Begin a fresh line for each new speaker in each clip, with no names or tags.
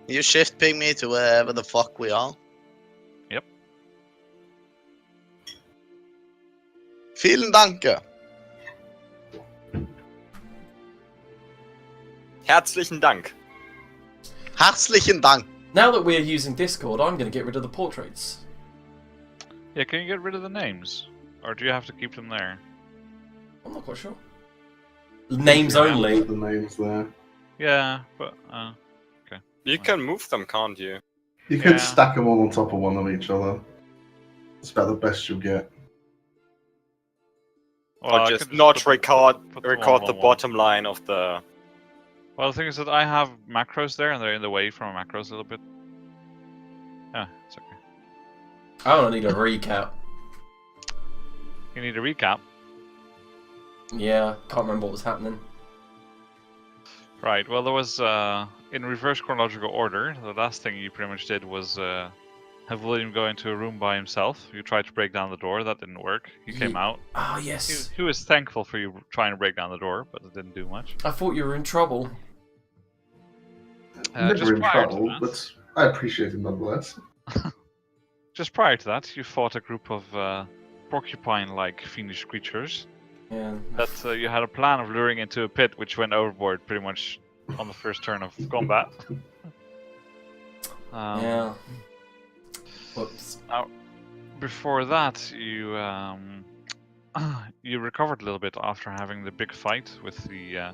You shift ping me to wherever the fuck we are.
Yep.
Vielen Danke.
Herzlichen Dank.
Herzlichen Dank.
Now that we're using Discord, I'm going to get rid of the portraits.
Yeah, can you get rid of the names? Or do you have to keep them there?
I'm not quite sure. Names only.
The names there.
Yeah, but, okay.
You can move them, can't you?
You could
Yeah.
stack them all on top of one of each other. It's about the best you'll get.
Well,
Or
I
just
can
not
put them
record
all
the
on one.
bottom line of the...
Well, the thing is that I have macros there, and they're in the way from macros a little bit. Ah, it's okay.
I don't need a recap.
You need a recap.
Yeah, can't remember what was happening.
Right, well, there was, in reverse chronological order, the last thing you pretty much did was have William go into a room by himself. You tried to break down the door, that didn't work. He came out.
Ah, yes.
He was thankful for you trying to break down the door, but it didn't do much.
I thought you were in trouble.
Just
Never in
prior to
trouble,
that-
but I appreciate it nonetheless.
Just prior to that, you fought a group of porcupine-like fiendish creatures
Yeah.
that you had a plan of luring into a pit, which went overboard pretty much on the first turn of combat.
Yeah. Whoops.
Now, before that, you you recovered a little bit after having the big fight with the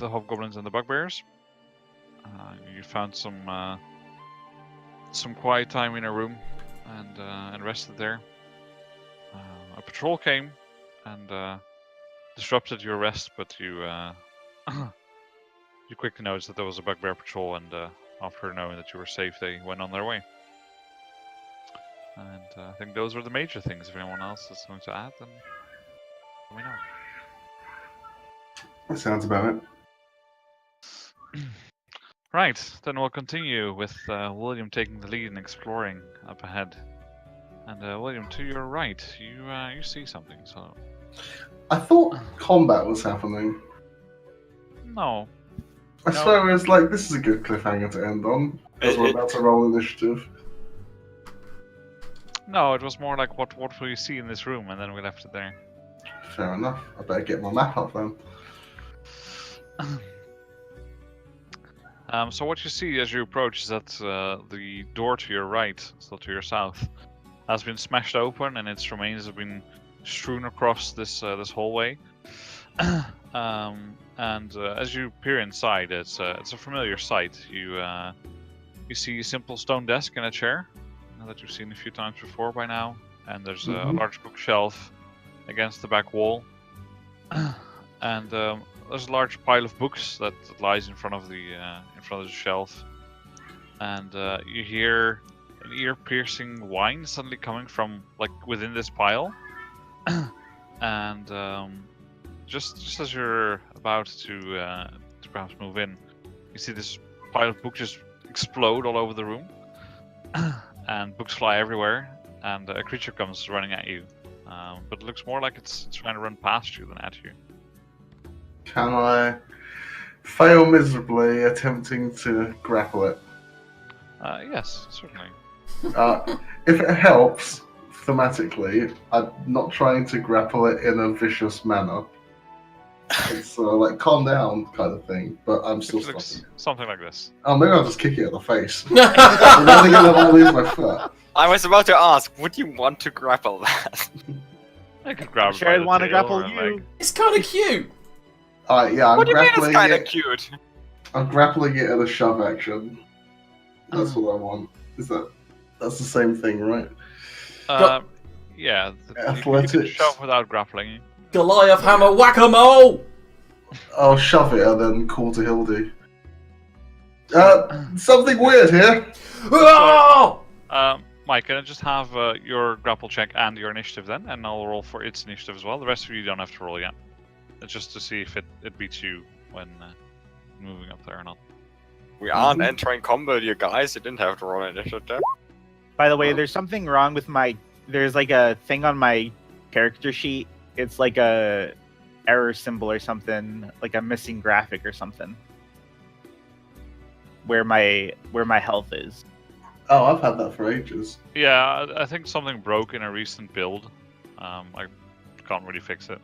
hobgoblins and the bugbears. You found some quiet time in a room and rested there. A patrol came and disrupted your rest, but you you quickly noticed that there was a bugbear patrol, and after knowing that you were safe, they went on their way. And I think those were the major things. If anyone else has something to add, then let me know.
That sounds about it.
Right, then we'll continue with William taking the lead and exploring up ahead. And William, to your right, you see something. So
I thought combat was happening.
no,
I
No.
swear it was like, this is a good cliffhanger to end on, because we're about to roll initiative.
no, it was more like what will you see in this room, and then we left it there.
Fair enough. I better get my map up then.
So what you see as you approach is that the door to your right, so to your south, has been smashed open, and its remains have been strewn across this this hallway. And as you peer inside, it's a familiar sight. You see a simple stone desk and a chair that you've seen a few times before by now, and there's a large bookshelf against the back wall, and there's a large pile of books that lies in front of the shelf, and you hear an ear-piercing whine suddenly coming from like within this pile, and just as you're about to perhaps move in, you see this pile of books just explode all over the room, and books fly everywhere, and a creature comes running at you, but it looks more like it's trying to run past you than at you.
Can I fail miserably attempting to grapple it?
Yes, certainly.
If it helps, thematically, I'm not trying to grapple it in a vicious manner. It's like, calm down kind of thing, but I'm still
It looks
stopping.
something like this.
Oh, maybe I'll just kick it in the face. I'm only going to lose my foot.
I was about to ask, would you want to grapple that?
I could grab
I'm
it
sure
by
I'd
the
want to
tail
grapple
or a
you.
leg.
It's kind of cute.
Yeah, I'm
What do you mean it's
grappling
kind of
it.
cute?
I'm grappling it in a shove action. That's what I want. That's the same thing, right?
Yeah. You can
Athletics.
shove without grappling.
Goliath hammer whack-a-mole!
I'll shove it and then call to Hildy. Something weird here.
Oh!
Mike, can I just have your grapple check and your initiative then? And I'll roll for its initiative as well. The rest of you don't have to roll yet. It's just to see if it beats you when moving up there or not.
We aren't entering combat, you guys. You didn't have to roll initiative.
By the way, there's something wrong with my. There's like a thing on my character sheet. It's like a error symbol or something, like a missing graphic or something. where my health is.
Oh, I've had that for ages.
Yeah, I think something broke in a recent build. I can't really fix it.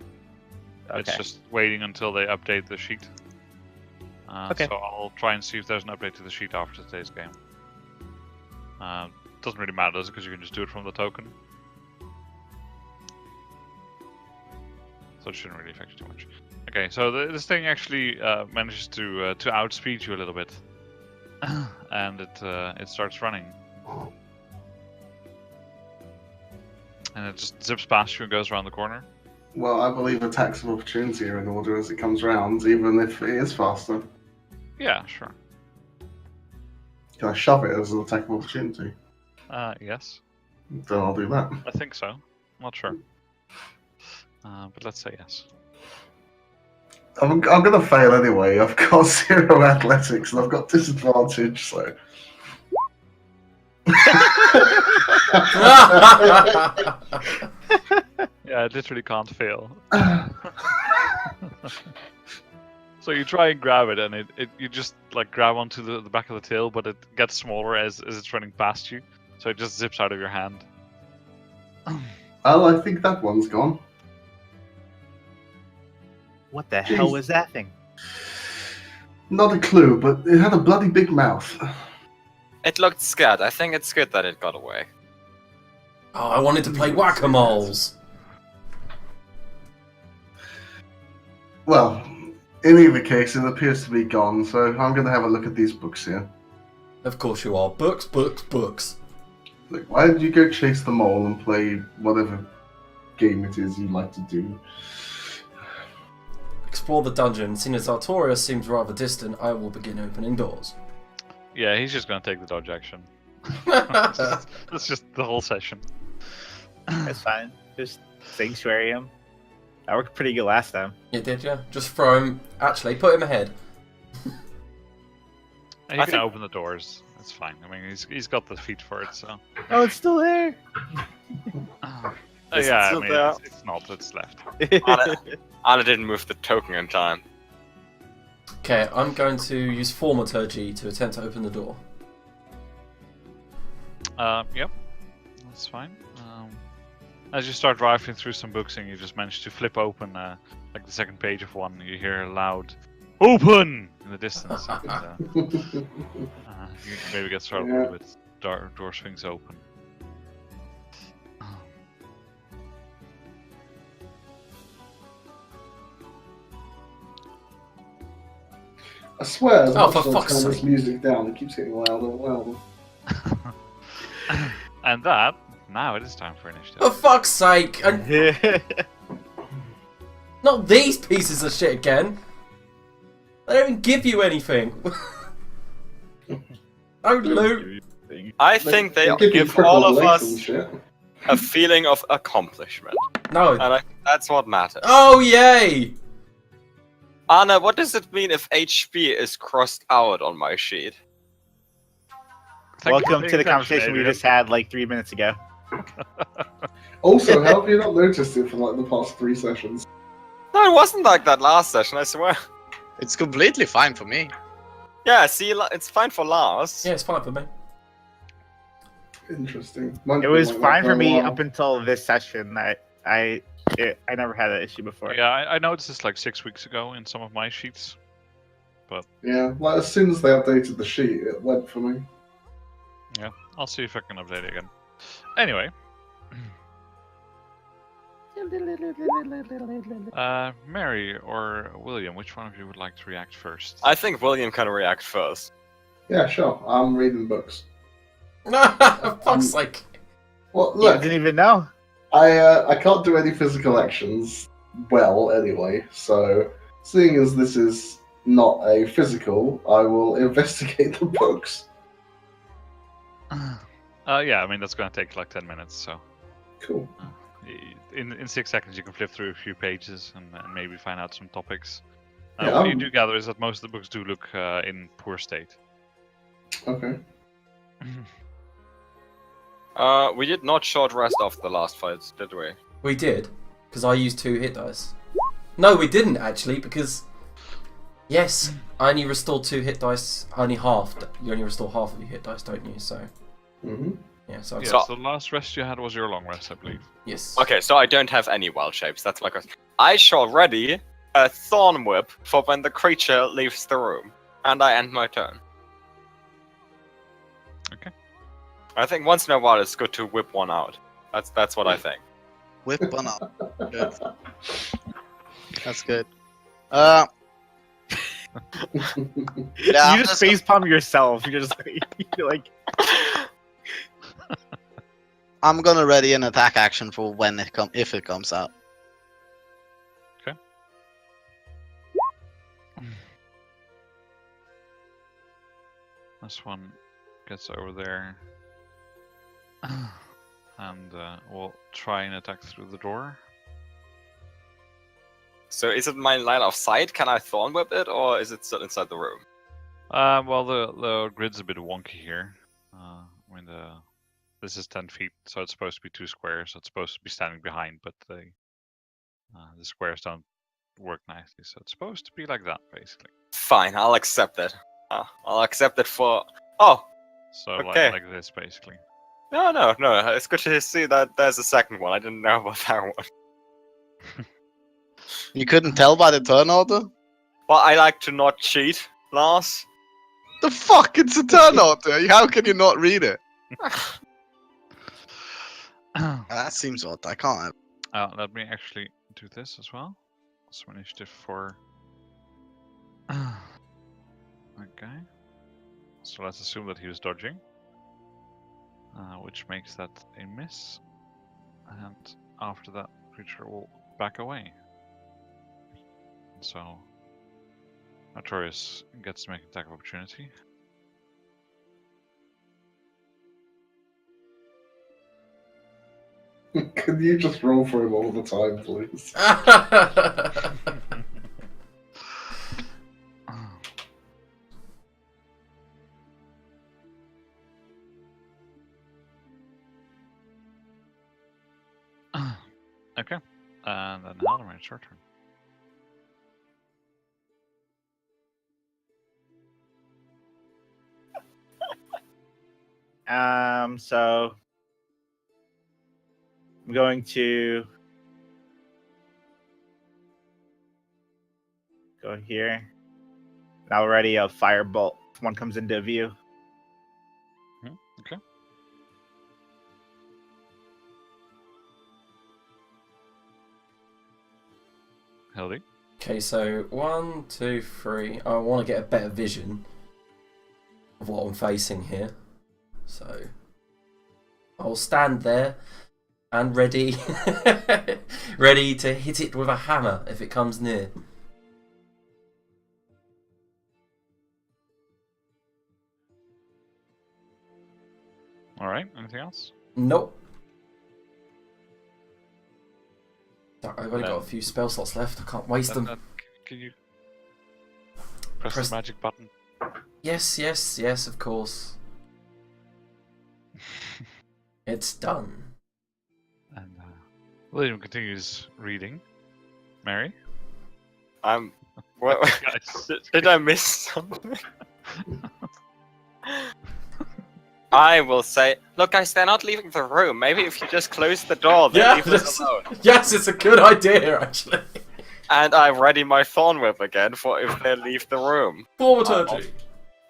It's
Okay.
just waiting until they update the sheet.
Okay.
So I'll try and see if there's an update to the sheet after today's game. Doesn't really matter, does it? Because you can just do it from the token. So it shouldn't really affect you too much. Okay, so this thing actually manages to outspeed you a little bit, and it starts running, and it just zips past you and goes around the corner.
Well, I believe attacks of opportunity are in order as it comes round, even if it is faster.
Yeah, sure.
Can I shove it as an attack of opportunity?
Yes,
Then I'll do that.
I think so. Not sure, but let's say yes.
I'm gonna fail anyway. I've got 0 athletics and I've got disadvantage, so.
Yeah, it literally can't fail. So you try and grab it, and you just like grab onto the back of the tail, but it gets smaller as it's running past you, so it just zips out of your hand.
Oh, I think that one's gone.
What the hell
Jeez.
was that thing?
Not a clue, but it had a bloody big mouth.
It looked scared. I think it's good that it got away.
Oh, I wanted to play whack-a-moles.
Well, in either case, it appears to be gone, so I'm going to have a look at these books here.
Of course you are. Books, books, books.
Look, why did you go chase the mole and play whatever game it is you like to do?
Explore the dungeon. Seeing as Artorias seems rather distant, I will begin opening doors.
Yeah, he's just gonna take the dodge action. That's just the whole session.
That's fine. Just sanctuary him. That worked pretty good last time.
You did, yeah? Just throw him. Actually, put him ahead.
And you
I
can
think-
open the doors. That's fine. I mean, he's got the feet for it, so.
Oh, it's still there.
Is it
Yeah, I
still
mean,
there?
it's not. It's left.
Anna didn't move the token in time.
Okay, I'm going to use Thaumaturgy to attempt to open the door.
Yep, that's fine. As you start rifling through some books and you just manage to flip open like the second page of one, you hear a loud "Open!" in the distance. And, you maybe get startled a little bit. Door swings open.
I swear, as
Oh,
much
for
as I
fuck's
turn this
sake.
music down, it keeps getting louder and louder.
And that, now it is time for initiative.
For fuck's sake! Not these pieces of shit again! They don't even give you anything! Oh, loot!
I think they
give you
give
triple
all of
legs and
us
shit.
a feeling of accomplishment.
No.
And I think that's what matters.
Oh, yay!
Anna, what does it mean if HP is crossed out on my sheet?
Thank you for
Welcome to
paying
the conversation we
Adrian.
just had like 3 minutes ago.
Also, how have you not noticed it for like the past 3 sessions?
No, it wasn't like that last session, I swear.
It's completely fine for me.
Yeah, see, it's fine for Lars.
Yeah, it's fine for me.
Interesting. Mine's
It
been
was
like that
fine
for
for
a
me
while.
up until this session. I never had that issue before.
Yeah, I noticed this like 6 weeks ago in some of my sheets.
Yeah, like as soon as they updated the sheet, it went for me.
I'll see if I can update it again. Anyway. Mary or William, which one of you would like to react first?
I think William can react first.
Yeah, sure. I'm reading books.
For fuck's sake.
Well,
You
look,
didn't even know.
I can't do any physical actions well anyway, so seeing as this is not a physical, I will investigate the books.
Yeah, I mean, that's going to take like 10 minutes, so.
Cool.
In 6 seconds, you can flip through a few pages and maybe find out some topics.
Yeah,
What you do gather is that most of the books do look in poor state.
Okay.
We did not short rest after the last fight, did we?
We did, because I used 2 hit dice. No, we didn't actually, because Yes, I only restore 2 hit dice. Only half. You only restore half of your hit dice, don't you? So
Mm-hmm.
yeah. So,
Yeah,
So-
so the last rest you had was your long rest, I believe.
yes.
Okay, so I don't have any wild shapes. That's my question. I shall ready a thorn whip for when the creature leaves the room, and I end my turn.
Okay.
I think once in a while it's good to whip one out. That's what I think.
Whip one up. Good. That's good. Yeah,
You
I'm
just
just gonna-
facepalm yourself. You're just you're like,
I'm gonna ready an attack action for when it if it comes out.
This one gets over there. And we'll try and attack through the door.
So is it my line of sight? Can I thorn whip it, or is it still inside the room?
Well, the grid's a bit wonky here. I mean, this is 10 feet, so it's supposed to be 2 squares. So it's supposed to be standing behind, but the squares don't work nicely. So it's supposed to be like that, basically.
Fine, I'll accept it. I'll accept it for. Oh,
So
Okay.
like this, basically.
no. It's good to see that there's a second one. I didn't know about that one.
You couldn't tell by the turn order?
Well, I like to not cheat, Lars.
The fuck? It's a turn order. How can you not read it? That seems odd. I can't.
Let me actually do this as well. So initiative for. Okay. So let's assume that he was dodging, which makes that a miss. And after that, creature will back away. So Artorias gets to make an attack of opportunity.
Can you just roll for him all the time, please?
Okay. And then Halloran, it's your turn.
So I'm going to go here. And already a firebolt. If one comes into view.
Okay. Hildy.
Okay, so 1, 2, 3. I want to get a better vision of what I'm facing here. So I'll stand there and ready, ready to hit it with a hammer if it comes near.
All right. Anything else?
Nope. I've only
No.
got a few spell slots left. I can't waste them.
Can you press
Press-
the magic button?
Yes, of course. It's done.
And William continues reading. Mary.
What?
Guys.
Did I miss something? I will say, look, guys, they're not leaving the room. Maybe if you just close the door, they'll
Yeah,
leave us alone.
yes, it's a good idea actually.
And I ready my thorn whip again for if they leave the room.
Thaumaturgy.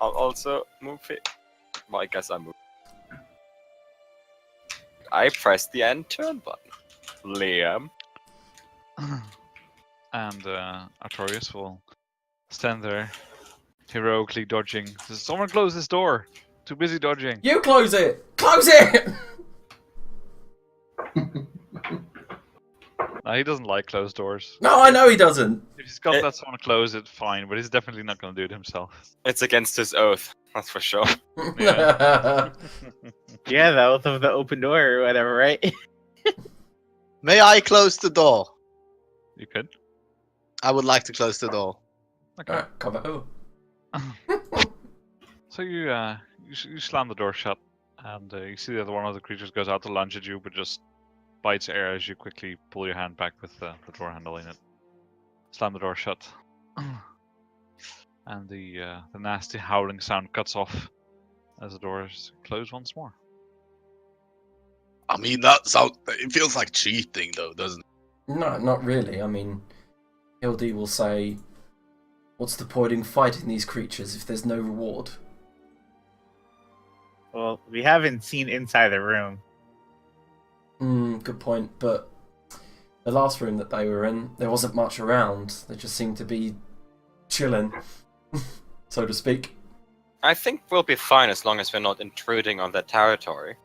I'll also move it. Well, I guess I move. I press the end turn button. Liam.
And Artorias will stand there, heroically dodging. Says, someone close this door. Too busy dodging.
You close it. Close it.
No, he doesn't like closed doors.
No, I know he doesn't.
If he's got that someone close it, fine. But he's definitely not going to do it himself.
It's against his oath. That's for sure.
Yeah.
Yeah, the oath of the open door or whatever, right?
May I close the door?
You could.
I would like to close the door.
Okay.
Alright, cover who?
So you slam the door shut, and you see that one of the creatures goes out to lunge at you, but just bites air as you quickly pull your hand back with the door handle in it. Slam the door shut. and the nasty howling sound cuts off as the doors close once more.
I mean, it feels like cheating, though, doesn't it?
No, not really. I mean, Hildy will say, "What's the point in fighting these creatures if there's no reward?"
Well, we haven't seen inside the room.
Good point. But the last room that they were in, there wasn't much around. They just seemed to be chilling, so to speak.
I think we'll be fine as long as we're not intruding on their territory.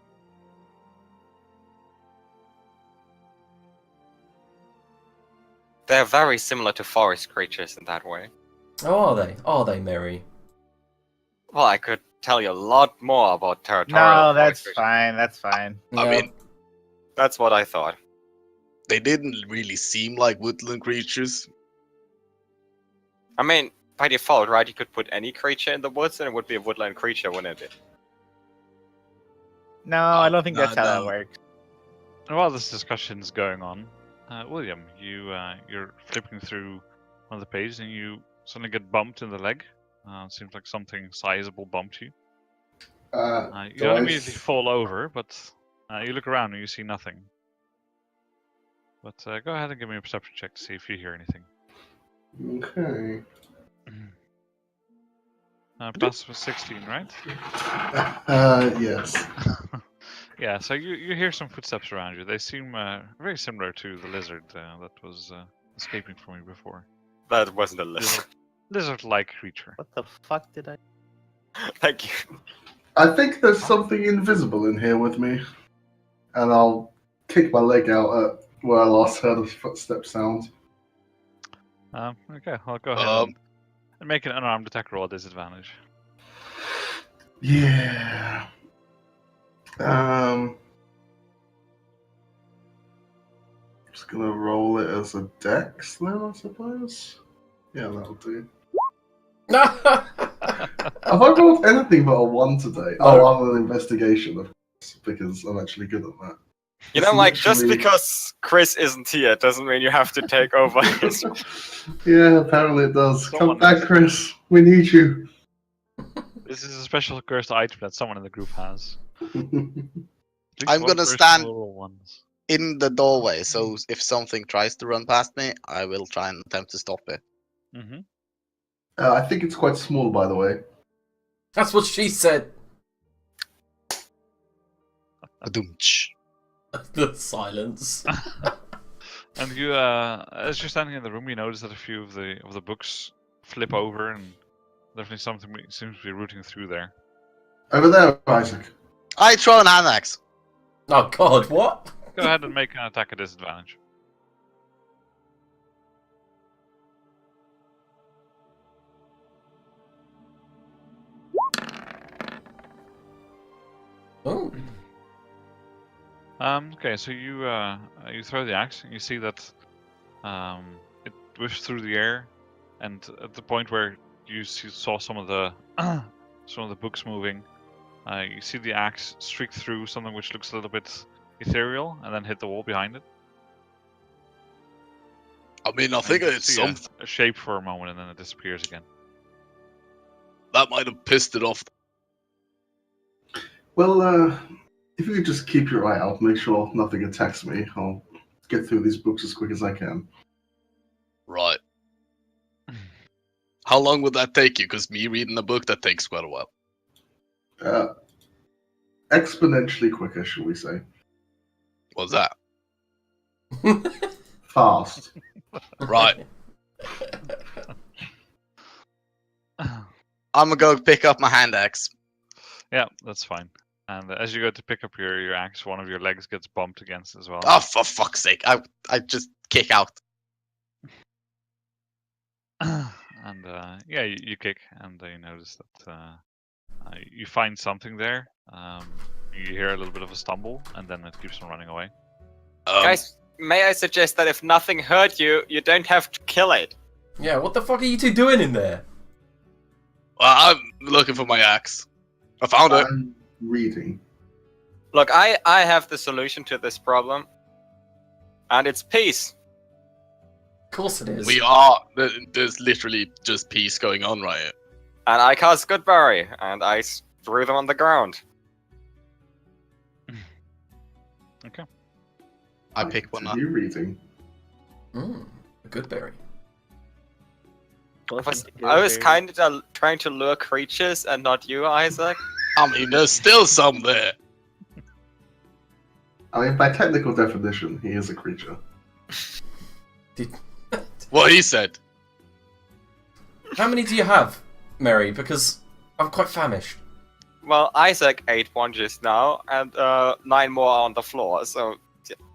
They're very similar to forest creatures in that way.
Oh, are they? Are they, Mary?
Well, I could tell you a lot more about territorial
No,
forest
that's
creatures.
fine. That's fine.
I mean,
That's what I thought.
they didn't really seem like woodland creatures.
I mean, by default, right, you could put any creature in the woods and it would be a woodland creature, wouldn't it?
No, I don't think that's how that
no.
works.
And while this discussion is going on, William, you're flipping through one of the pages and you suddenly get bumped in the leg. It seems like something sizable bumped you. You don't immediately fall over, but you look around and you see nothing. But go ahead and give me a perception check to see if you hear anything.
Okay.
Plus was 16, right?
Yes.
Yeah, so you hear some footsteps around you. They seem very similar to the lizard that was escaping from you before.
That wasn't a list.
Lizard-like creature.
What the fuck did I?
Thank you.
I think there's something invisible in here with me. And I'll kick my leg out at where I last heard a footstep sound.
Okay, I'll go ahead and make an unarmed attack roll at disadvantage.
Yeah. Just gonna roll it as a dex then, I suppose. Yeah, that'll do. Have I rolled anything but a 1 today? Oh, other than investigation, of course, because I'm actually good at that.
You know, like, just because Chris isn't here doesn't mean you have to take over his...
Yeah, apparently it does.
Someone
Come back, Chris. We need you.
This is a special cursed item that someone in the group has. At least
I'm
one
gonna
person
stand-
will roll ones.
In the doorway, so if something tries to run past me, I will try and attempt to stop it.
Mm-hmm.
I think it's quite small, by the way.
That's what she said.
Adoomch.
The silence.
And you, as you're standing in the room, you notice that a few of the books flip over, and definitely something seems to be rooting through there.
Over there, Isaac.
I throw an hand axe.
Oh God, what?
Go ahead and make an attack at disadvantage.
Oh.
Okay, so you throw the axe, and you see that it whiffs through the air, and at the point where you saw some of the books moving, you see the axe streak through something which looks a little bit ethereal, and then hit the wall behind it.
I mean, I think
And you
it's
see
something
a shape for a moment, and then it disappears again.
that might have pissed it off.
Well, if you could just keep your eye out, make sure nothing attacks me, I'll get through these books as quick as I can.
Right. How long would that take you? Because me reading a book, that takes quite a while.
Exponentially quicker, shall we say.
What's that?
Fast.
Right. I'm gonna go pick up my hand axe.
Yeah, that's fine. And as you go to pick up your axe, one of your legs gets bumped against as well.
Oh, for fuck's sake! I just kick out.
And yeah, you kick, and you notice that you find something there. You hear a little bit of a stumble, and then it keeps on running away.
Guys, may I suggest that if nothing hurt you, you don't have to kill it?
Yeah, what the fuck are you two doing in there?
Well, I'm looking for my axe. I found it.
I'm reading.
Look, I have the solution to this problem. And it's peace.
course it is.
We are. There's literally just peace going on right here.
And I cast Goodberry, and I threw them on the ground.
I pick one up.
You reading?
A good berry.
I was kind of trying to lure creatures and not you, Isaac.
I mean, there's still some there.
I mean, by technical definition, he is a creature.
What he said.
How many do you have, Mary? Because I'm quite famished.
Well, Isaac ate one just now, and 9 more are on the floor, so,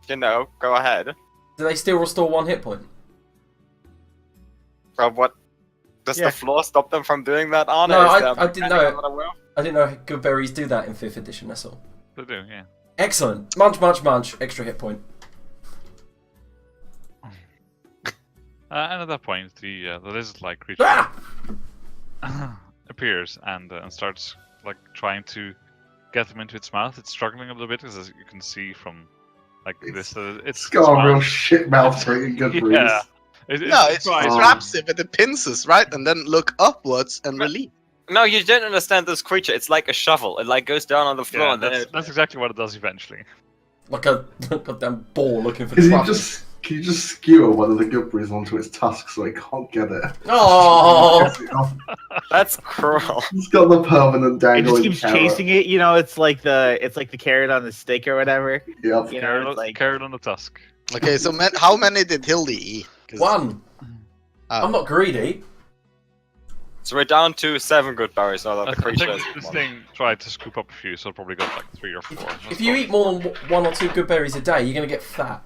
you know, go ahead.
Do they still restore 1 hit point?
Well, what? Does the floor stop them from doing that, Arne?
No,
Is there
I didn't
mechanic
know.
on the wheel?
I didn't know good berries do that in 5th edition, that's all.
They do, yeah.
Excellent. Munch, munch, munch. Extra hit point.
And at that point, the lizard-like creature appears and starts like trying to get them into its mouth. It's struggling a little bit, as you can see from like this.
It's got a real shit mouth for eating good breeze.
Yeah.
It wraps it with the pincers, right? And then look upwards and release.
No, you don't understand this creature. It's like a shovel. It like goes down on the floor,
Yeah,
and then
that's exactly what it does eventually.
Like a goddamn ball looking for
Can
troubles.
you just skewer one of the good breeze onto its tusk so it can't get it?
Oh!
that's cruel.
It's got the permanent
It
dangling
just keeps
carrot.
chasing it. You know, it's like the carrot on the stick or whatever.
Yep.
You know, it's like
Carrot on the tusk.
Okay, so how many did Hildy eat? 'Cause-
1.
Oh.
I'm not greedy.
So we're down to 7 good berries now that the
I
creature
think
has
this
one.
thing tried to scoop up a few, so it probably got like 3 or 4.
If you eat more than 1 or 2 good berries a day, you're going to get fat.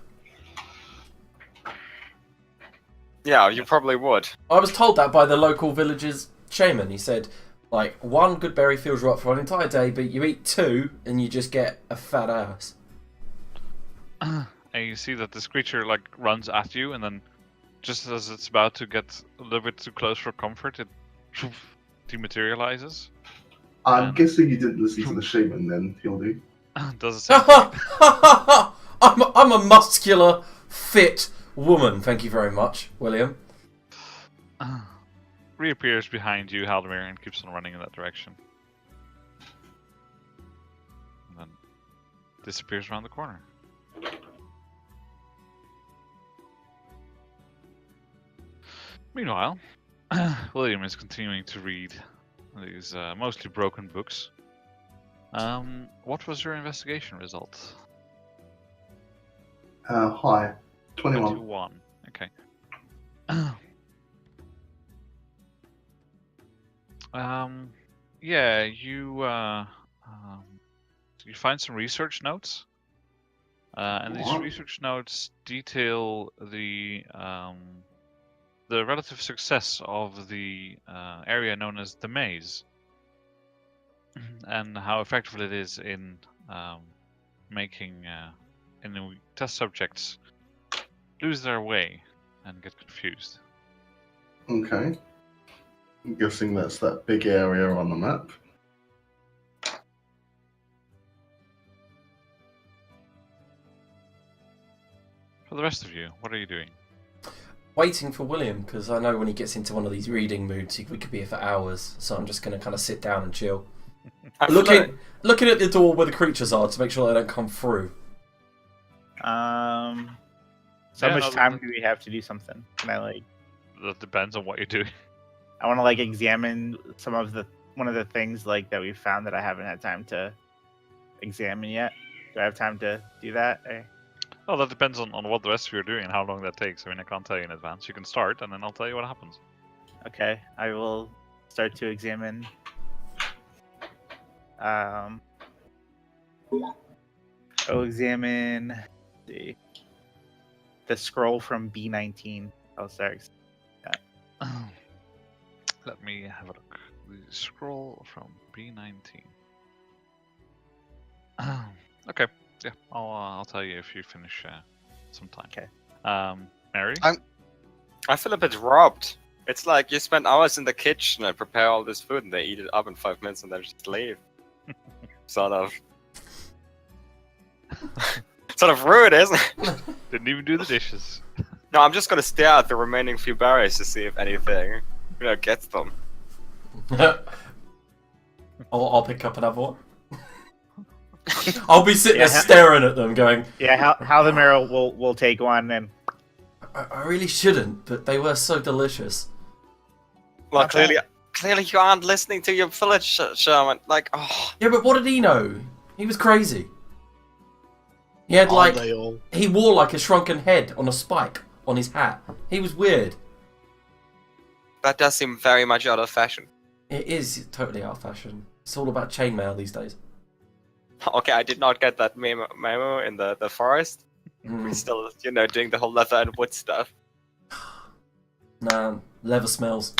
Yeah, you probably would.
I was told that by the local village's shaman. He said, like, 1 good berry fills you up for an entire day, but you eat 2 and you just get a fat ass.
And you see that this creature like runs at you, and then just as it's about to get a little bit too close for comfort, it dematerializes.
I'm guessing you didn't listen to the shaman then, Hildy.
Does it same
I'm a muscular, fit woman. Thank you very much, William.
reappears behind you, Haldemir, and keeps on running in that direction. And then disappears around the corner. Meanwhile, William is continuing to read these mostly broken books. What was your investigation result?
Hi. 21.
21. Okay. Yeah, you find some research notes, and these
What?
research notes detail the relative success of the area known as the Maze, and how effective it is in making in test subjects lose their way and get confused.
Okay. I'm guessing that's that big area on the map.
For the rest of you, what are you doing?
Waiting for William, because I know when he gets into one of these reading moods, we could be here for hours. So I'm just going to kind of sit down and chill. Looking at the door where the creatures are to make sure they don't come through.
So
Yeah,
much
no,
time do we have to do something? Can I like?
That depends on what you're doing.
I want to like examine one of the things like that we found that I haven't had time to examine yet. Do I have time to do that?
Well, that depends on what the rest of you are doing and how long that takes. I mean, I can't tell you in advance. You can start, and then I'll tell you what happens.
Okay, I will start to examine. I'll examine. Let's see, the scroll from B19. I'll start.
Let me have a look. The scroll from B19. Okay, yeah, I'll tell you if you finish sometime.
Okay.
Mary?
I feel a bit robbed. It's like you spend hours in the kitchen and prepare all this food, and they eat it up in 5 minutes and then just leave. Sort of. Sort of rude, isn't it?
Didn't even do the dishes.
No, I'm just gonna stare at the remaining few barriers to see if anything, gets them.
I'll pick up another one. I'll be sitting there
Yeah.
staring at them, going,
Yeah, how the marrow will take one and
I really shouldn't, but they were so delicious.
Well,
Not bad.
clearly you aren't listening to your village Sherman. Like, oh,
Yeah, but what did he know? He was crazy. He had
Aren't they all?
he wore like a shrunken head on a spike on his hat. He was weird.
that does seem very much out of fashion.
It is totally out of fashion. It's all about chainmail these days.
Okay, I did not get that memo in the forest. We're
Mm.
still, doing the whole leather and wood stuff.
Nah, leather smells.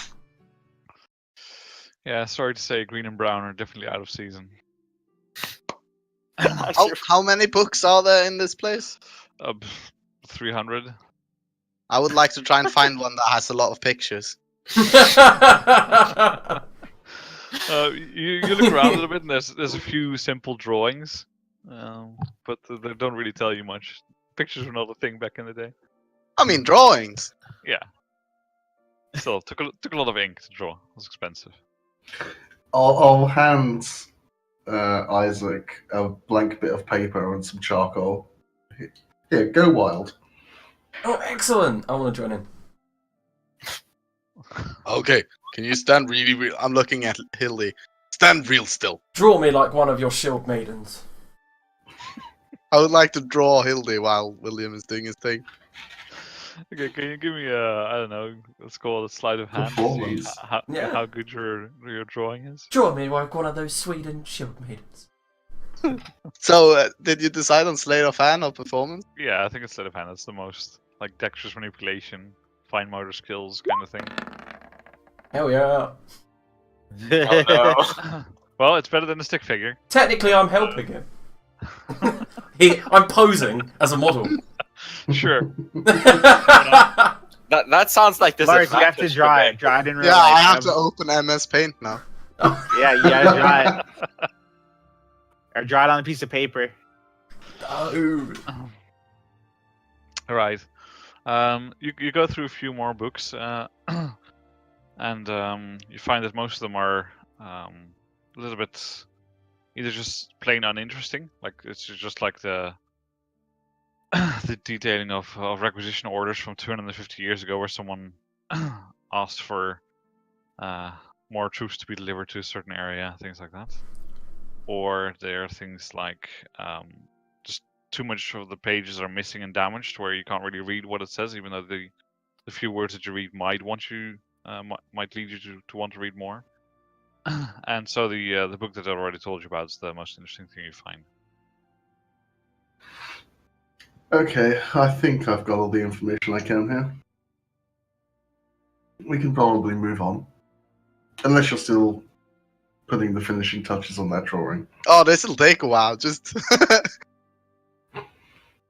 Yeah, sorry to say, green and brown are definitely out of season.
How many books are there in this place?
300.
I would like to try and find one that has a lot of pictures.
You look around a little bit, and there's a few simple drawings, but they don't really tell you much. Pictures were not a thing back in the day.
I mean, drawings.
Still, took a lot of ink to draw. It was expensive.
I'll hand Isaac a blank bit of paper and some charcoal. Here, go wild.
Oh, excellent! I want to join in.
Okay, can you stand really real? I'm looking at Hildy. Stand real still.
Draw me like one of your shield maidens.
I would like to draw Hildy while William is doing his thing.
Okay, can you give me I don't know, let's call it a sleight of hand to see
Performance.
Yeah.
how good your drawing is?
Draw me like one of those Sweden shield maidens.
So, did you decide on sleight of hand or performance?
Yeah, I think it's sleight of hand. That's the most like dexterous manipulation, fine motor skills kind of thing.
Hell yeah!
Oh no.
Well, it's better than a stick figure.
Technically, I'm helping him. I'm posing as a model.
Sure.
That sounds like this.
Lars, you have to draw it. Draw it in real
Yeah,
life.
I have to open MS Paint now.
Yeah, you gotta draw it. Or draw it on a piece of paper.
Oh.
All right. You go through a few more books, and you find that most of them are a little bit either just plain uninteresting, like it's just like the the detailing of requisition orders from 250 years ago, where someone asked for more troops to be delivered to a certain area, things like that. Or there are things like just too much of the pages are missing and damaged, where you can't really read what it says, even though the few words that you read might lead you to want to read more. And so the book that I already told you about is the most interesting thing you find.
Okay, I think I've got all the information I can here. We can probably move on. Unless you're still putting the finishing touches on that drawing.
Oh, this will take a while. Just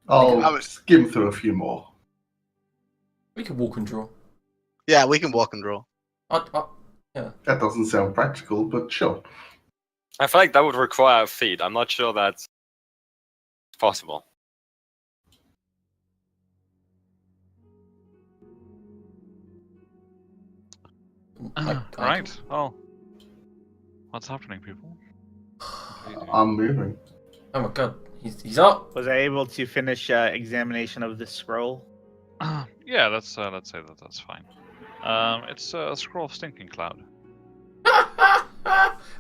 I'll skim through a few more.
We can walk and draw.
yeah, we can walk and draw.
That doesn't sound practical, but sure.
I feel like that would require a feat. I'm not sure that's possible.
Right. Well, what's happening, people?
I'm moving.
Oh my god, he's up.
Was I able to finish examination of the scroll?
Yeah, let's say that's fine. It's a scroll of stinking cloud.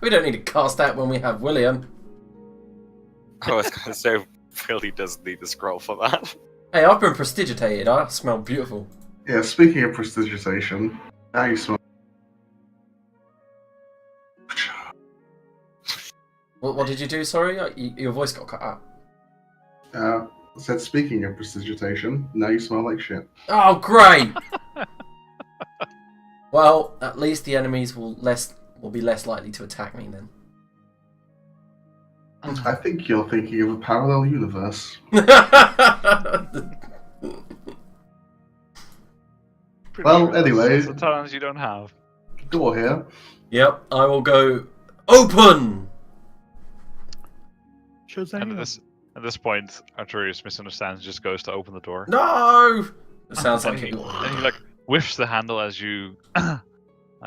We don't need to cast that when we have William.
I was gonna say, really doesn't need the scroll for that.
Hey, I've been prestidigitated. I smell beautiful.
Yeah, speaking of prestidigitation, now you smell.
What did you do? Sorry, your voice got cut out.
Said speaking of prestidigitation, now you smell like shit.
Oh, great! Well, at least the enemies will be less likely to attack me then.
I think you're thinking of a parallel universe. Well, anyway.
It's the talents you don't have.
Door here.
Yep, I will go open.
And at this point, Arturius misunderstands, just goes to open the door.
No, It sounds like
and
it.
he like whiffs the handle as you I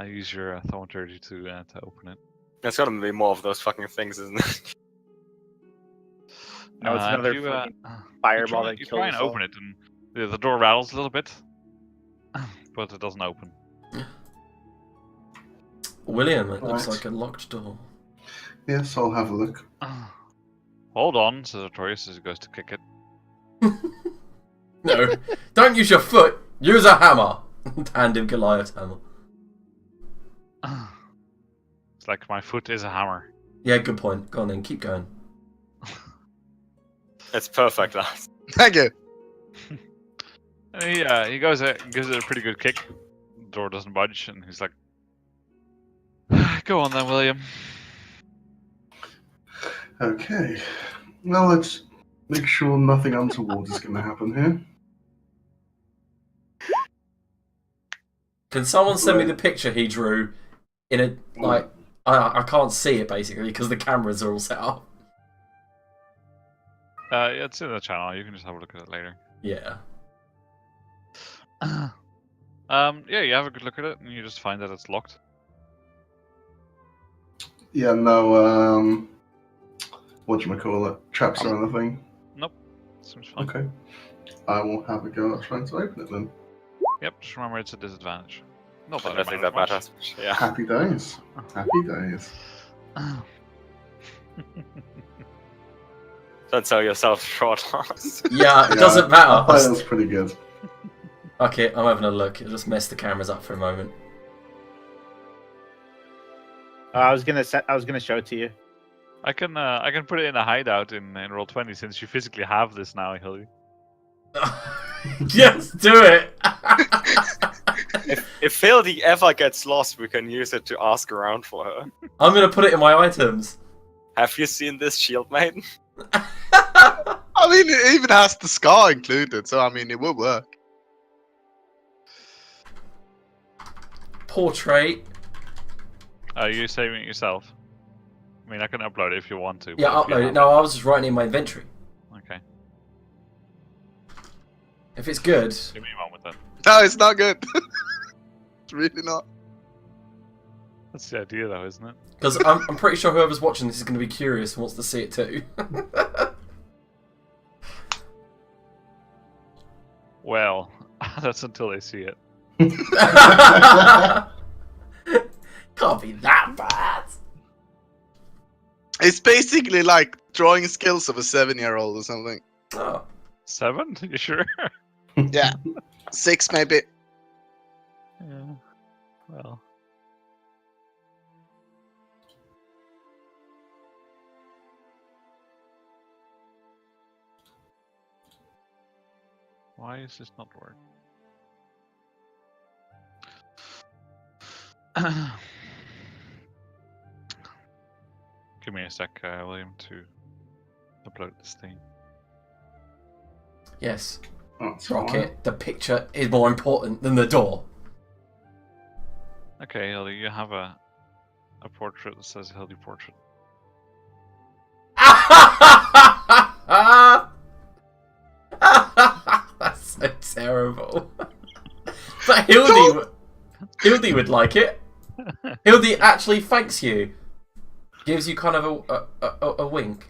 use your thaumaturgy to open it.
There's gotta be more of those fucking things, isn't it?
No, it's
And
another
you,
fucking fireball that
you
kills
try and
us all.
open it, and the door rattles a little bit, but it doesn't open.
William, it looks
Right.
like a locked door.
Yes, I'll have a look.
Hold on, says Artorias as he goes to kick it.
No, don't use your foot. Use a hammer. Hand him Goliath's hammer.
It's like my foot is a hammer.
Yeah, good point. Go on then, keep going.
It's perfect, Lars.
Thank you.
And he gives it a pretty good kick. The door doesn't budge, and he's like, "Go on then, William."
Okay. Well, let's make sure nothing untoward is going to happen here.
Can someone send me the picture he drew in a, like, I can't see it basically because the cameras are all set up.
Yeah, it's in the channel. You can just have a look at it later.
Yeah.
Yeah, you have a good look at it, and you just find that it's locked.
Yeah, no, whatchamacallit, traps or anything?
Seems fine.
Okay. I will have a go at trying to open it then.
Yep, just remember it's a disadvantage. Not
I
that
don't
it
think
matters
that
much.
matters. Yeah.
Happy days. Happy days.
Don't sell yourself short, Lars.
Yeah, it
Yeah,
doesn't
I thought
matter.
it was pretty good.
Okay, I'm having a look. It'll just mess the cameras up for a moment.
I was gonna show it to you.
I can put it in a hideout in Roll20 since you physically have this now, Hildy.
Just do it.
If Hildy ever gets lost, we can use it to ask around for her.
I'm gonna put it in my items.
Have you seen this shield maiden?
I mean, it even has the scar included, so I mean, it would work.
Portrait.
Are you saving it yourself? I mean, I can upload it if you want to.
Yeah,
but if you
upload it.
have
No, I was just writing in my inventory.
Okay.
If it's good.
Give me a moment then.
No, it's not good. It's really not.
That's the idea, though, isn't it?
Because I'm pretty sure whoever's watching this is going to be curious and wants to see it too.
Well, that's until they see it.
Can't be that bad.
It's basically like drawing skills of a 7-year-old or something.
Oh.
7? You sure?
Yeah. 6 maybe.
Yeah. Well. Why is this not working? Give me a sec, William, to upload this thing.
Yes.
That's
Rocket,
fine.
the picture is more important than the door.
Okay, Hildy, you have a portrait that says Hildy Portrait.
That's so terrible. But Hildy would like it. Hildy actually thanks you. Gives you kind of a wink.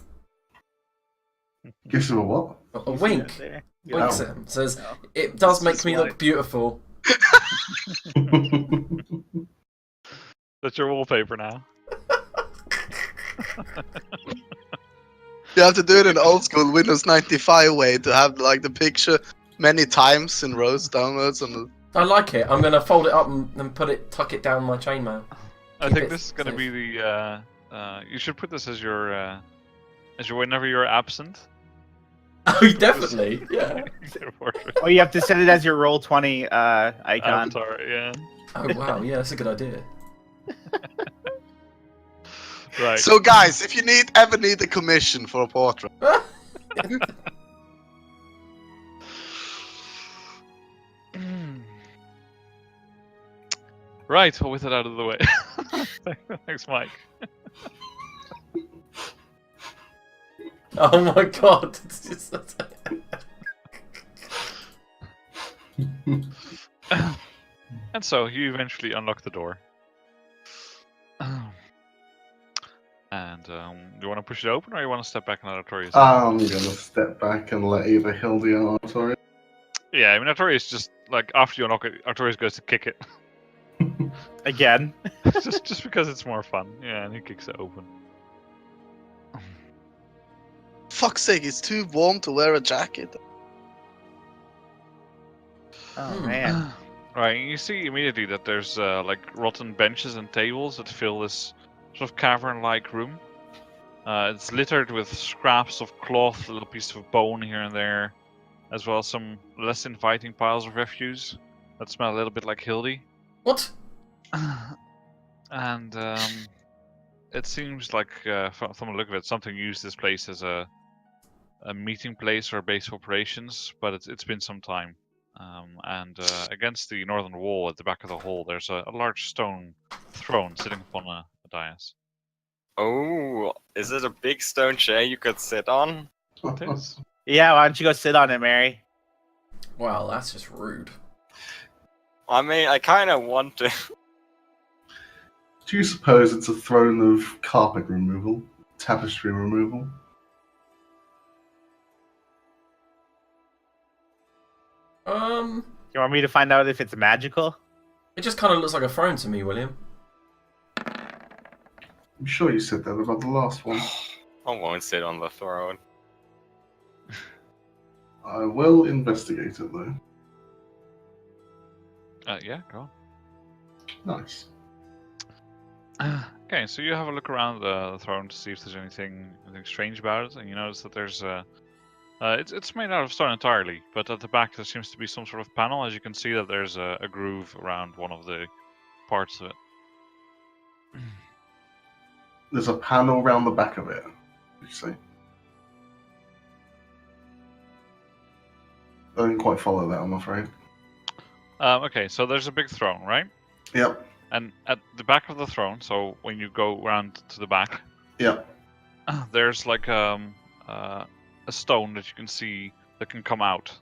Gives him a what?
A wink.
There.
Winks
Oh.
at him. Says,
Oh.
it does make
It's
me
like-
look beautiful.
That's your wallpaper now.
You have to do it in old school Windows 95 way to have like the picture many times in rows downwards and
I like it. I'm going to fold it up and tuck it down my chainmail.
I
Keep
think
it
this is going to
safe.
be the. You should put this as your whenever you're absent.
Oh, definitely. Yeah.
Your portrait.
Oh, you have to set it as your Roll20 icon.
Avatar, yeah.
Oh, wow. Yeah, that's a good idea.
Right.
So guys, if you ever need a commission for a portrait,
Right, well, with it out of the way. Thanks, Mike.
Oh my god. It's just...
And so you eventually unlock the door. And you want to push it open, or you want to step back and let Artorias?
I'm gonna step back and let either Hildy or Artorias.
Yeah, I mean Artorias just like after you unlock it, Artorias goes to kick it.
Again.
just because it's more fun. Yeah, and he kicks it open.
Fuck's sake, it's too warm to wear a jacket.
Oh man.
Right, and you see immediately that there's like rotten benches and tables that fill this sort of cavern-like room. It's littered with scraps of cloth, little pieces of bone here and there, as well as some less inviting piles of refuse that smell a little bit like Hildy.
What?
And it seems like, from the look of it, something used this place as a meeting place or a base of operations, but it's been some time. And against the northern wall at the back of the hall, there's a large stone throne sitting upon a dais.
Oh, is it a big stone chair you could sit on?
It is.
Yeah, why don't you go sit on it, Mary?
Wow, that's just rude.
I mean, I kind of want to.
Do you suppose it's a throne of carpet removal, tapestry removal?
You want me to find out if it's magical?
It just kind of looks like a throne to me, William.
I'm sure you said that about the last one.
I won't sit on the throne.
I will investigate it though.
Yeah, go
Nice.
on. Okay, so you have a look around the throne to see if there's anything strange about it, and you notice that there's it's made out of stone entirely, but at the back there seems to be some sort of panel. As you can see, that there's a groove around one of the parts of it.
There's a panel around the back of it. Did you say? I didn't quite follow that, I'm afraid.
Okay, so there's a big throne, right?
Yep.
And at the back of the throne, so when you go around to the back,
Yep.
there's like a stone that you can see that can come out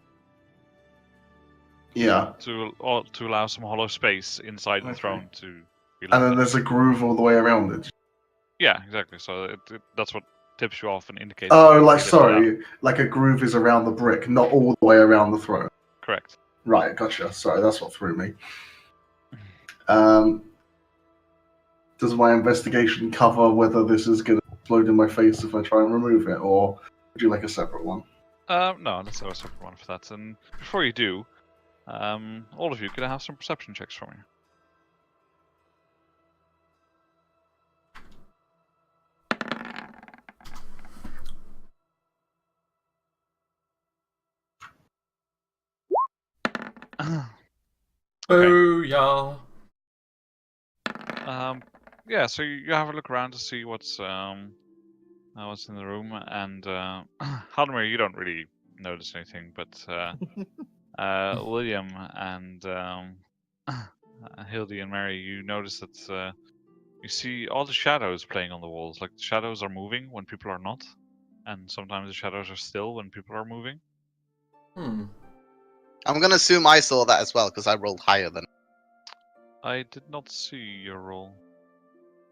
Yeah.
to allow some hollow space inside the
Okay.
throne to be
And then
left.
there's a groove all the way around it.
Yeah, exactly. So that's what tips you off and indicates.
Oh,
that
like,
you get it out.
sorry. Like a groove is around the brick, not all the way around the throne.
Correct.
Right, gotcha. Sorry, that's what threw me. Does my investigation cover whether this is going to explode in my face if I try and remove it, or would you like a separate one?
No, let's have a separate one for that. And before you do, all of you could have some perception checks for me.
Booyah!
Yeah, so you have a look around to see what's in the room, and Halmir, you don't really notice anything, but William and Hildy and Mary, you notice that you see all the shadows playing on the walls. Like the shadows are moving when people are not, and sometimes the shadows are still when people are moving.
Hmm.
I'm gonna assume I saw that as well because I rolled higher than.
I did not see your roll.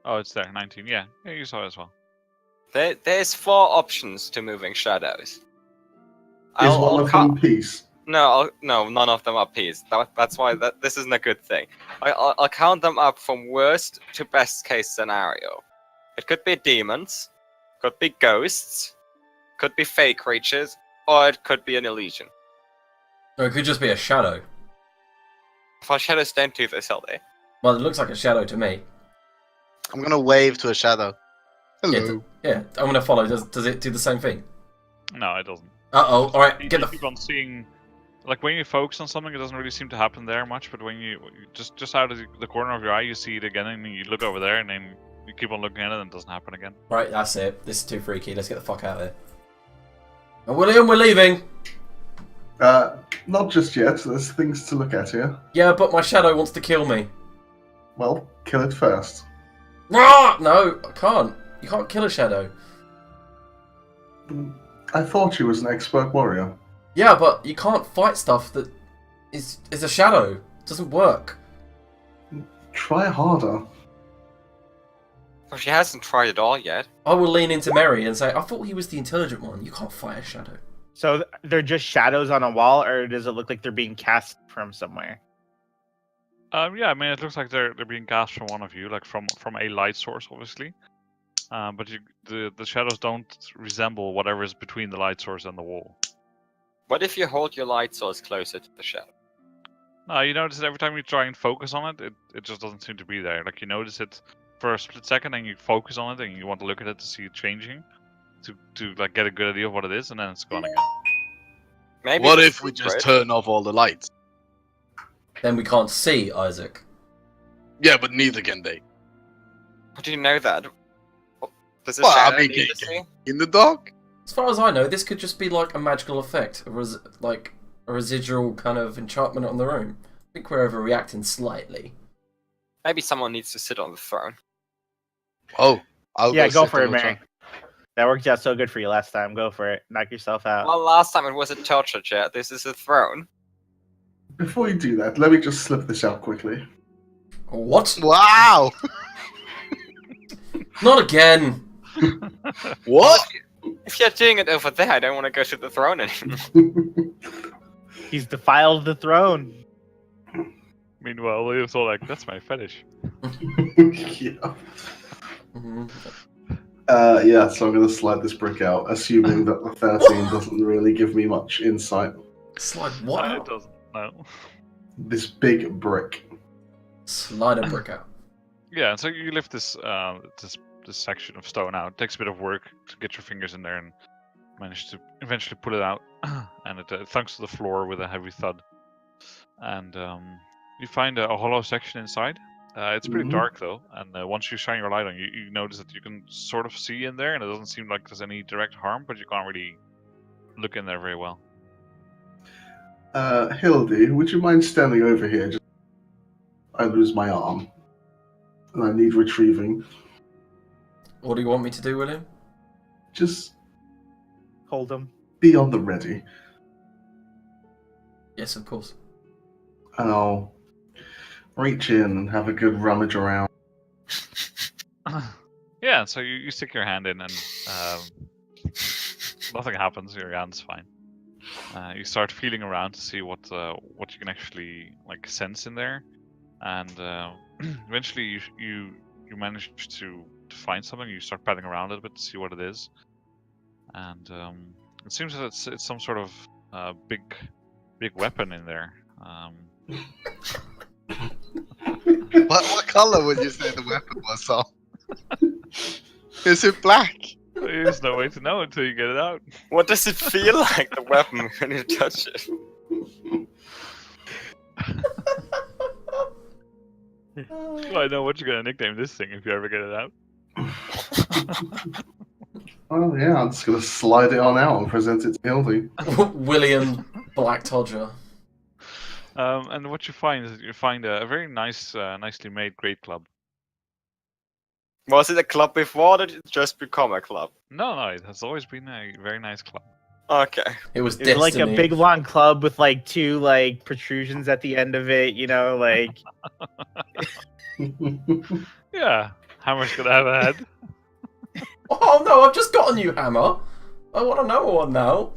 Oh, it's there, 19. Yeah, you saw it as well.
There's 4 options to moving shadows.
Is one of them peace?
No, none of them are peas. That's why this isn't a good thing. I'll count them up from worst to best case scenario. It could be demons, could be ghosts, could be fake creatures, or it could be an illusion.
Or it could just be a shadow.
For shadows don't do this, are they?
Well, it looks like a shadow to me.
I'm gonna wave to a shadow. Hello.
Yeah, I'm gonna follow. Does it do the same thing?
No, it doesn't.
Uh-oh, alright,
You
get the...
keep on seeing, like when you focus on something, it doesn't really seem to happen there much. But when you just out of the corner of your eye, you see it again, and you look over there, and then you keep on looking at it, and it doesn't happen again.
Right, that's it. This is too freaky. Let's get the fuck out of here. And William, we're leaving!
Not just yet. There's things to look at here.
Yeah, but my shadow wants to kill me.
Well, kill it first.
Rah! No, I can't. You can't kill a shadow.
I thought you was an expert warrior.
Yeah, but you can't fight stuff that It's a shadow. It doesn't work.
Try harder.
Well, she hasn't tried it all yet.
I will lean into Mary and say, I thought he was the intelligent one. You can't fight a shadow.
So they're just shadows on a wall, or does it look like they're being cast from somewhere?
Yeah, I mean, it looks like they're being cast from one of you, like from a light source, obviously. But the shadows don't resemble whatever is between the light source and the wall.
What if you hold your light source closer to the shadow?
No, you notice that every time you try and focus on it, it just doesn't seem to be there. Like you notice it for a split second, and you focus on it, and you want to look at it to see it changing, to like get a good idea of what it is, and then it's gone again.
Maybe
What
it's
if we
a
just
secret.
turn off all the lights?
Then we can't see Isaac.
Yeah, but neither can they.
How do you know that? Does the
Well, I
shadow
mean,
need to see?
In the dark?
As far as I know, this could just be like a magical effect, like a residual kind of enchantment on the room. I think we're overreacting slightly.
Maybe someone needs to sit on the throne.
Oh, I'll
Yeah, go
sit
for
on
it,
the
Mary.
throne.
That worked out so good for you last time. Go for it. Knock yourself out.
Well, last time it was a torture chair. This is a throne.
Before you do that, let me just slip this out quickly.
What?
Wow!
Not again!
What?
If you're doing it over there, I don't want to go to the throne anymore.
He's defiled the throne.
Meanwhile, William's all like, "That's my fetish."
Yeah.
Mhm.
Yeah, so I'm going to slide this brick out, assuming that the 13 doesn't really give me much insight.
Slide what
It
out?
doesn't. No.
This big brick.
Slide a brick out.
Yeah, so you lift this this section of stone out. It takes a bit of work to get your fingers in there and manage to eventually pull it out, and it thunks to the floor with a heavy thud. And you find a hollow section inside. It's pretty
Mhm.
dark though, and once you shine your light on, you notice that you can sort of see in there, and it doesn't seem like there's any direct harm, but you can't really look in there very well.
Hildy, would you mind standing over here? Just... I lose my arm. And I need retrieving.
What do you want me to do, William?
Just
Hold him.
be on the ready.
Yes, of course.
And I'll reach in and have a good rummage around.
Yeah, so you stick your hand in, and nothing happens. Your hand's fine. You start feeling around to see what you can actually like sense in there, and eventually you manage to find something. You start padding around a little bit to see what it is, and it seems that it's some sort of big weapon in there.
What color would you say the weapon was, Sal? Is it black?
There's no way to know until you get it out.
What does it feel like, the weapon, when you touch it?
Well, I know what you're gonna nickname this thing if you ever get it out.
Oh yeah, I'm just gonna slide it on out and present it to Hildy.
William Black Todger.
And what you find is that you find a very nice, nicely made great club.
Was it a club before, or did it just become a club?
No, it has always been a very nice club.
Okay.
It was
It's
destiny.
like a big long club with like two like protrusions at the end of it, you know, like
Yeah, hammer's gonna have a head.
Oh no, I've just got a new hammer. I want another one now.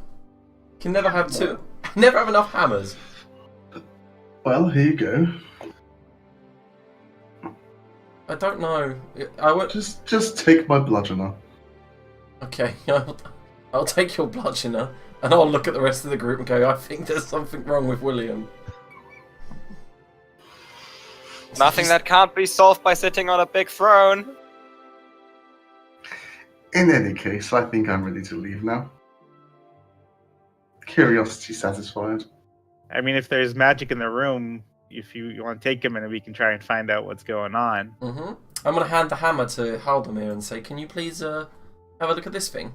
Can never have two. Never have enough hammers.
Well, here you go.
I don't know. I would.
Just take my bludgeoner.
Okay, I'll take your bludgeoner, and I'll look at the rest of the group and go, I think there's something wrong with William.
Nothing that can't be solved by sitting on a big throne.
In any case, I think I'm ready to leave now. Curiosity satisfied.
I mean, if there's magic in the room, if you want to take him and we can try and find out what's going on.
Mm-hmm. I'm going to hand the hammer to Haldemir and say, can you please have a look at this thing?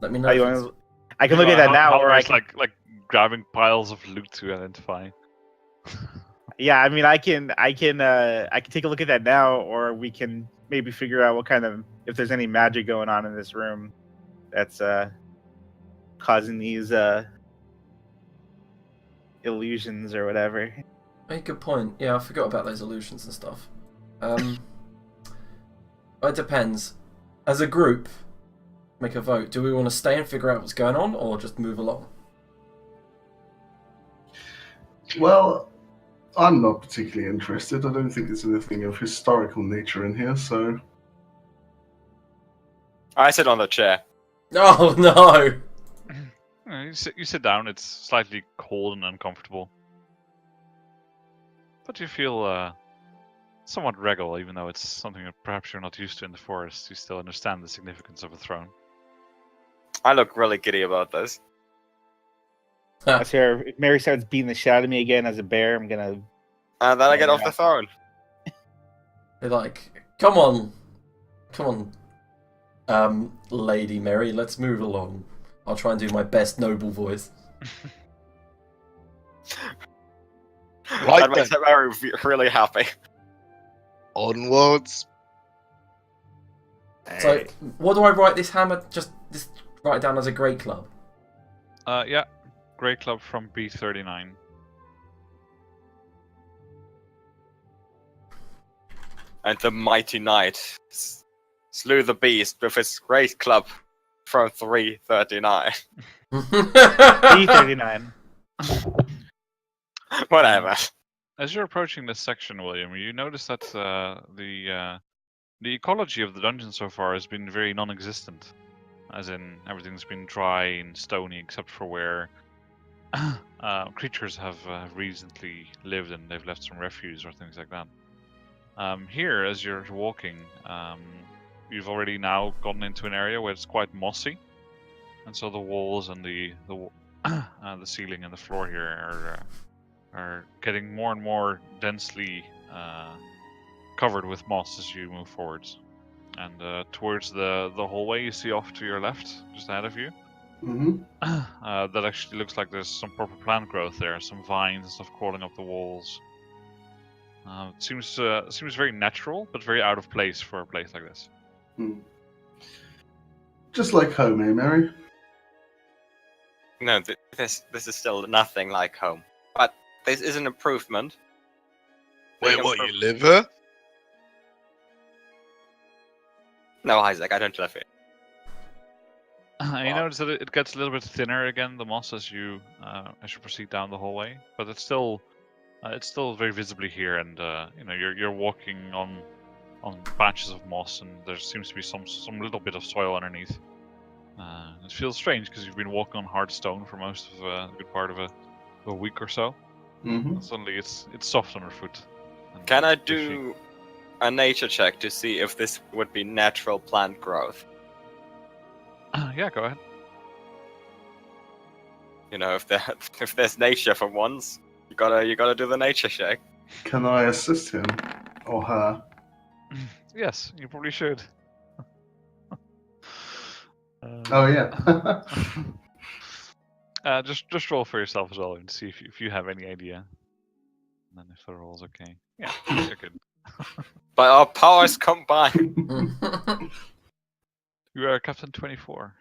Let me know.
Oh, you
if it's-
wanna- I can look at that now, or I
Hammer's
can,
like grabbing piles of loot to identify.
yeah. I mean, I can take a look at that now, or we can maybe figure out what kind of, if there's any magic going on in this room that's causing these illusions or whatever.
Hey, good point. Yeah, I forgot about those illusions and stuff. It depends. As a group, make a vote. Do we want to stay and figure out what's going on, or just move along?
Well, I'm not particularly interested. I don't think there's anything of historical nature in here, so
I sit on the chair.
Oh no!
You sit down. It's slightly cold and uncomfortable, but you feel somewhat regal, even though it's something that perhaps you're not used to in the forest. You still understand the significance of a throne.
I look really giddy about this.
I swear, if Mary starts beating the shit out of me again as a bear, I'm gonna.
And then I get off the throne.
They're like, come on, Lady Mary, let's move along. I'll try and do my best noble voice.
Right
That makes
then.
Mary really happy.
Onwards.
So, what do I write this hammer? Just write it down as a great club.
Yeah, Grey Club from B39.
And the mighty knight slew the beast with his great club from 339.
D39.
Whatever.
As you're approaching this section, William, you notice that the ecology of the dungeon so far has been very non-existent. As in, everything's been dry and stony except for where creatures have recently lived and they've left some refuse or things like that. Here, as you're walking, you've already now gotten into an area where it's quite mossy, and so the walls and the ceiling and the floor here are getting more and more densely covered with moss as you move forwards. And towards the hallway you see off to your left, just ahead of you, that actually looks like there's some proper plant growth there, some vines and stuff crawling up the walls. It seems very natural, but very out of place for a place like this.
just like home, eh, Mary?
No, this is still nothing like home. But this is an improvement.
Wait,
Big
what, you
improvement.
live here?
No, Isaac, I don't live here.
You notice that it gets a little bit thinner again, the moss, as you proceed down the hallway, but it's still very visibly here, and you're walking on patches of moss, and there seems to be some little bit of soil underneath. It feels strange because you've been walking on hard stone for most of a good part of a week or so. And suddenly it's soft underfoot. And
Can I
fishy.
do a nature check to see if this would be natural plant growth?
Yeah, go ahead.
You know, if there's nature for once, you gotta do the nature check.
Can I assist him or her?
Yes, you probably should.
Oh yeah.
Just roll for yourself as well and see if you have any idea. And then if the roll's okay. Yeah, you're good.
By our powers combined.
You are Captain 24.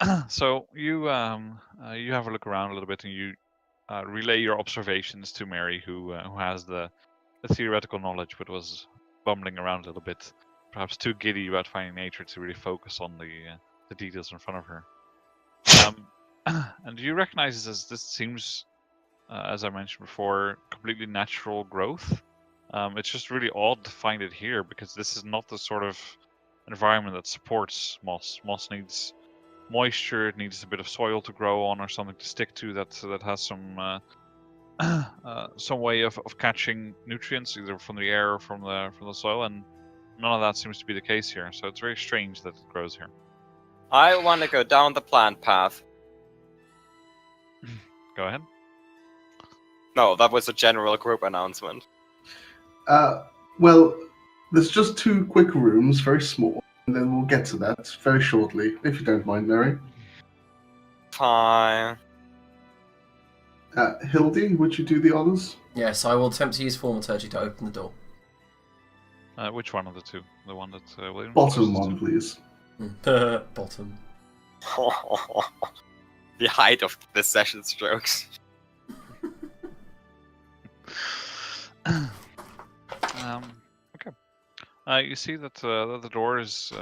Yeah. So you have a look around a little bit and you relay your observations to Mary, who has the theoretical knowledge, but was bumbling around a little bit, perhaps too giddy about finding nature to really focus on the details in front of her. And you recognize this seems, as I mentioned before, completely natural growth. It's just really odd to find it here because this is not the sort of environment that supports moss. Moss needs moisture, it needs a bit of soil to grow on or something to stick to that has some way of catching nutrients either from the air or from the soil, and none of that seems to be the case here. So it's very strange that it grows here.
I want to go down the plant path.
Go ahead.
No, that was a general group announcement.
Well, there's just 2 quick rooms, very small, and then we'll get to that very shortly, if you don't mind, Mary.
Fine.
Hildy, would you do the honors?
Yes, I will attempt to use thaumaturgy to open the door.
Which one of the two? The one that William?
Bottom
proposes
one,
to?
please.
Bottom.
The height of the session strokes.
Okay. You see that the door is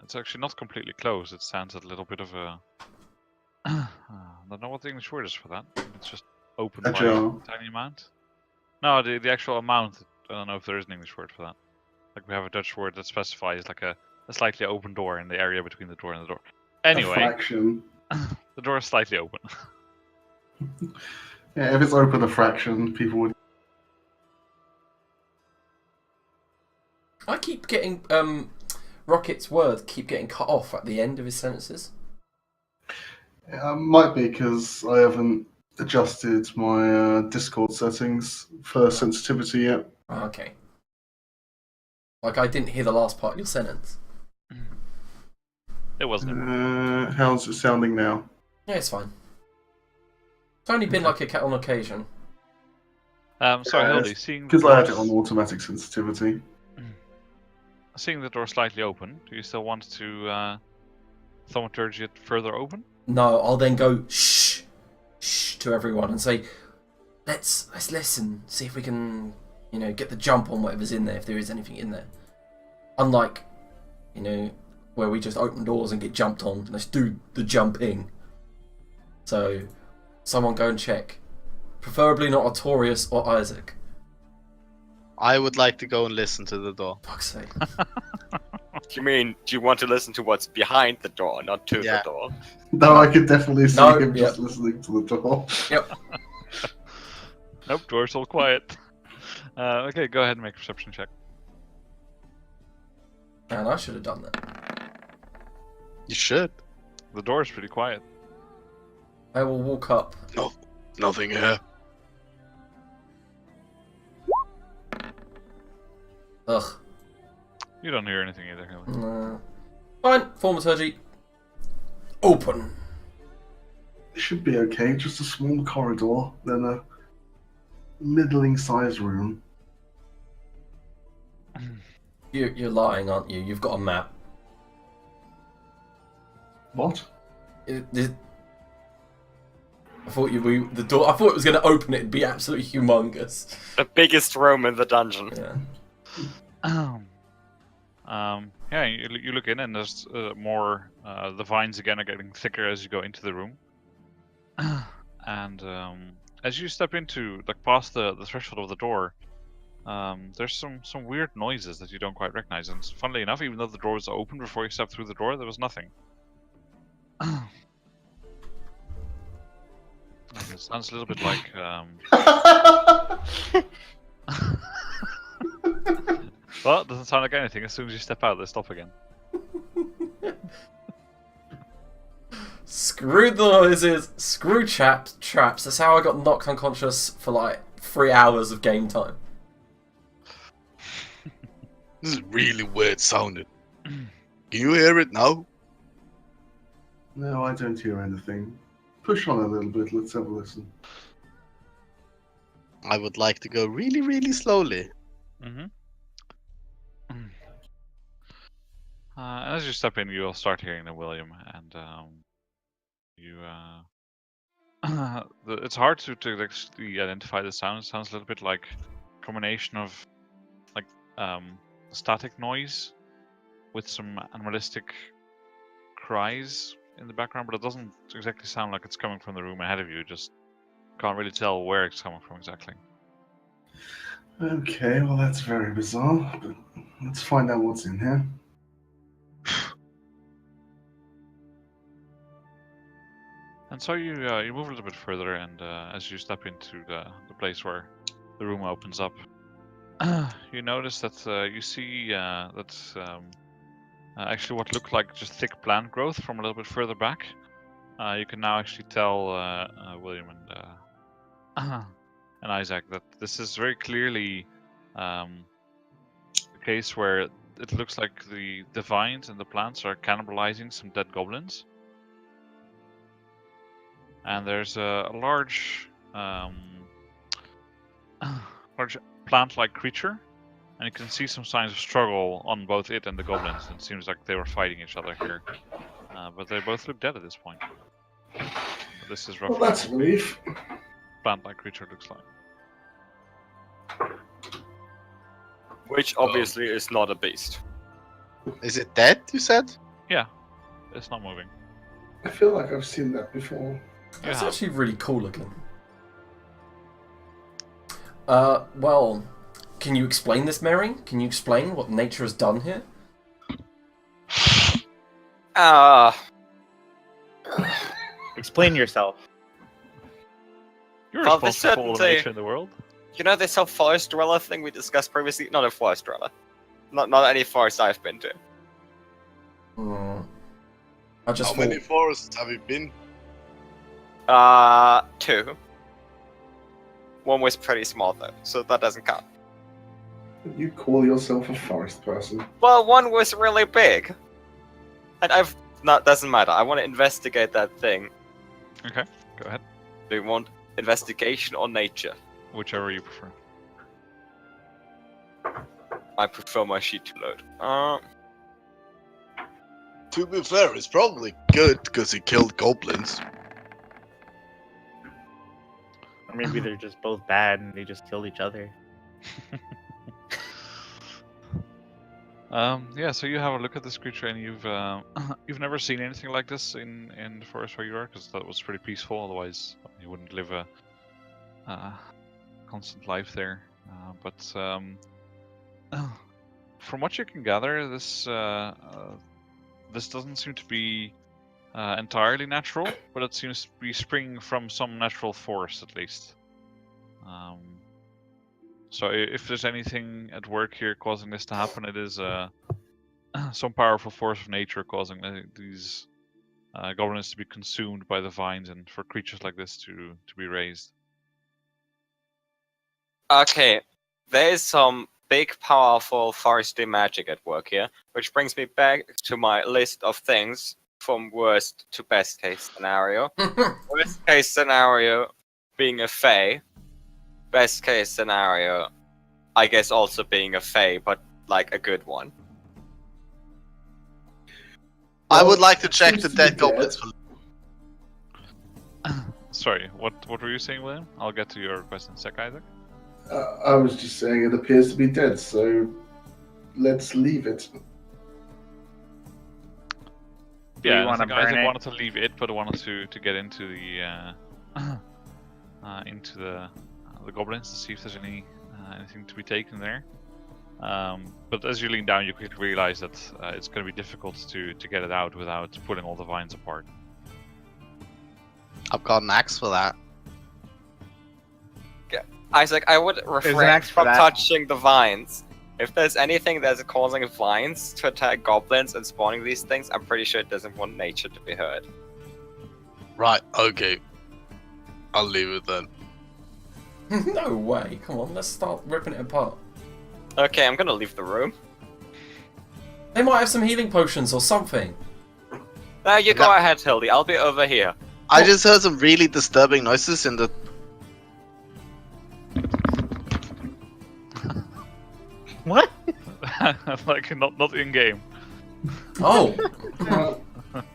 it's actually not completely closed. It stands at a little bit of a I don't know what the English word is for that. It's just open by
Ajar.
a tiny amount. No, the actual amount. I don't know if there is an English word for that. Like we have a Dutch word that specifies like a slightly open door in the area between the door and the door.
A
Anyway,
fraction.
the door is slightly open.
Yeah, if it's open a fraction, people would.
I keep getting Rocket's words keep getting cut off at the end of his sentences.
Might be because I haven't adjusted my Discord settings for sensitivity yet.
Oh, okay. Like I didn't hear the last part of your sentence.
It wasn't.
How's it sounding now?
Yeah, it's fine. It's only been like a cat on occasion.
Sorry,
Yeah,
Hildy, seeing
Because
the
I had it
doors-
on automatic sensitivity.
seeing the door slightly open, do you still want to thaumaturgy it further open?
No, I'll then go shh, shh to everyone and say, let's listen, see if we can, get the jump on whatever's in there, if there is anything in there. Unlike, where we just open doors and get jumped on. Let's do the jumping. So, someone go and check. Preferably not Artorius or Isaac.
I would like to go and listen to the door.
Fuck's sake.
You mean, do you want to listen to what's behind the door, not to
Yeah.
the door?
No, I could definitely see
No,
him just
yep.
listening to the door.
Yep.
Nope, door's all quiet. Okay, go ahead and make a perception check.
Man, I should have done that.
You should.
The door is pretty quiet.
I will walk up.
No, nothing here.
Ugh.
You don't hear anything either, Hildy.
Nah. Fine, thaumaturgy. Open.
It should be okay. Just a small corridor, then a middling-sized room.
You're lying, aren't you? You've got a map.
What?
I thought the door. I thought it was going to open it and be absolutely humongous.
The biggest room in the dungeon.
Yeah.
Yeah, you look in and there's more. The vines again are getting thicker as you go into the room, and as you step into past the threshold of the door, there's some weird noises that you don't quite recognize. And funnily enough, even though the door was open before you stepped through the door, there was nothing. And it sounds a little bit like. Well, it doesn't sound like anything. As soon as you step out, they stop again.
Screw the noises. Screw traps. That's how I got knocked unconscious for 3 hours of game time.
This is really weird sounding. Can you hear it now?
No, I don't hear anything. Push on a little bit. Let's have a listen.
I would like to go really, really slowly.
Mm-hmm. And as you step in, you'll start hearing the William, and it's hard to actually identify the sound. It sounds a little bit like a combination of static noise with some animalistic cries in the background, but it doesn't exactly sound like it's coming from the room ahead of you. Just can't really tell where it's coming from exactly.
Okay, well that's very bizarre, but let's find out what's in here.
And so you move a little bit further, and as you step into the place where the room opens up, you notice that you see that actually what looked like just thick plant growth from a little bit further back. You can now actually tell William and Isaac that this is very clearly the case where it looks like the vines and the plants are cannibalizing some dead goblins. And there's a large plant-like creature, and you can see some signs of struggle on both it and the goblins. It seems like they were fighting each other here, but they both look dead at this point. So this is roughly
Well, that's a relief.
what a plant-like creature looks like.
Which obviously is not a beast.
Is it dead, you said?
Yeah, it's not moving.
I feel like I've seen that before.
That's
Yeah.
actually really cool looking. Well, can you explain this, Mary? Can you explain what nature has done here?
Explain yourself.
You're
Well, there's
responsible for all the
certainly-
nature in the world.
You know this whole forest dweller thing we discussed previously? Not a forest dweller. Not any forest I've been to.
I just
How
thought,
many forests have you been?
2. One was pretty small though, so that doesn't count.
You call yourself a forest person?
Well, one was really big. And doesn't matter. I want to investigate that thing.
Okay, go ahead.
Do you want investigation or nature?
Whichever you prefer.
I prefer my sheet to load.
To be fair, it's probably good because he killed goblins.
Or maybe they're just both bad and they just killed each other.
Yeah, so you have a look at this creature, and you've never seen anything like this in the forest where you are, because that was pretty peaceful. Otherwise, you wouldn't live a constant life there. But from what you can gather, this doesn't seem to be entirely natural, but it seems to be springing from some natural force at least. So if there's anything at work here causing this to happen, it is some powerful force of nature causing these goblins to be consumed by the vines, and for creatures like this to be raised.
Okay, there is some big, powerful foresty magic at work here, which brings me back to my list of things from worst to best case scenario. Worst case scenario being a fae. Best case scenario, I guess, also being a fae, but like a good one.
I
Well,
would like to check
seems
the
to be
dead
dead.
goblins for.
Sorry, what were you saying, William? I'll get to your question in a sec, Isaac.
I was just saying it appears to be dead, so let's leave it.
Do we
Yeah, I
wanna
think Isaac
burn it?
wanted to leave it, but wanted to get into the the goblins to see if there's anything to be taken there. But as you lean down, you quickly realize that it's going to be difficult to get it out without pulling all the vines apart.
I've got an axe for that.
Isaac, I would
an
refrain
axe for
from
that.
touching the vines. If there's anything that's causing vines to attack goblins and spawning these things, I'm pretty sure it doesn't want nature to be heard.
Right, okay. I'll leave it then.
No way, come on, let's start ripping it apart.
Okay, I'm gonna leave the room.
They might have some healing potions or something.
You go ahead, Hildy. I'll be over here.
I just heard some really disturbing noises in the.
What?
Like not in game.
Oh,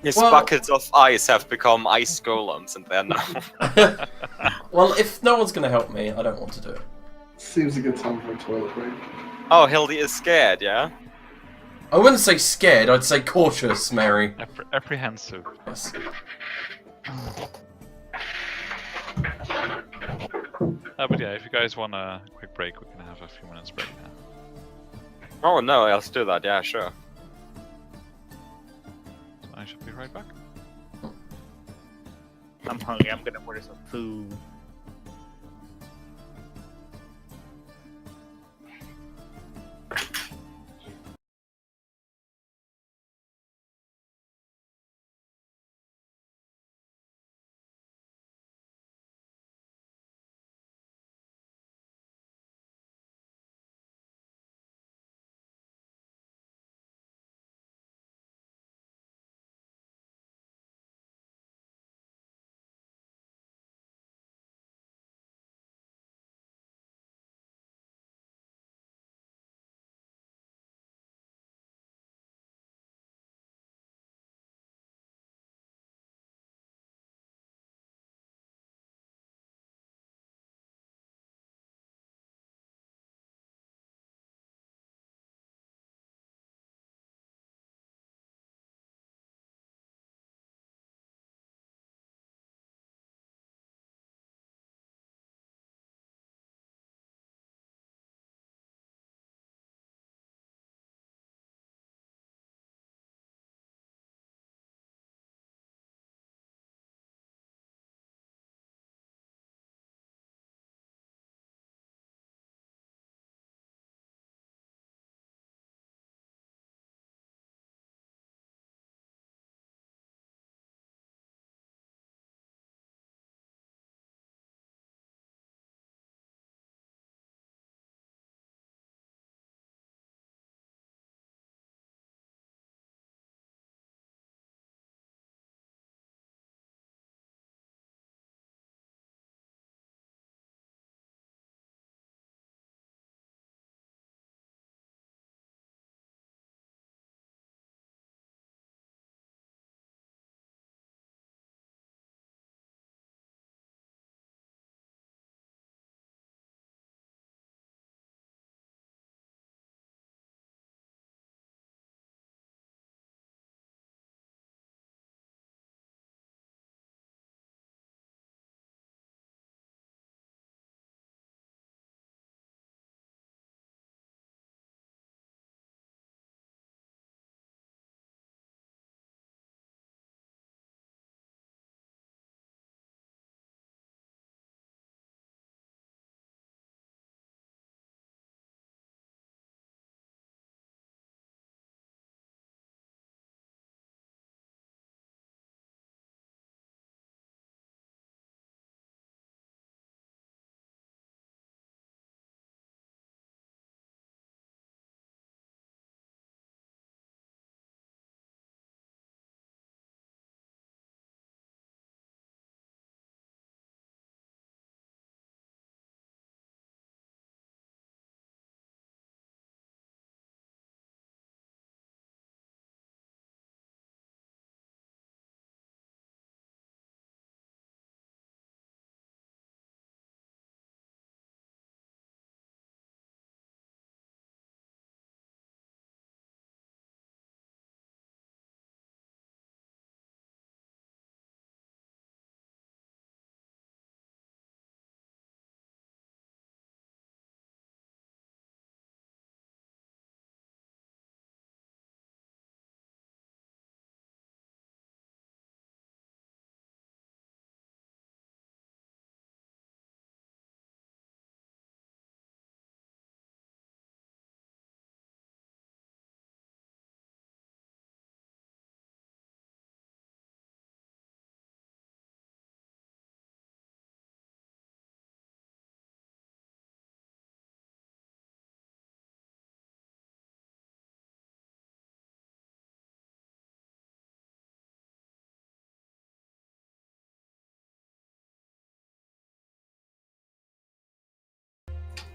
His
Well-
buckets of ice have become ice golems, and they're now.
well, if no one's gonna help me, I don't want to do it.
Seems a good time for a toilet break.
Oh, Hildy is scared, yeah?
I wouldn't say scared, I'd say cautious, Mary.
Apprehensive.
Yes.
But yeah, if you guys want a quick break, we can have a few minutes break now.
Oh no, let's do that, yeah, sure.
So I shall be right back.
I'm hungry. I'm gonna order some food.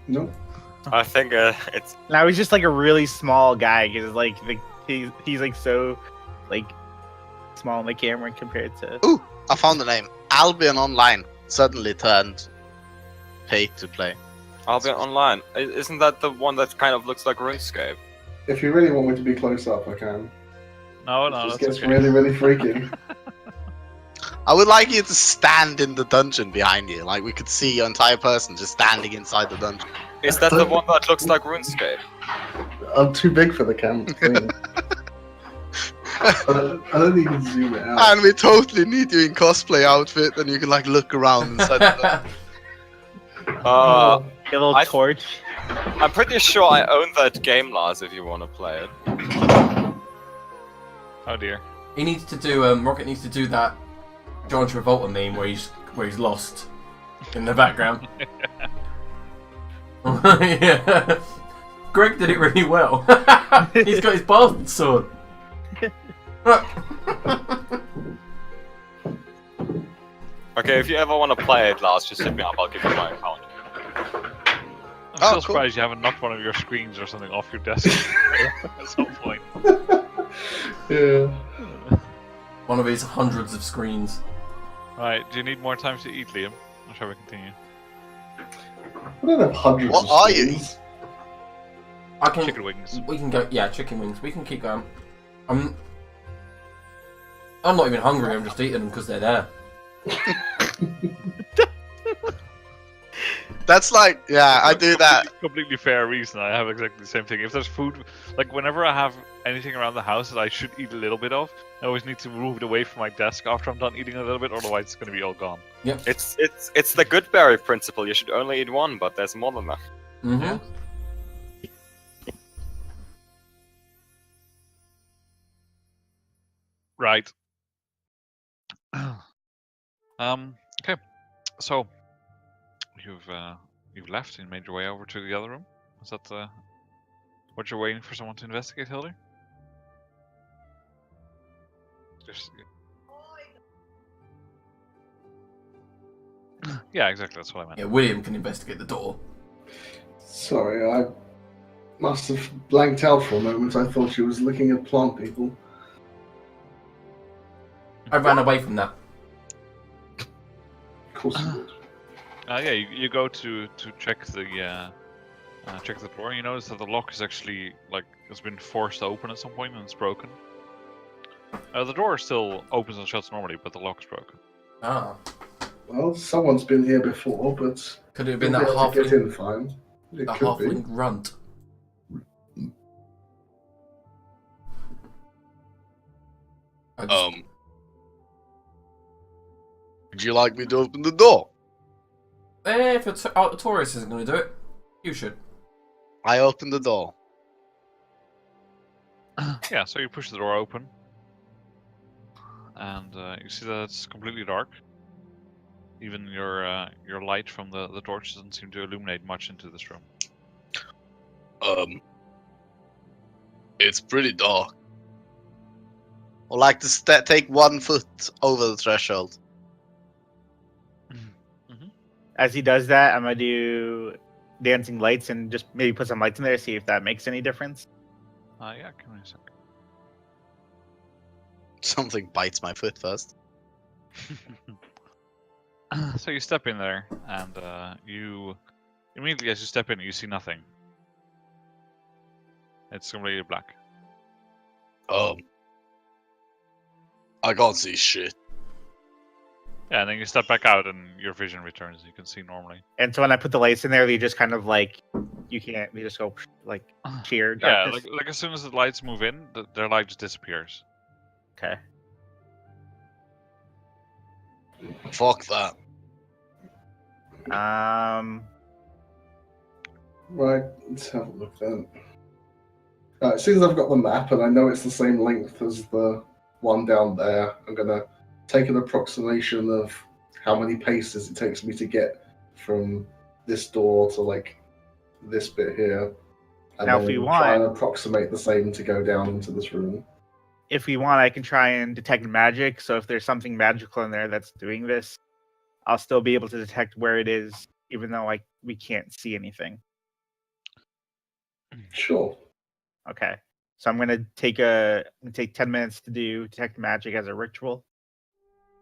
Nope.
I think it's
Now he's just like a really small guy because like he's like so like small in the camera compared to.
Ooh, I found the name. Albion Online suddenly turned pay to play.
Albion Online. Isn't that the one that kind of looks like RuneScape?
If you really want me to be close up, I can.
No,
It just
that's
gets
okay.
really, really freaky.
I would like you to stand in the dungeon behind you. Like we could see your entire person just standing inside the dungeon.
Is that the one that looks like RuneScape?
I'm too big for the camera. I don't even zoom it out.
And we totally need you in cosplay outfit, and you can like look around inside the dungeon.
Uh,
A little
I-
torch.
I'm pretty sure I own that game, Lars. If you want to play it.
Oh dear.
He needs to do. Rocket needs to do that John Travolta meme where he's lost in the background. Yeah. Greg did it really well. He's got his bastard sword.
Okay, if you ever want to play it, Lars, just hit me up. I'll give you my account.
I'm
Oh,
still
cool.
surprised you haven't knocked one of your screens or something off your desk at some point.
Yeah.
One of his hundreds of screens.
Right, do you need more time to eat, Liam? Or shall we continue?
I don't have hundreds
What
of
are you
screens.
I can.
Chicken wings.
We can go. Yeah, chicken wings. We can keep going. I'm not even hungry. I'm just eating them because they're there.
That's like, yeah, I do that.
Completely fair reason. I have exactly the same thing. If there's food, like whenever I have anything around the house that I should eat a little bit of, I always need to move it away from my desk after I'm done eating a little bit, otherwise it's going to be all gone.
Yep.
It's the Goodberry principle. You should only eat one, but there's more than that.
Mhm.
Right. Okay. So you've left and made your way over to the other room. Is that what you're waiting for someone to investigate, Hildy? Just... Yeah, exactly. That's what I meant.
Yeah, William can investigate the door.
Sorry, I must have blanked out for a moment. I thought she was looking at plant people.
I ran away from that.
Of course you would.
Yeah, you go to check the door, and you notice that the lock is actually like has been forced open at some point and it's broken. The door still opens and shuts normally, but the lock is broken.
Ah,
Well, someone's been here before, but
could it have been
you'll
that
be able to get
halfling?
in fine. It
That
could be.
halfling grunt. I just,
Would you like me to open the door?
if a tourist isn't going to do it, you should.
I open the door.
Yeah, so you push the door open, and you see that it's completely dark. Even your light from the torch doesn't seem to illuminate much into this room.
It's pretty dark. I'd like to take 1 foot over the threshold.
As he does that, I'm gonna do dancing lights and just maybe put some lights in there, see if that makes any difference.
Yeah, give me a second.
Something bites my foot first.
So you step in there, and you immediately, as you step in, you see nothing. It's completely black.
I can't see shit.
Yeah, and then you step back out, and your vision returns. You can see normally.
And so when I put the lights in there, they just kind of like you can't. They just go like sheer
Yeah,
darkness.
like as soon as the lights move in, their light just disappears.
Okay.
Fuck that.
Right, let's have a look then. As soon as I've got the map and I know it's the same length as the one down there, I'm gonna take an approximation of how many paces it takes me to get from this door to like this bit here. And
Now, if
then
we
try
want-
and approximate the same to go down into this room.
If we want, I can try and detect magic. So if there's something magical in there that's doing this, I'll still be able to detect where it is, even though we can't see anything.
Sure.
Okay. So I'm gonna take 10 minutes to do detect magic as a ritual.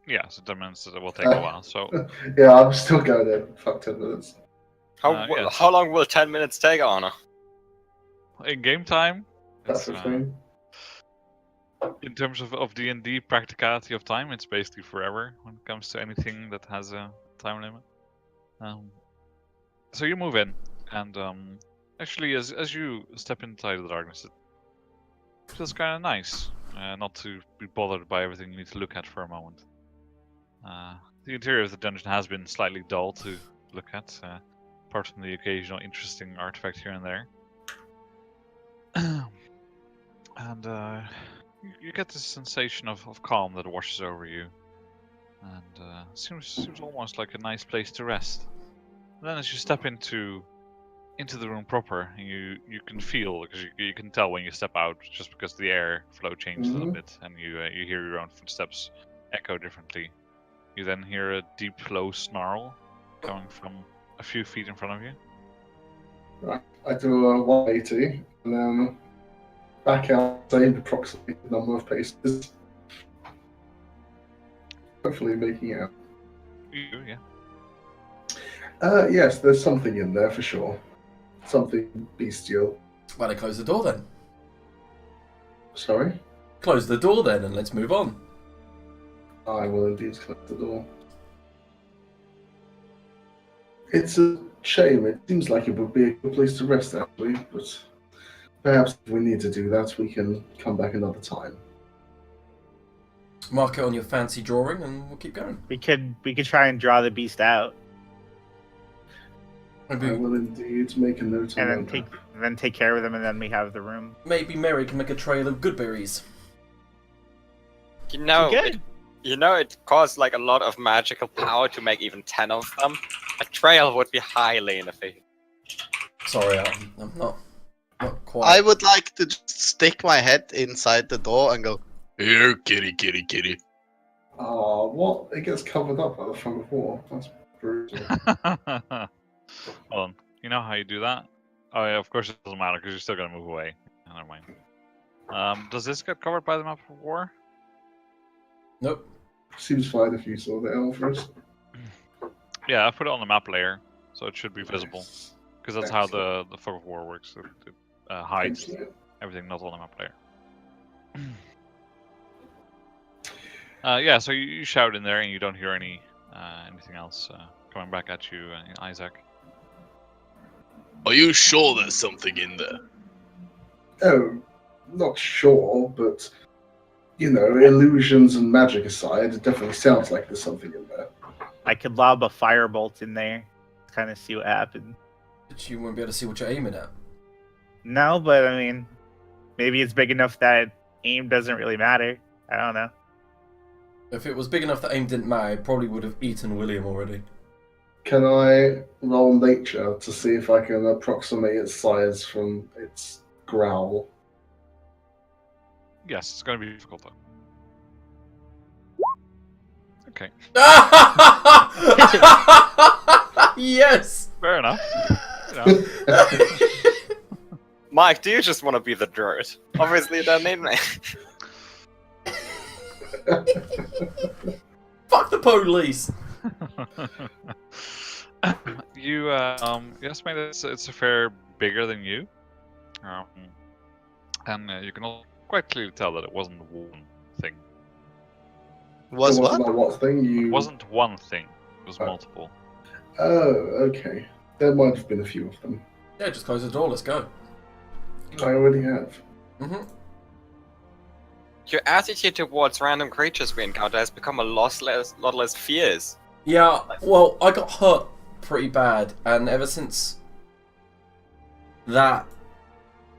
Yeah, so 10 minutes will take a while. So
Yeah, I'm still going in. Fuck 10 minutes.
yes.
How long will 10 minutes take, Anna?
In game time,
That's
it's,
the thing.
in terms of D&D practicality of time, it's basically forever when it comes to anything that has a time limit. So you move in, and actually, as you step inside the darkness, it feels kind of nice not to be bothered by everything you need to look at for a moment. The interior of the dungeon has been slightly dull to look at, apart from the occasional interesting artifact here and there. And you get this sensation of calm that washes over you, and seems almost like a nice place to rest. And then as you step into the room proper, you can feel, because you can tell when you step out, just because the air flow changes a little bit, and you hear your own footsteps echo differently. You then hear a deep, low snarl coming from a few feet in front of you.
Right. I do a 180 and then back out, same approximate number of paces. Hopefully making it out.
You do, yeah.
Yes, there's something in there for sure. Something bestial.
Well, then close the door then.
Sorry?
Close the door then, and let's move on.
I will indeed close the door. It's a shame. It seems like it would be a good place to rest, actually, but perhaps if we need to do that, we can come back another time.
Mark it on your fancy drawing, and we'll keep going.
We could try and draw the beast out,
Maybe,
I will indeed make a note of
and
that.
then take care of them, and then we have the room.
maybe Mary can make a trail of good berries.
You know,
Good.
It costs like a lot of magical power to make even 10 of them. A trail would be highly inefficient.
Sorry, I'm not quite.
I would like to just stick my head inside the door and go, "Here, kitty, kitty, kitty."
Oh, what? It gets covered up by the fog of war. That's brutal.
Hold on. You know how you do that? Oh yeah, of course it doesn't matter because you're still gonna move away. Never mind. Does this get covered by the map of war?
Nope.
Seems fine if you saw the elf first.
Yeah, I put it on the map layer, so it should be visible. Because that's how the fog of war works. It hides everything not on the map layer. Yeah, so you shout in there and you don't hear anything else coming back at you, Isaac.
Are you sure there's something in there?
Oh, not sure, but you know, illusions and magic aside, it definitely sounds like there's something in there.
I could lob a firebolt in there, kind of see what happens.
But you won't be able to see what you're aiming at.
No, but I mean, maybe it's big enough that aim doesn't really matter. I don't know.
If it was big enough that aim didn't matter, it probably would have eaten William already.
Can I roll nature to see if I can approximate its size from its growl?
Yes, it's going to be difficult though. Okay,
Yes!
fair enough. You know.
Mike, do you just want to be the druid? Obviously, that name.
Fuck the police!
You estimate it's a fair bigger than you, and you can also quite clearly tell that it wasn't one thing.
Was
It wasn't
what?
a what thing?
It wasn't one thing. It was multiple.
Oh, okay. There might have been a few of them.
Yeah, just close the door, let's go.
I already have.
Mm-hmm.
Your attitude towards random creatures we encounter has become a lot less fierce.
Yeah, well, I got hurt pretty bad, and ever since that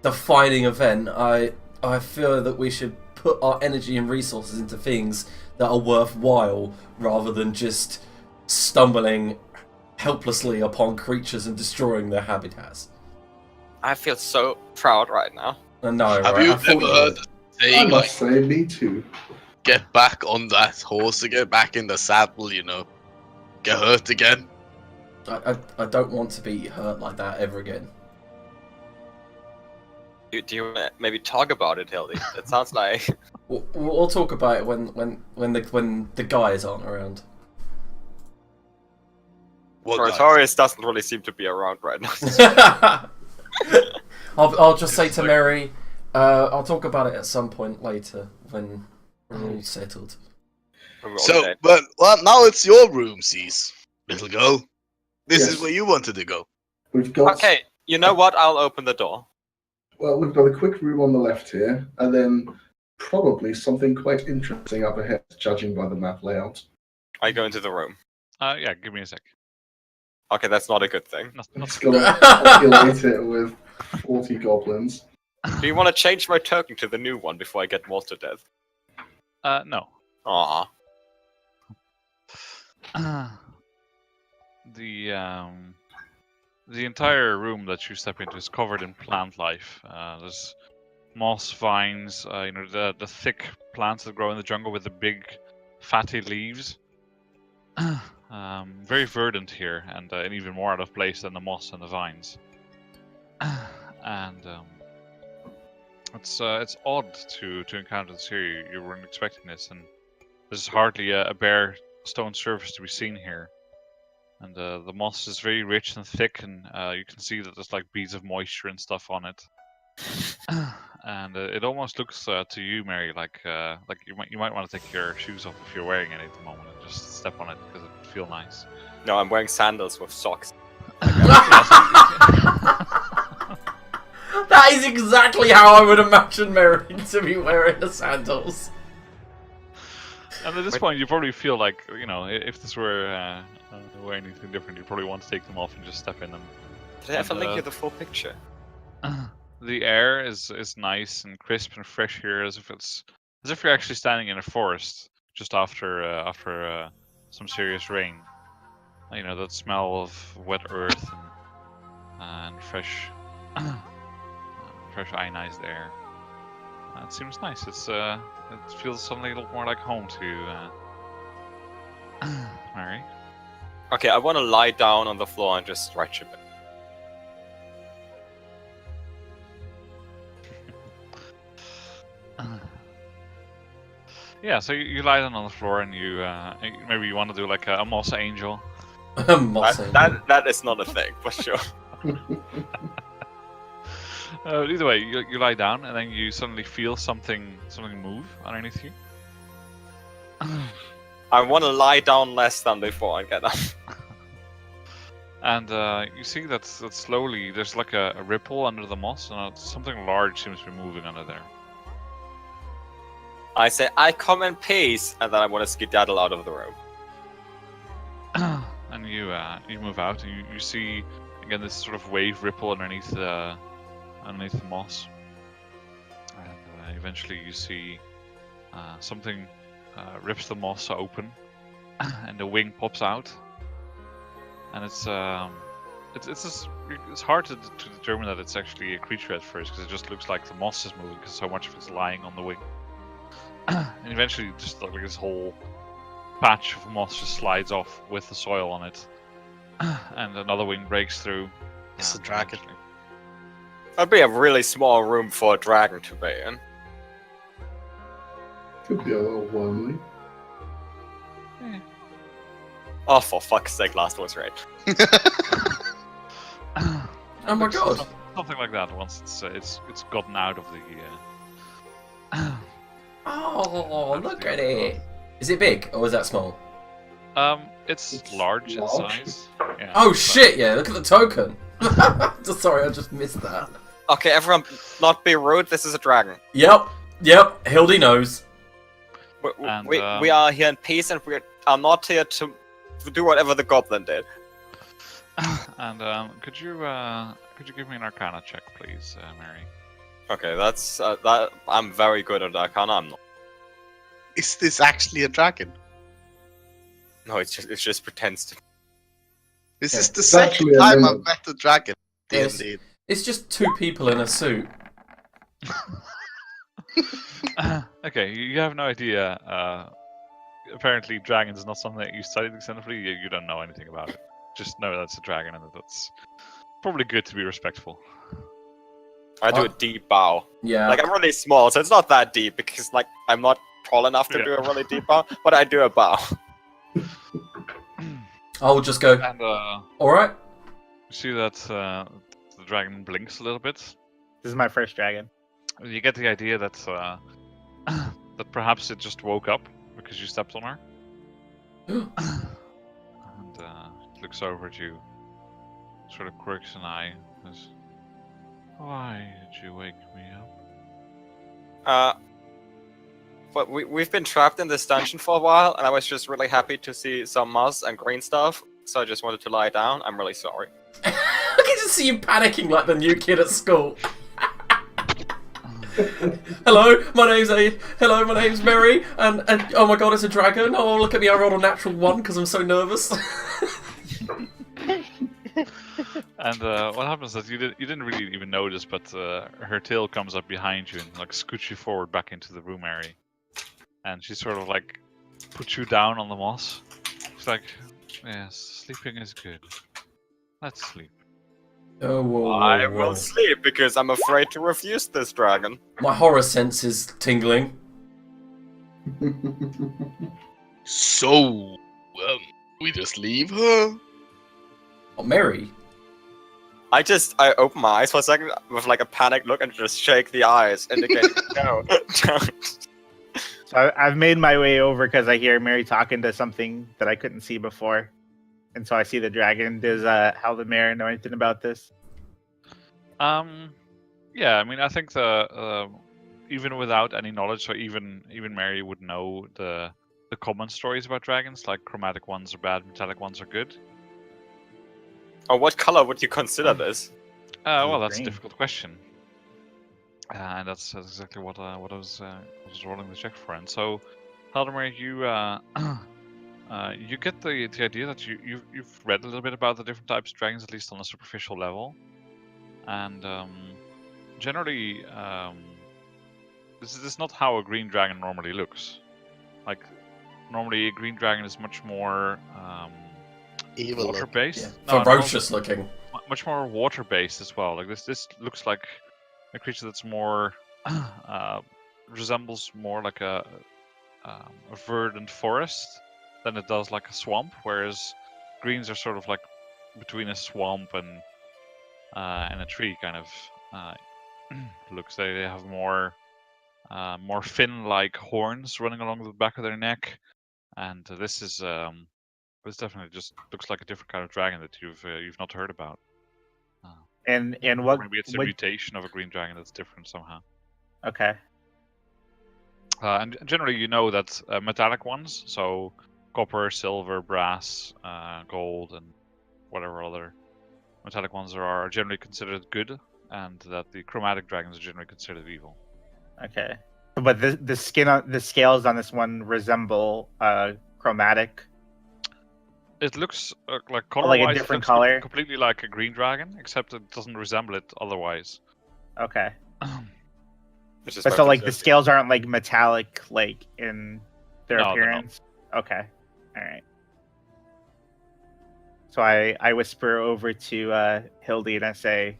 defining event, I feel that we should put our energy and resources into things that are worthwhile, rather than just stumbling helplessly upon creatures and destroying their habitats.
I feel so proud right now.
I know,
Have
right?
you
I thought
ever
you
heard
would.
the
I
saying like,
must say, me too.
"Get back on that horse and get back in the saddle"? You know, get hurt again.
I don't want to be hurt like that ever again.
Do you wanna maybe talk about it, Hildy? It sounds like
We'll talk about it when the guys aren't around.
What guys?
Artorius doesn't really seem to be around right now.
I'll just say to Mary, I'll talk about it at some point later when we're all settled.
So, but well, now it's your room, Cease, little girl. This is
Yes.
where you wanted to go.
We've got
Okay, you know what? I'll open the door.
well, we've got a quick room on the left here, and then probably something quite interesting up ahead, judging by the map layout.
I go into the room.
Yeah, give me a sec.
Okay, that's not a good thing.
I'm just gonna populate it with 40 goblins.
Do you want to change my token to the new one before I get mauled to death?
No.
Aw.
The entire room that you step into is covered in plant life. There's moss, vines, the thick plants that grow in the jungle with the big, fatty leaves. Very verdant here, and even more out of place than the moss and the vines. And it's odd to encounter this here. You weren't expecting this, and there's hardly a bare stone surface to be seen here. And the moss is very rich and thick, and you can see that there's like beads of moisture and stuff on it. And it almost looks to you, Mary, like you might want to take your shoes off if you're wearing any at the moment and just step on it because it would feel nice.
No, I'm wearing sandals with socks.
That is exactly how I would imagine Mary to be wearing the sandals.
And at this point, you probably feel like, if this were anything different, you'd probably want to take them off and just step in them.
Did I ever link you the full picture?
The air is nice and crisp and fresh here, as if you're actually standing in a forest just after some serious rain. That smell of wet earth and fresh ionized air. It seems nice. It feels suddenly a little more like home to you, Mary.
Okay, I want to lie down on the floor and just stretch a bit.
Yeah, so you lie down on the floor and you maybe you want to do like a moss angel.
That is not a thing, for sure.
Either way, you lie down and then you suddenly feel something move underneath you.
I want to lie down less than before and get up.
And you see that slowly there's like a ripple under the moss, and something large seems to be moving under there.
I say, I come in peace, and then I want to skedaddle out of the room.
And you move out, and you see again this sort of wave ripple underneath the moss, and eventually you see something rips the moss open, and the wing pops out, and it's hard to determine that it's actually a creature at first because it just looks like the moss is moving because so much of it's lying on the wing. And eventually, just like this whole patch of moss just slides off with the soil on it, and another wing breaks through.
It's a dragon.
eventually.
That'd be a really small room for a dragon to be in.
Could be a little lonely.
Oh, for fuck's sake, last one's right.
Oh my god!
Something like that. Once it's gotten out of the.
Oh, look at it! Is it big or is that small?
It's
It's
large in
large.
size. Yeah,
Oh
but-
shit! Yeah, look at the token. Sorry, I just missed that.
Okay, everyone, not be rude, this is a dragon.
Yep. Hildy knows.
And,
We are here in peace, and we are not here to do whatever the goblin did.
And could you give me an Arcana check, please, Mary?
Okay, that's that. I'm very good at Arcana. I'm not.
Is this actually a dragon?
No, it just pretends to.
This
Yeah,
is the
it's
second
actually a
time
lemon.
I've met a dragon.
Yes.
D&D.
It's just two people in a suit.
Okay, you have no idea. Apparently, dragon is not something that you studied extensively. You don't know anything about it. Just know that's a dragon, and that's probably good to be respectful.
I do a deep bow.
Yeah.
Like I'm really small, so it's not that deep because like I'm not tall enough to do a really deep bow, but I do a bow.
I'll just go.
And
All right.
you see that the dragon blinks a little bit.
This is my first dragon.
You get the idea that that perhaps it just woke up because you stepped on her. And it looks over at you, sort of quirks an eye, and says, "Why did you wake me up?"
But we've been trapped in this dungeon for a while, and I was just really happy to see some moss and green stuff, so I just wanted to lie down. I'm really sorry.
I can just see you panicking like the new kid at school. Hello, my name's Mary, and oh my god, it's a dragon. Oh, look at me, I rolled a natural 1 because I'm so nervous.
And what happens is you didn't really even notice, but her tail comes up behind you and like scoots you forward back into the room area, and she sort of like puts you down on the moss. She's like, "Yes, sleeping is good. Let's sleep."
Oh, whoa,
I will sleep because I'm afraid to refuse this dragon.
My horror sense is tingling.
So, we just leave her?
Oh, Mary?
I open my eyes for a second with like a panicked look and just shake the eyes, indicating no, don't.
So I've made my way over because I hear Mary talking to something that I couldn't see before. And so I see the dragon. Does Haldemar know anything about this?
Yeah, I mean, I think the even without any knowledge, so even Mary would know the common stories about dragons, like chromatic ones are bad, metallic ones are good.
Oh, what color would you consider this?
Well, that's
green.
a difficult question, and that's exactly what I was rolling the check for. And so, Haldemar, you you get the idea that you've read a little bit about the different types of dragons, at least on a superficial level, and generally, this is not how a green dragon normally looks. Like, normally a green dragon is much more
Evil.
water-based.
Yeah. Ferocious looking.
Much more water-based as well. Like this looks like a creature that's more resembles more like a verdant forest than it does like a swamp. Whereas greens are sort of like between a swamp and a tree kind of looks. They have more fin-like horns running along the back of their neck, and this is this definitely just looks like a different kind of dragon that you've not heard about.
And what?
Maybe it's a
what-
mutation of a green dragon that's different somehow.
Okay.
And generally, you know that metallic ones, so copper, silver, brass, gold, and whatever other metallic ones there are generally considered good, and that the chromatic dragons are generally considered evil.
Okay. But the scales on this one resemble chromatic.
It looks like
Oh,
color-wise,
like a
it
different
looks
color?
completely like a green dragon, except it doesn't resemble it otherwise.
Okay.
Which is
But so like the
perfect.
scales aren't like metallic like in their
No, they're not.
appearance. Okay. All right. So I whisper over to Hildy and I say,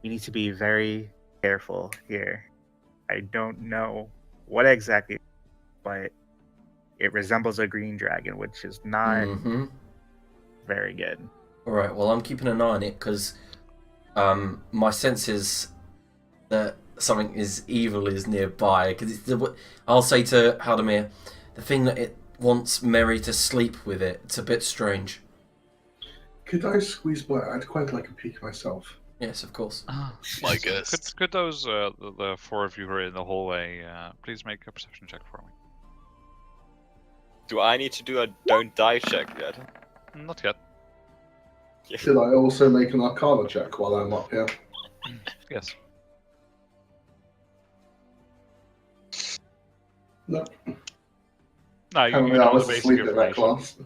"We need to be very careful here. I don't know what exactly, but it resembles a green dragon, which is not
Mm-hmm.
very good."
Alright, well, I'm keeping an eye on it because my sense is that something evil is nearby. Because I'll say to Haldemar, the thing that it wants Mary to sleep with it's a bit strange.
Could I squeeze by? I'd quite like a peek myself.
Yes, of course.
My guess.
Could those the four of you who are in the hallway please make a perception check for me?
Do I need to do a don't die check yet?
Not yet.
Should I also make an Arcana check while I'm up here?
Yes.
No.
No, you
Apparently
know
I
the
was
basic
asleep in that
information.
class.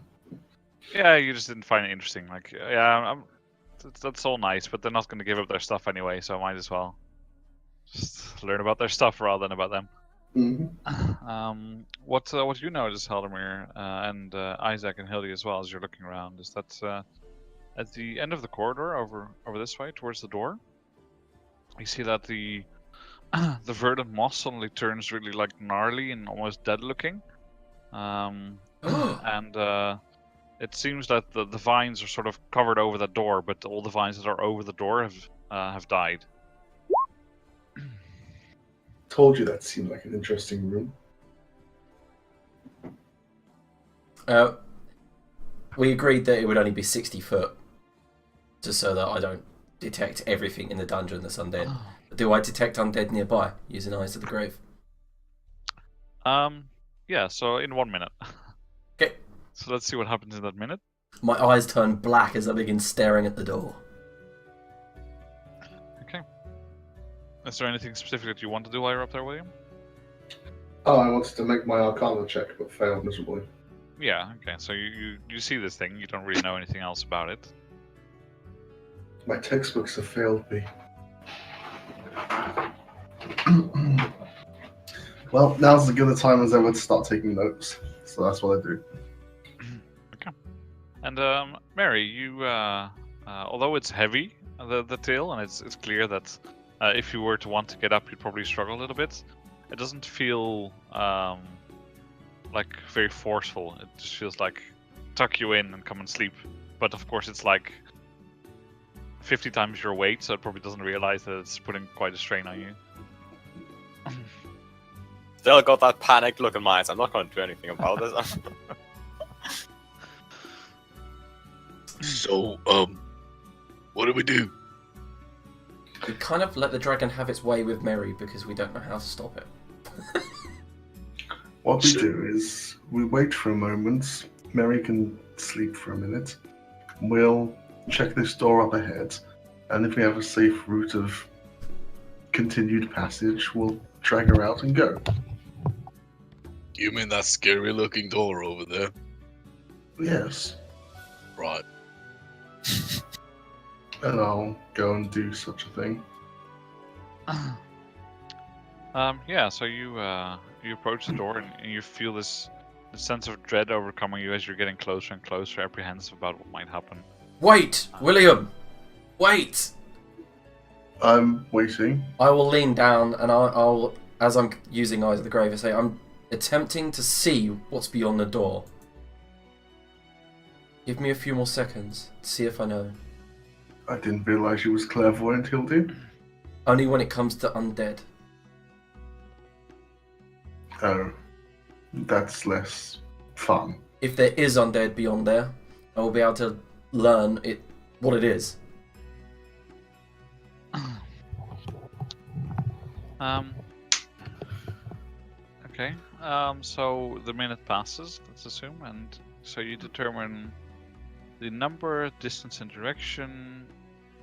Yeah, you just didn't find it interesting. Like, yeah, that's all nice, but they're not going to give up their stuff anyway, so I might as well just learn about their stuff rather than about them.
Mm-hmm.
What you notice, Haldemar, and Isaac and Hildy as well, as you're looking around, is that at the end of the corridor over this way towards the door, you see that the the verdant moss suddenly turns really like gnarly and almost dead looking. And it seems that the vines are sort of covered over the door, but all the vines that are over the door have died.
Told you that seemed like an interesting room.
We agreed that it would only be 60 foot, just so that I don't detect everything in the dungeon that's undead. Do I detect undead nearby using Eyes of the Grave?
Yeah. So in 1 minute.
Okay.
So let's see what happens in that minute.
My eyes turn black as I begin staring at the door.
Okay. Is there anything specific that you want to do while you're up there, William?
Oh, I wanted to make my Arcana check, but failed miserably.
Yeah. Okay. So you see this thing. You don't really know anything else about it.
My textbooks have failed me. Well, now's as good a time as ever to start taking notes. So that's what I do.
Okay. And Mary, you although it's heavy, the tail, and it's clear that if you were to want to get up, you'd probably struggle a little bit. It doesn't feel like very forceful. It just feels like tuck you in and come and sleep. But of course, it's like 50 times your weight, so it probably doesn't realize that it's putting quite a strain on you.
Still got that panicked look in my eyes. I'm not going to do anything about this.
So, what do we do?
We kind of let the dragon have its way with Mary because we don't know how to stop it.
What we do is we wait for a moment. Mary can sleep for a minute. We'll check this door up ahead, and if we have a safe route of continued passage, we'll drag her out and go.
You mean that scary looking door over there?
Yes.
Right.
And I'll go and do such a thing.
Yeah. So you approach the door and you feel this sense of dread overcoming you as you're getting closer and closer, apprehensive about what might happen.
Wait, William! Wait!
I'm waiting.
I will lean down and I'll as I'm using Eyes of the Grave, I say, I'm attempting to see what's beyond the door. Give me a few more seconds to see if I know.
I didn't realise you was clairvoyant, Hildy.
Only when it comes to undead.
Oh, that's less fun.
If there is undead beyond there, I will be able to learn what it is.
Okay. So the minute passes, let's assume, and so you determine the number, distance, and direction,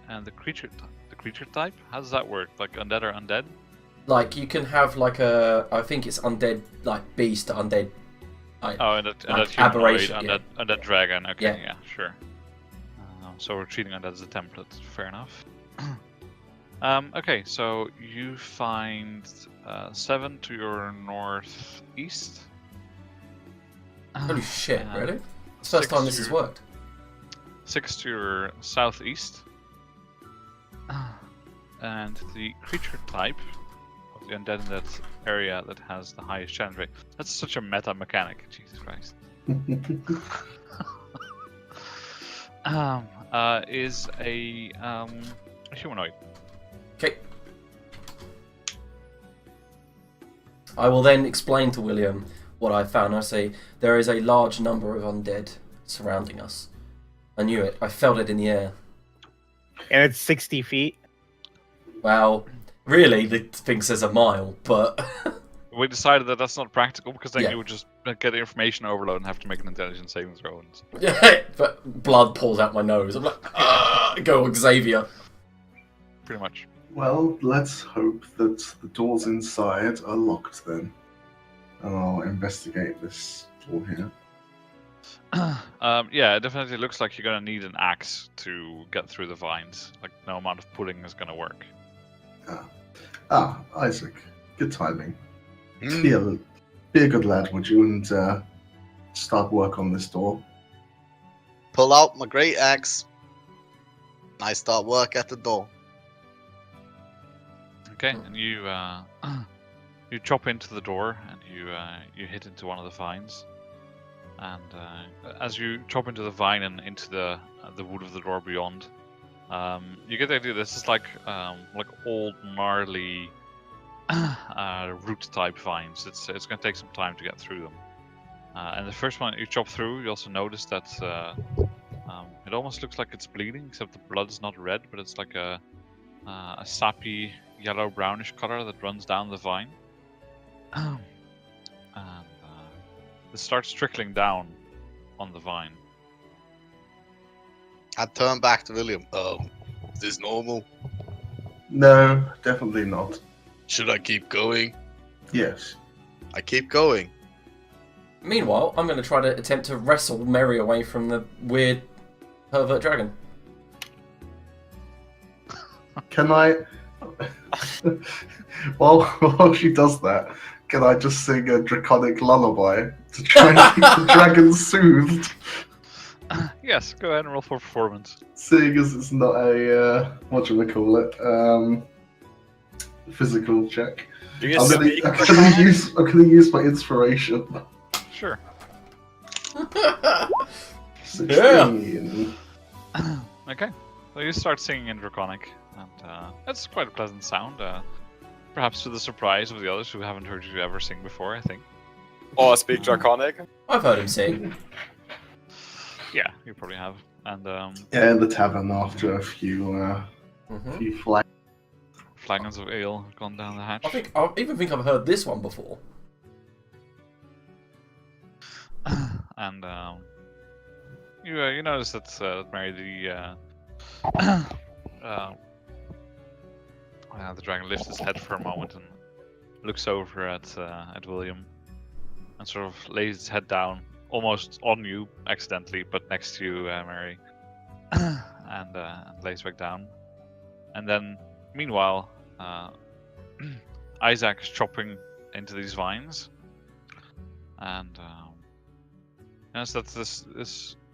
and the creature type. The creature type? How does that work? Like undead or undead?
Like you can have like I think it's undead, like beast, undead.
Oh, and that
like
humanoid,
aberration, yeah.
undead dragon. Okay,
Yeah.
yeah, sure. So we're treating undead as a template. Fair enough. Okay, so you find 7 to your northeast.
Holy shit!
and
Really? It's the first
6
time this
to
has
your-
worked.
6 to your southeast. And the creature type of the undead in that area that has the highest challenge rate. That's such a meta mechanic, Jesus Christ. Is a humanoid.
Okay. I will then explain to William what I found. I say there is a large number of undead surrounding us. I knew it. I felt it in the air.
And it's 60 feet.
Well, really, the thing says a mile, but
We decided that that's not practical because then
Yeah.
you would just get information overload and have to make an intelligence saving throw. And...
yeah, but blood pours out my nose. I'm like, go Xavier.
Pretty much.
Well, let's hope that the doors inside are locked then. And I'll investigate this door here.
Yeah, it definitely looks like you're gonna need an axe to get through the vines. Like no amount of pulling is gonna work.
Isaac. Good timing.
Hmm.
Be a good lad, would you, and start work on this door.
Pull out my great axe. I start work at the door.
Okay, and you you chop into the door and you hit into one of the vines. And as you chop into the vine and into the wood of the door beyond, you get the idea this is like old gnarly root type vines. It's gonna take some time to get through them. And the first one you chop through, you also notice that it almost looks like it's bleeding, except the blood's not red, but it's like a sappy yellow brownish color that runs down the vine. And it starts trickling down on the vine.
I turn back to William. Is this normal?
No, definitely not.
Should I keep going?
Yes.
I keep going.
Meanwhile, I'm going to try to attempt to wrestle Mary away from the weird pervert dragon.
Can I... while she does that, can I just sing a draconic lullaby to try and keep the dragon soothed?
Yes, go ahead and roll for performance.
Seeing as it's not a, what physical check.
Do you
I'm
speak?
gonna use my inspiration.
Sure.
16.
Okay, so you start singing in Draconic, and it's quite a pleasant sound. Perhaps to the surprise of the others who haven't heard you ever sing before, I think.
Or speak Draconic?
I've heard him sing.
Yeah, you probably have. And
Yeah, in the tavern after a few flags.
flagons of ale have gone down the hatch.
I even think I've heard this one before.
And you notice that Mary, the dragon lifts his head for a moment and looks over at William and sort of lays its head down, almost on you accidentally, but next to you, Mary, and lays back down. And then, meanwhile, Isaac is chopping into these vines, and notice that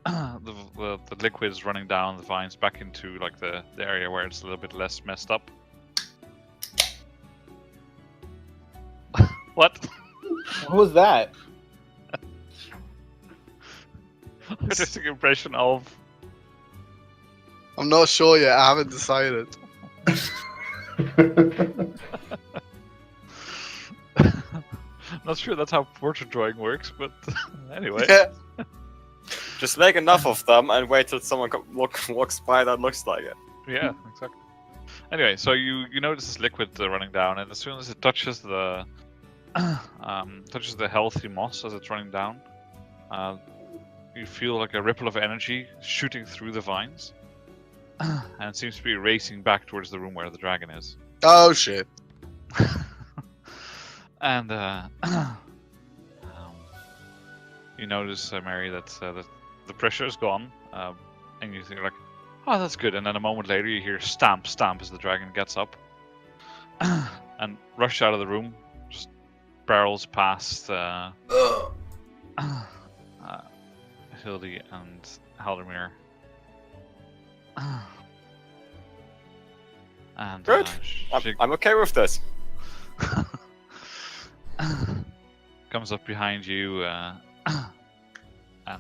the liquid is running down the vines back into like the area where it's a little bit less messed up. What?
What was that?
Artistic impression of.
I'm not sure yet. I haven't decided.
Not sure that's how portrait drawing works, but anyway.
Yeah.
Just make enough of them and wait till someone walks by that looks like it.
Yeah, exactly. Anyway, so you notice this liquid running down, and as soon as it touches the healthy moss as it's running down, you feel like a ripple of energy shooting through the vines, and it seems to be racing back towards the room where the dragon is.
Oh shit.
And you notice, Mary, that the pressure is gone, and you think like, oh, that's good. And then a moment later, you hear stamp, stamp as the dragon gets up and rushes out of the room, just barrels past Hildy and Haldemir. And
Good. I'm okay with this.
comes up behind you and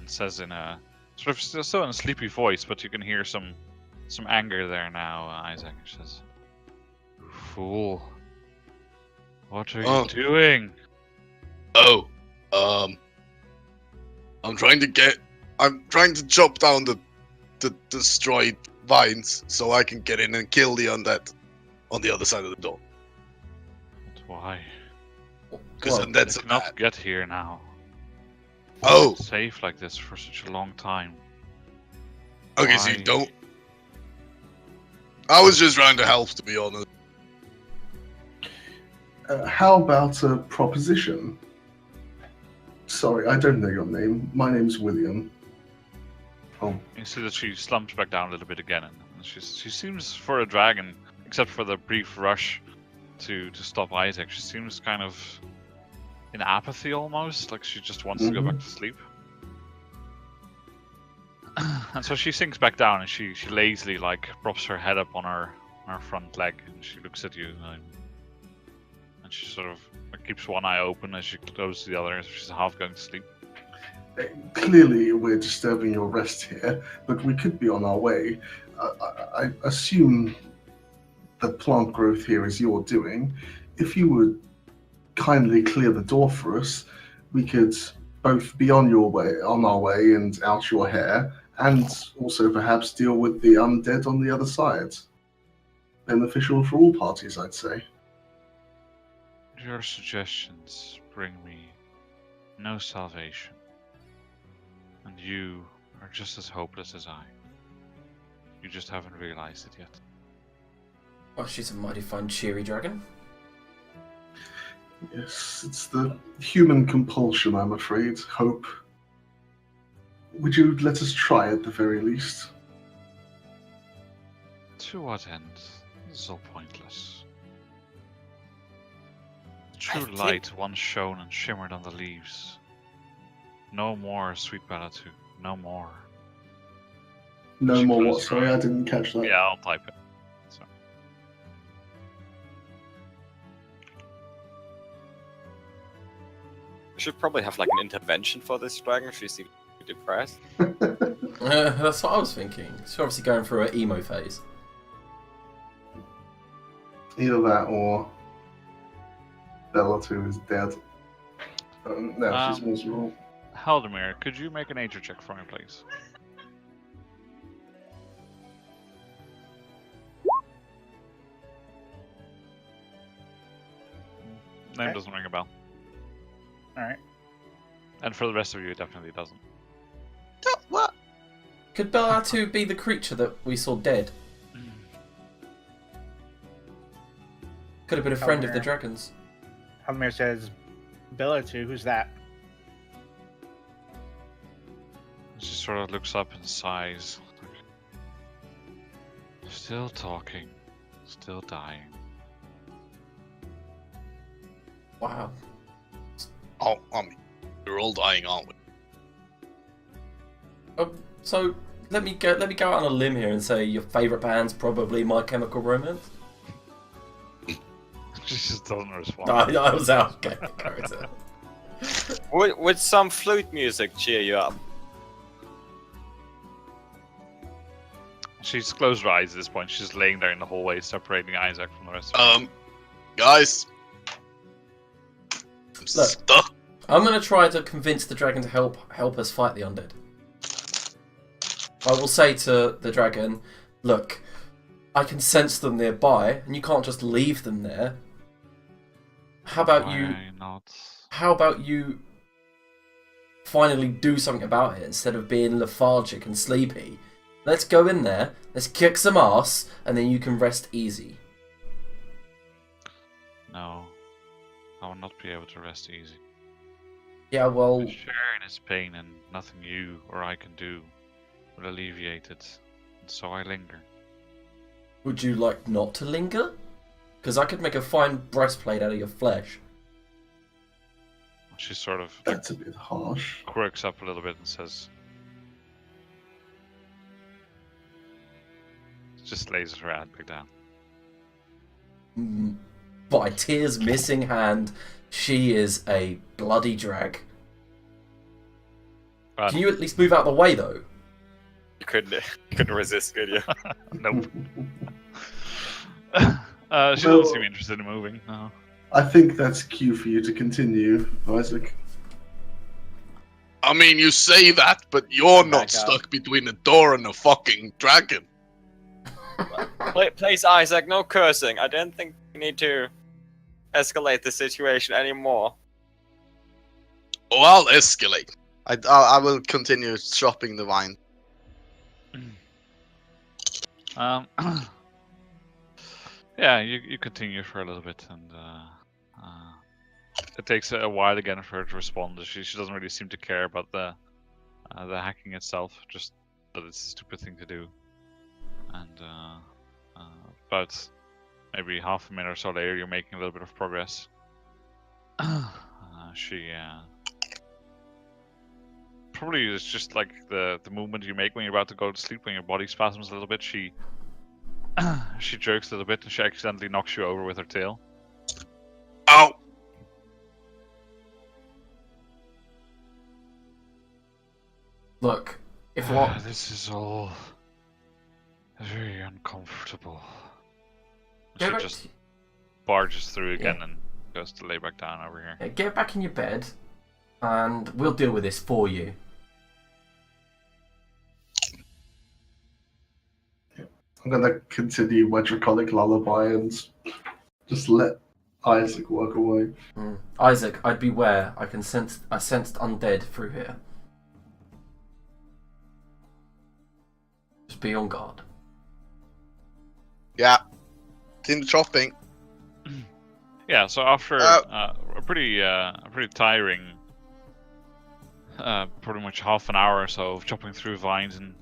says in a sort of still in a sleepy voice, but you can hear some anger there now, Isaac. She says, "Fool, what are you doing?"
Oh, I'm trying to chop down the destroyed vines so I can get in and kill the undead on the other side of the door.
But why?
Because undead's
I
are
cannot
bad.
get here now.
Oh,
It's safe like this for such a long time.
okay, so
Why?
you don't. I was just trying to help, to be honest.
How about a proposition? Sorry, I don't know your name. My name's William. Oh,
You see that she slumps back down a little bit again, and she seems, for a dragon, except for the brief rush to stop Isaac, she seems kind of in apathy almost, like she just wants to go back to sleep. And so she sinks back down, and she lazily like props her head up on her front leg, and she looks at you. And she sort of keeps one eye open as she closes the other, as she's half going to sleep.
Clearly, we're disturbing your rest here, but we could be on our way. I assume the plant growth here is your doing. If you would kindly clear the door for us, we could both be on our way and out your hair, and also perhaps deal with the undead on the other side. Beneficial for all parties, I'd say.
Your suggestions bring me no salvation. And you are just as hopeless as I. You just haven't realized it yet.
Oh, she's a mighty fine, cheery dragon.
Yes, it's the human compulsion, I'm afraid. Hope. Would you let us try at the very least?
To what end? This is all pointless. The true light once shone and shimmered on the leaves. No more, sweet Balatu. No more.
No
She
more what?
closed her
Sorry, I
eyes.
didn't catch that.
Yeah, I'll type it. So.
We should probably have like an intervention for this dragon. She seems depressed.
That's what I was thinking. She's obviously going through her emo phase.
Either that or Bella 2 is dead. No, she's miserable.
Haldemir, could you make a nature check for me, please? Name
Okay.
doesn't ring a bell.
Alright.
And for the rest of you, it definitely doesn't.
What?
Could Belatu be the creature that we saw dead? Could have been a friend of the
Haldemir.
dragon's.
Haldemir says, Billatu, who's that?
She sort of looks up and sighs. Still talking. Still dying.
Wow.
Oh, I mean, we're all dying, aren't we?
So let me go out on a limb here and say your favourite band's probably My Chemical Romance.
She just doesn't respond.
I was out. Okay, character.
Would some flute music cheer you up?
She's closed her eyes at this point. She's laying there in the hallway, separating Isaac from the rest of her.
Guys. I'm
Look.
stuck.
I'm gonna try to convince the dragon to help us fight the undead. I will say to the dragon, look, I can sense them nearby, and you can't just leave them there. How about
Why not?
How about you finally do something about it instead of being lethargic and sleepy? Let's go in there, let's kick some ass, and then you can rest easy.
No. I will not be able to rest easy.
Yeah, well,
I share in his pain, and nothing you or I can do will alleviate it. And so I linger.
would you like not to linger? Because I could make a fine breastplate out of your flesh.
She sort of
That's a bit harsh.
quirks up a little bit and says, just lays her hand back down.
By Tears' missing hand, she is a bloody drag.
But
Can you at least move out of the way, though?
You couldn't resist, could you?
nope. She doesn't seem interested in moving. No.
I think that's cue for you to continue, Isaac.
I mean, you say that, but you're
Back
not
up.
stuck between a door and a fucking dragon.
Please, Isaac, no cursing. I don't think we need to escalate the situation anymore.
Oh, I'll escalate. I will continue shopping the wine.
Yeah, you continue for a little bit, and it takes a while again for her to respond. She doesn't really seem to care about the hacking itself, just that it's a stupid thing to do. And about maybe half a minute or so later, you're making a little bit of progress. She probably it's just like the movement you make when you're about to go to sleep, when your body spasms a little bit. She jerks a little bit, and she accidentally knocks you over with her tail.
Ow!
Look, if what?
This is all very uncomfortable.
Go
She
back
just
to-
barges through again
Yeah.
and goes to lay back down over here.
Yeah, get back in your bed, and we'll deal with this for you.
I'm gonna continue my draconic lullaby and just let Isaac work away.
Isaac, I'd beware. I sensed undead through here. Just be on guard.
Yeah. Team chopping.
Yeah, so after a pretty tiring, pretty much half an hour or so of chopping through vines, and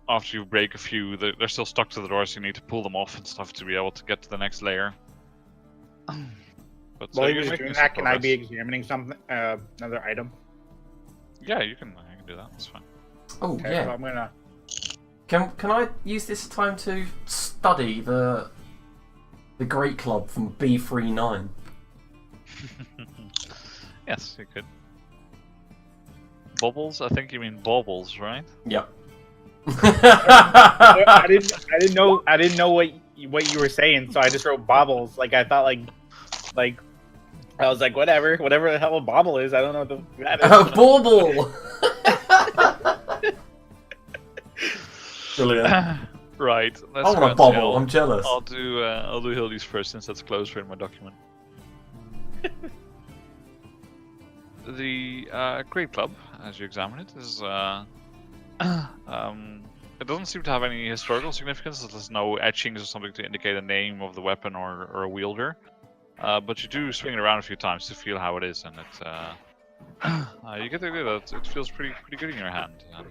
after you break a few, they're still stuck to the door, so you need to pull them off and stuff to be able to get to the next layer. But
While he
you're
was
making
doing
some
that, can I be
progress.
examining something, another item?
Yeah, you can do that. That's fine.
Oh
Okay,
yeah.
so I'm gonna.
Can I use this time to study the Great Club from B39?
Yes, you could. Bubbles? I think you mean baubles, right?
Yep.
I didn't know what you were saying, so I just wrote bobbles. Like I thought, like I was like, whatever the hell a bobble is. I don't know what that is.
A bauble. Brilliant.
Right. Let's
I want
go
a
and
bobble.
tell-
I'm jealous.
I'll do Hildy's first since that's closer in my document. The Great Club, as you examine it, is it doesn't seem to have any historical significance. There's no etchings or something to indicate a name of the weapon or a wielder. But you do swing it around a few times to feel how it is, and you get the idea that it feels pretty good in your hand, and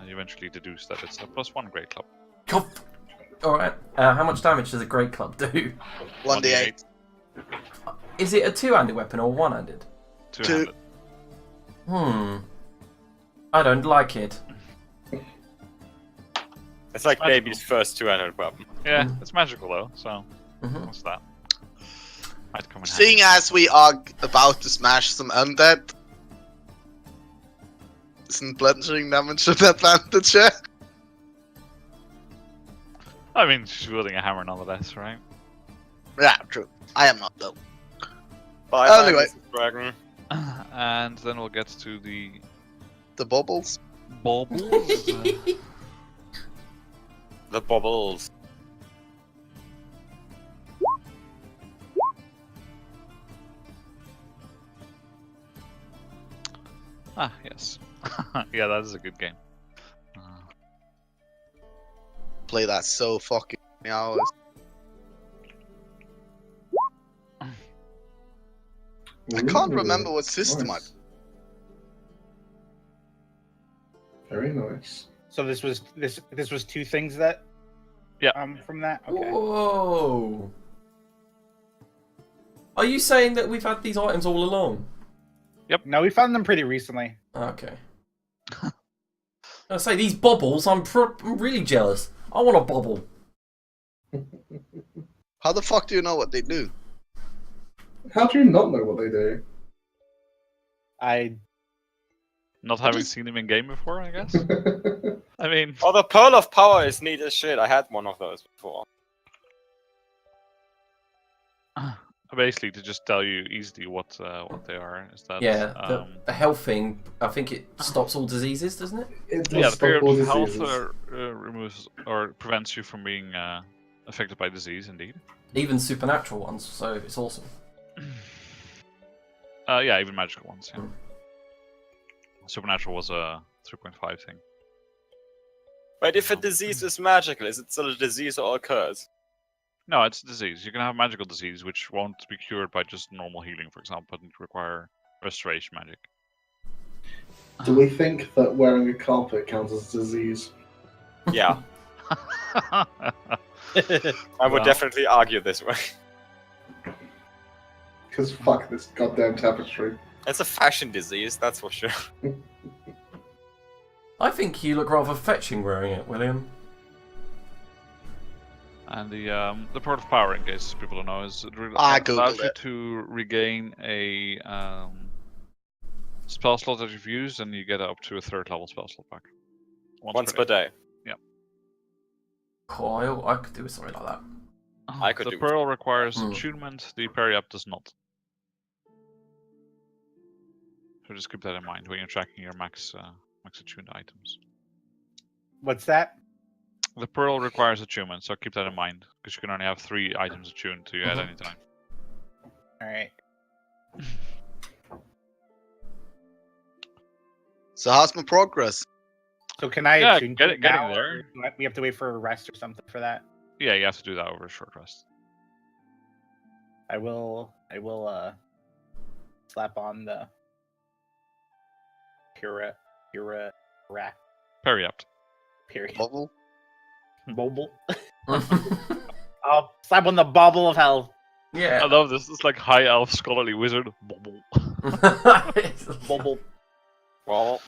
you eventually deduce that it's a +1 Great Club.
Alright. How much damage does a Great Club do?
1d8.
Is it a two-handed weapon or one-handed?
Two-handed.
I don't like it.
It's like
Magical.
baby's first two-handed weapon.
Yeah, it's magical though, so
Mhm.
what's that? Might come in
Seeing
handy.
as we are about to smash some undead, isn't bludgeoning damage an advantage here?
I mean, she's wielding a hammer nonetheless, right?
Yeah, true. I am not though.
Bye,
Anyway.
Mrs. Dragon.
And then we'll get to the
The bubbles.
baubles.
The bubbles.
Yes. Yeah, that is a good game.
Play that so fucking many hours. I can't
Ooh,
remember what system
nice. Very nice.
So this was two things that.
Yeah.
From that. Okay.
Whoa. Are you saying that we've had these items all along?
No, we found them pretty recently.
Okay. I say these bobbles. I'm really jealous. I want a bobble.
How the fuck do you know what they do?
How do you not know what they do?
I
Not having seen him in game before, I guess. I mean,
Oh, the Pearl of Power is neat as shit. I had one of those before.
basically to just tell you easily what they are is that
Yeah, the health thing. I think it stops all diseases, doesn't it?
It does
yeah, the
stop
period
all
of health
diseases.
removes or prevents you from being affected by disease. Indeed.
Even supernatural ones. So it's awesome.
Yeah, even magical ones. Yeah.
Mm.
Supernatural was a 3.5 thing.
But if a disease is magical, is it still a disease or a curse?
No, it's a disease. You can have magical disease which won't be cured by just normal healing, for example, but require restoration magic.
Do we think that wearing a carpet counts as disease?
Yeah, I would
Well.
definitely argue this way.
Because fuck this goddamn tapestry.
It's a fashion disease, that's for sure.
I think you look rather fetching wearing it, William.
And the Port of Power, in case people don't know, is it
I
allows
googled
you
it.
to regain a spell slot that you've used, and you get up to a 3rd level spell slot back.
Once per day.
Coil, I could do something like that.
I could
the
do it.
pearl requires
Hmm.
attunement, the parry up does not. So just keep that in mind when you're tracking your max attuned items.
What's that?
The pearl requires attunement, so keep that in mind, because you can only have 3 items attuned to you at
Mhm.
any time.
All right.
So how's my progress?
So can I
Yeah,
attune
get
to
it- getting
now,
there.
or do we have to wait for a rest or something for that?
Yeah, you have to do that over a short rest.
I will slap on the Pura rack
Parry up.
period.
Bubble?
Bobble. I'll slap on the bubble of hell.
I
yeah.
love this. It's like high elf scholarly wizard. Bubble.
Bobble.
Well,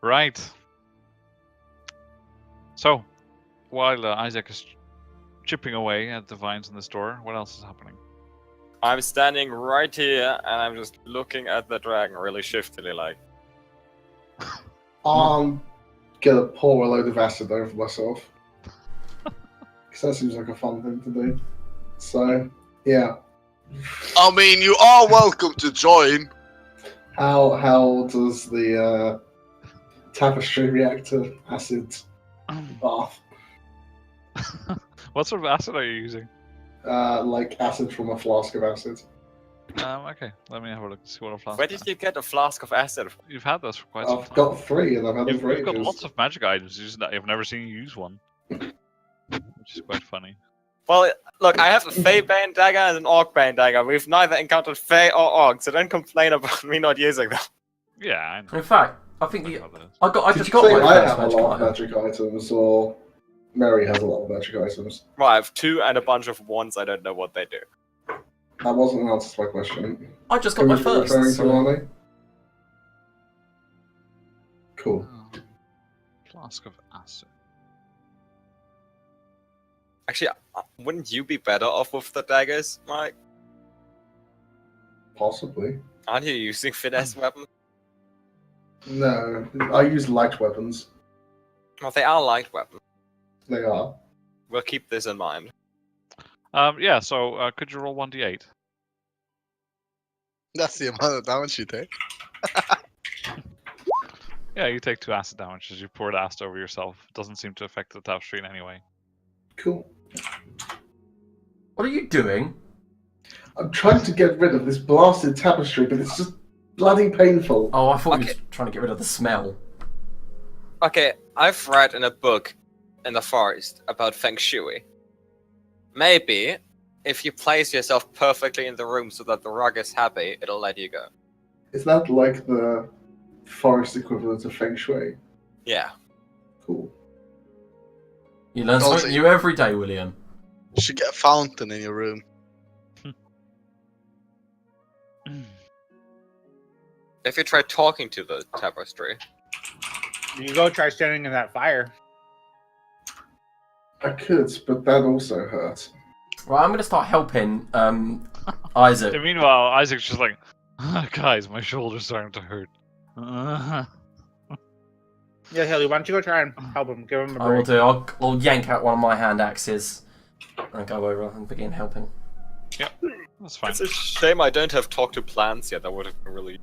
Right. So, while Isaac is chipping away at the vines in the store, what else is happening?
I'm standing right here and I'm just looking at the dragon really shiftily, like.
I'm gonna pour a load of acid over myself. Because that seems like a fun thing to do. So, yeah.
I mean, you are welcome to join.
How does the tapestry react to acid bath?
What sort of acid are you using?
Like acid from a flask of acid.
Okay, let me have a look and see what a flask.
Where did you get a flask of acid?
You've had those for quite some
I've
time.
got 3 and I've had them for
You've got
ages.
lots of magic items. I've never seen you use one, which is quite funny.
Well, look, I have a Fey Bane dagger and an Orc Bane dagger. We've neither encountered Fey or Orc, so don't complain about me not using them.
Yeah, I know.
In fact, I think
Talk about this.
I
Did
just
you
got
say
my
I
first
have a
magic
lot of
item.
magic items, or Mary has a lot of magic items?
Well, I have 2 and a bunch of ones. I don't know what they do.
That wasn't an answer to my question.
I just got
Who
my
was you
first.
referring to,
so-
Arnie? Cool.
Flask of acid.
Actually, wouldn't you be better off with the daggers, Mike?
Possibly.
Aren't you using finesse weapons?
No, I use light weapons.
Well, they are light weapons.
They are.
We'll keep this in mind.
Yeah, so could you roll 1d8?
That's the amount of damage you take.
Yeah, you take 2 acid damage as you pour the acid over yourself. It doesn't seem to affect the tapestry in any way.
Cool.
What are you doing?
I'm trying to get rid of this blasted tapestry, but it's just bloody painful.
Oh, I thought you
Okay.
were trying to get rid of the smell.
Okay, I've read in a book in the forest about Feng Shui. Maybe, if you place yourself perfectly in the room so that the rug is happy, it'll let you go.
Is that like the forest equivalent of Feng Shui?
Yeah.
Cool.
You learn
Also-
something new every day, William.
You should get a fountain in your room.
If you try talking to the tapestry,
You go try standing in that fire.
I could, but that also hurt.
Right, I'm going to start helping Isaac.
And meanwhile, Isaac's just like, guys, my shoulder's starting to hurt.
Yeah, Hilly, why don't you go try and help him? Give him a
I will
break.
do. I'll yank out one of my hand axes and go over and begin helping.
That's fine.
it's a shame I don't have talk to plants yet. That would have been really.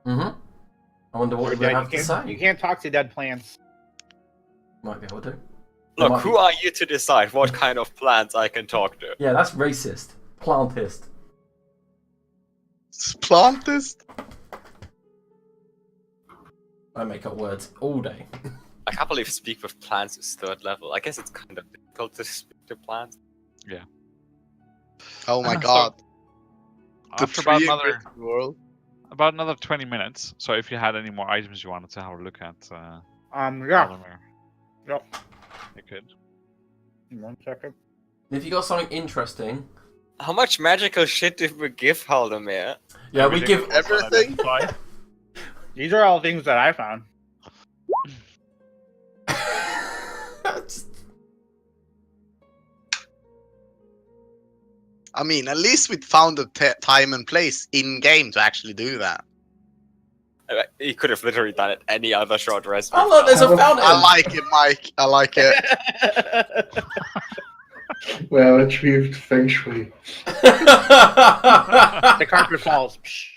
Mm-hmm. I wonder what
Or
he would
dead-
have to say.
you can't talk to dead plants.
Might be able to.
Look,
might
who
be-
are you to decide what kind of plants I can talk to?
Yeah, that's racist. Plantist.
Plantist?
I make up words all day.
I can't believe speak with plants is 3rd level. I guess it's kind of difficult to speak to plants.
Oh my
So,
god. The
After about
tree
another
world.
20 minutes, so if you had any more items you wanted to have a look at,
Yeah.
Vladimir,
Yep.
you could.
1 second.
If you got something interesting,
How much magical shit did we give Haldemir?
yeah, we
Everything
give.
that's
Everything?
unidentified.
These are all things that I found.
I mean, at least we found a time and place in game to actually do that.
He could have literally done it any other short rest.
Oh
we've
look, there's
done.
a fountain.
I like it, Mike. I like it.
Well, achieved feng shui.
The carpet falls. Psh.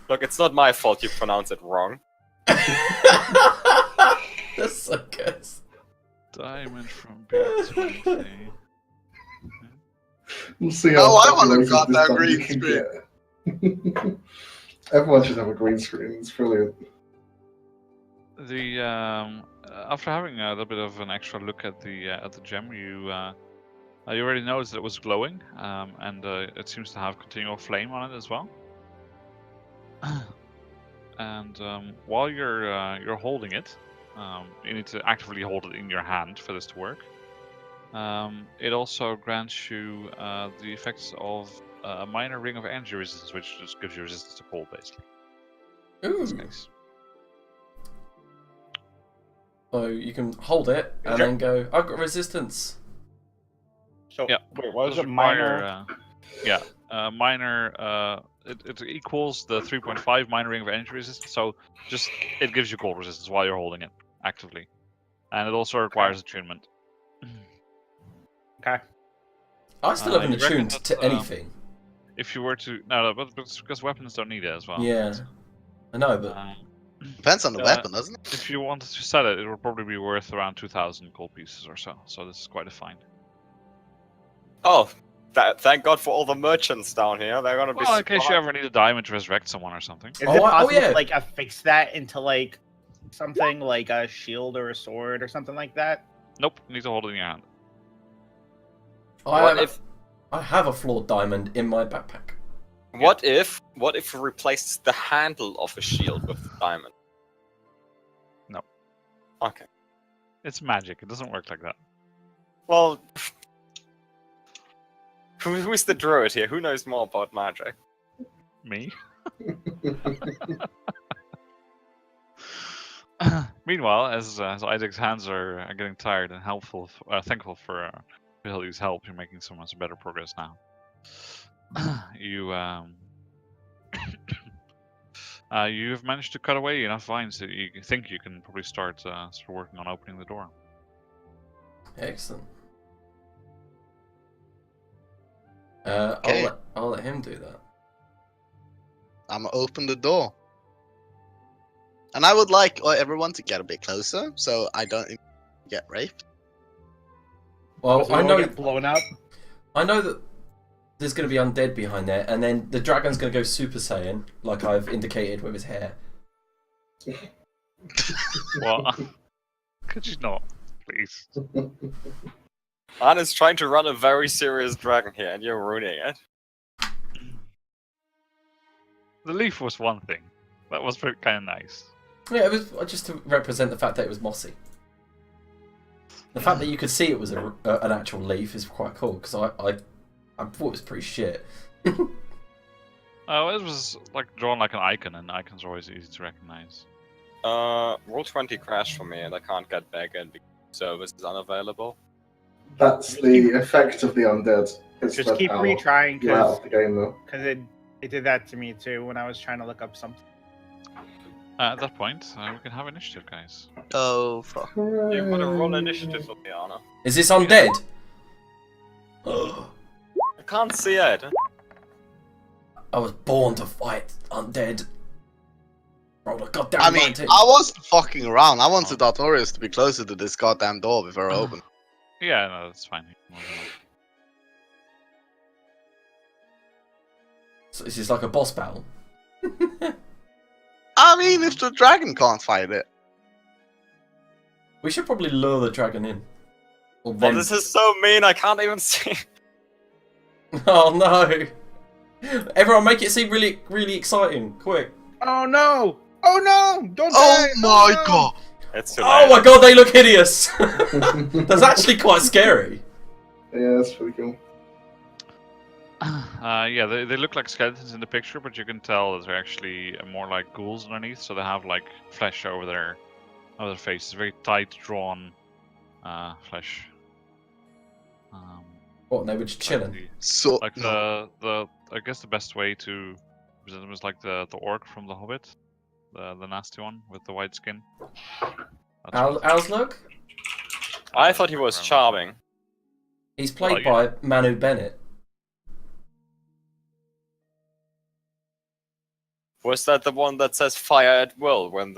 Look, it's not my fault you pronounce it wrong.
That's so good.
Diamond from B20.
We'll see
No,
how
I want a
populated this
goddamn
dungeon
green
can
screen.
get. Everyone should have a green screen. It's brilliant.
The after having a little bit of an extra look at the gem, you already noticed that it was glowing, and it seems to have continual flame on it as well. And while you're holding it, you need to actively hold it in your hand for this to work. It also grants you the effects of a minor ring of energy resistance, which just gives you resistance to cold, basically. In this
Ooh.
case.
So you can hold it and then go, I've got resistance.
So
Yeah.
wait, what was
Does
it? Minor.
Minor. It equals the 3.5 minor ring of energy resistance. So just it gives you cold resistance while you're holding it actively, and it also requires attunement.
Okay.
I still haven't
you reckon
attuned
that,
to anything.
If you were to but it's because weapons don't need it as well.
Yeah. I know, but
Depends on the weapon, doesn't it?
If you wanted to sell it, it would probably be worth around 2,000 gold pieces or so. So this is quite a find.
Oh, thank God for all the merchants down here. They're gonna be.
Well, in case you
super
ever need a diamond to resurrect someone or something.
Is
Oh,
it
oh,
possible
yeah.
to like affix that into like something like a shield or a sword or something like that?
Nope, you need to hold it in your hand.
I have a flawed diamond in my backpack.
What if we replaced the handle of a shield with a diamond?
No.
Okay.
It's magic. It doesn't work like that.
Well, who's the druid here? Who knows more about magic?
Me? Meanwhile, as Isaac's hands are getting tired and thankful for Hildy's help, you're making so much better progress now. You've managed to cut away enough vines that you think you can probably start working on opening the door.
Excellent.
Okay.
I'll let him do that.
I'm gonna open the door. And I would like everyone to get a bit closer, so I don't get raped.
Well,
So
I
we
know,
won't get blown up.
I know that there's going to be undead behind there, and then the dragon's going to go Super Saiyan, like I've indicated with his hair.
Well, could you not, please?
Anna's trying to run a very serious dragon here, and you're ruining it.
The leaf was one thing. That was kind of nice.
Yeah, it was just to represent the fact that it was mossy. The fact that you could see it was an actual leaf is quite cool, because I thought it was pretty shit.
Oh, it was like drawn like an icon, and icons are always easy to recognize.
Roll 20 crash for me, and I can't get back in because service is unavailable.
That's the effect of the undead. It's
Just
that
keep
power.
retrying
You're out
because
of the game though.
it did that to me too when I was trying to look up something.
At that point, we can have initiative, guys.
Oh, fuck.
You gotta roll initiative for me, Anna.
Is this undead?
I can't see it.
I was born to fight undead. Roll a goddamn
I mean,
19.
I wasn't fucking around. I wanted Artorias to be closer to this goddamn door before I open.
Yeah, no, that's fine.
So this is like a boss battle.
I mean, if the dragon can't fight it.
We should probably lure the dragon in. Or
Oh,
them.
this is so mean, I can't even see.
Oh no! Everyone make it seem really, really exciting. Quick.
Oh no! Oh no! Don't
Oh
die!
my
no!
god!
It's too
Oh
late.
my god, they look hideous! That's actually quite scary.
Yeah, that's pretty cool.
Yeah, they look like skeletons in the picture, but you can tell that they're actually more like ghouls underneath. So they have like flesh over their faces, very tight drawn flesh.
What? And they were just chilling.
So
Like
no.
the I guess the best way to present them is like the orc from the Hobbit, the nasty one with the white skin.
How's look?
I thought he was charming.
He's played by Manu Bennett.
Was that the one that says fire at will when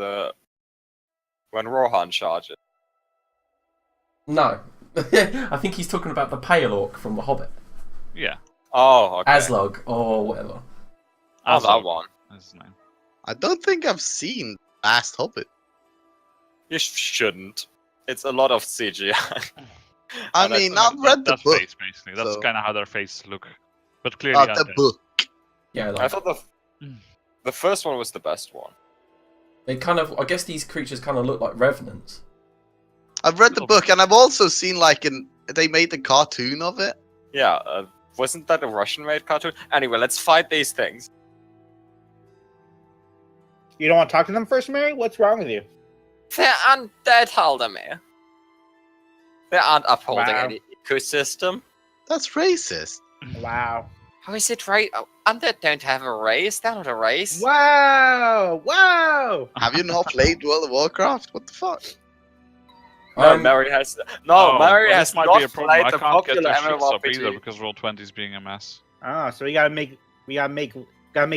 Rohan charges?
No. I think he's talking about the pale orc from The Hobbit.
Yeah.
Oh, okay.
Aslog, or whatever.
Oh, that one.
That's his name.
I don't think I've seen Last Hobbit.
You shouldn't. It's a lot of CGI.
I mean, I've read the
That
book.
face basically. That's
so-
kind of how their faces look, but clearly
The
undead.
book.
Yeah,
I
like,
thought the first one was the best one.
they kind of. I guess these creatures kind of look like revenants.
I've read the book, and I've also seen they made the cartoon of it.
Yeah, wasn't that a Russian-made cartoon? Anyway, let's fight these things.
You don't want to talk to them first, Mary? What's wrong with you?
They're undead, Haldemir. They aren't upholding
Wow.
any ecosystem.
That's racist.
Wow.
How is it right? Oh, undead don't have a race. They're not a race.
Wow! Wow!
Have you not played World of Warcraft? What the fuck?
No, Mary has. No, Mary
well,
has
this might
not
be a problem.
played
I
the
can't get
popular
their shits up either
MMORPG.
because Roll20 is being a mess.
Oh, so we gotta make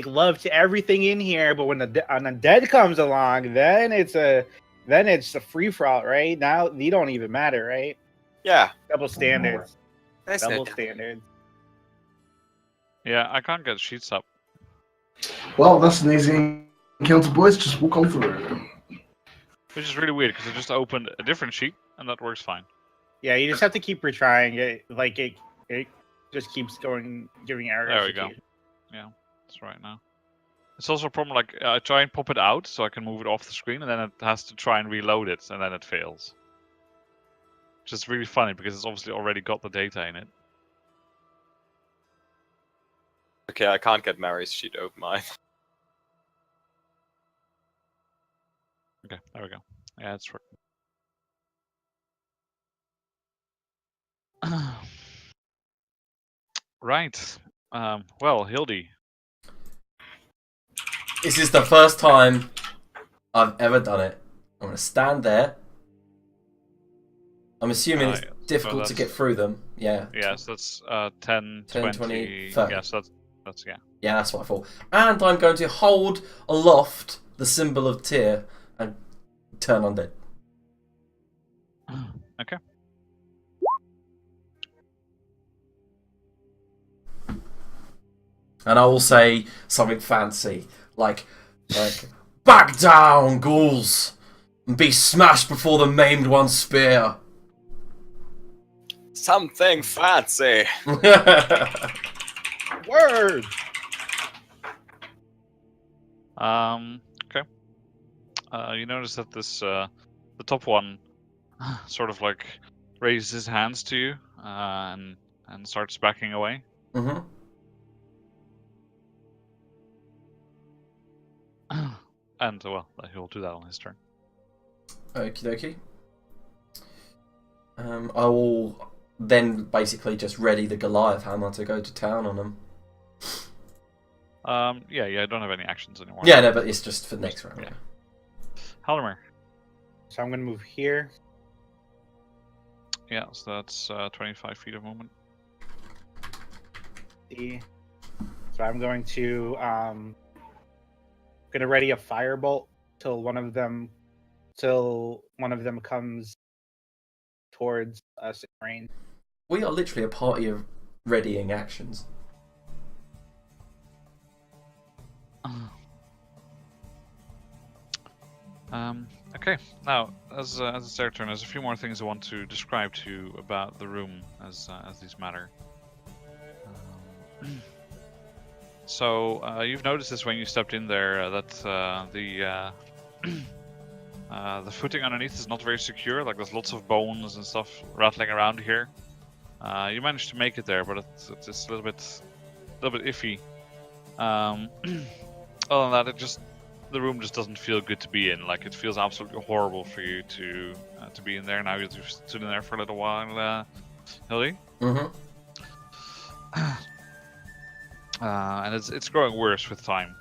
love to everything in here, but when the undead comes along, then it's a free for all, right? Now you don't even matter, right?
Yeah,
Double standards.
there's no
Double standards.
Yeah, I can't get sheets up.
Well, that's an easy encounter, boys. Just walk on through.
Which is really weird because I just opened a different sheet and that works fine.
Yeah, you just have to keep retrying it. Like it just keeps giving errors.
There we go. Yeah, that's right now. It's also a problem, like, I try and pop it out so I can move it off the screen, and then it has to try and reload it, and then it fails. Which is really funny, because it's obviously already got the data in it.
Okay, I can't get Mary's sheet open either.
Okay, there we go. Yeah, it's working. Right. Well, Hildy.
This is the first time I've ever done it. I'm going to stand there. I'm assuming it's difficult to get through them. Yeah.
Yes, that's 10,
10,
20,
30.
Yes, that's yeah.
Yeah, that's what I thought. And I'm going to hold aloft the symbol of Tyr and turn undead.
Okay.
And I will say something fancy, like back down, ghouls, and be smashed before the maimed one's spear.
Something fancy.
Word.
Okay. You notice that this the top one sort of like raises his hands to you and starts backing away.
Mm-hmm.
And well, he'll do that on his turn.
Okie dokie. I will then basically just ready the Goliath hammer to go to town on them.
Yeah, I don't have any actions anymore.
Yeah, no, but it's just for next round.
Yeah. Haldemer.
So I'm gonna move here.
Yeah, so that's 25 feet of movement.
So I'm going to gonna ready a firebolt till one of them comes towards us in range.
We are literally a party of readying actions.
Okay. Now, as it's their turn, there's a few more things I want to describe to you about the room as these matter. So you've noticed this when you stepped in there that the footing underneath is not very secure. Like there's lots of bones and stuff rattling around here. You managed to make it there, but it's a little bit iffy. Other than that, the room just doesn't feel good to be in. Like it feels absolutely horrible for you to be in there. Now you've stood in there for a little while, Hildy.
Mm-hmm.
And it's growing worse with time.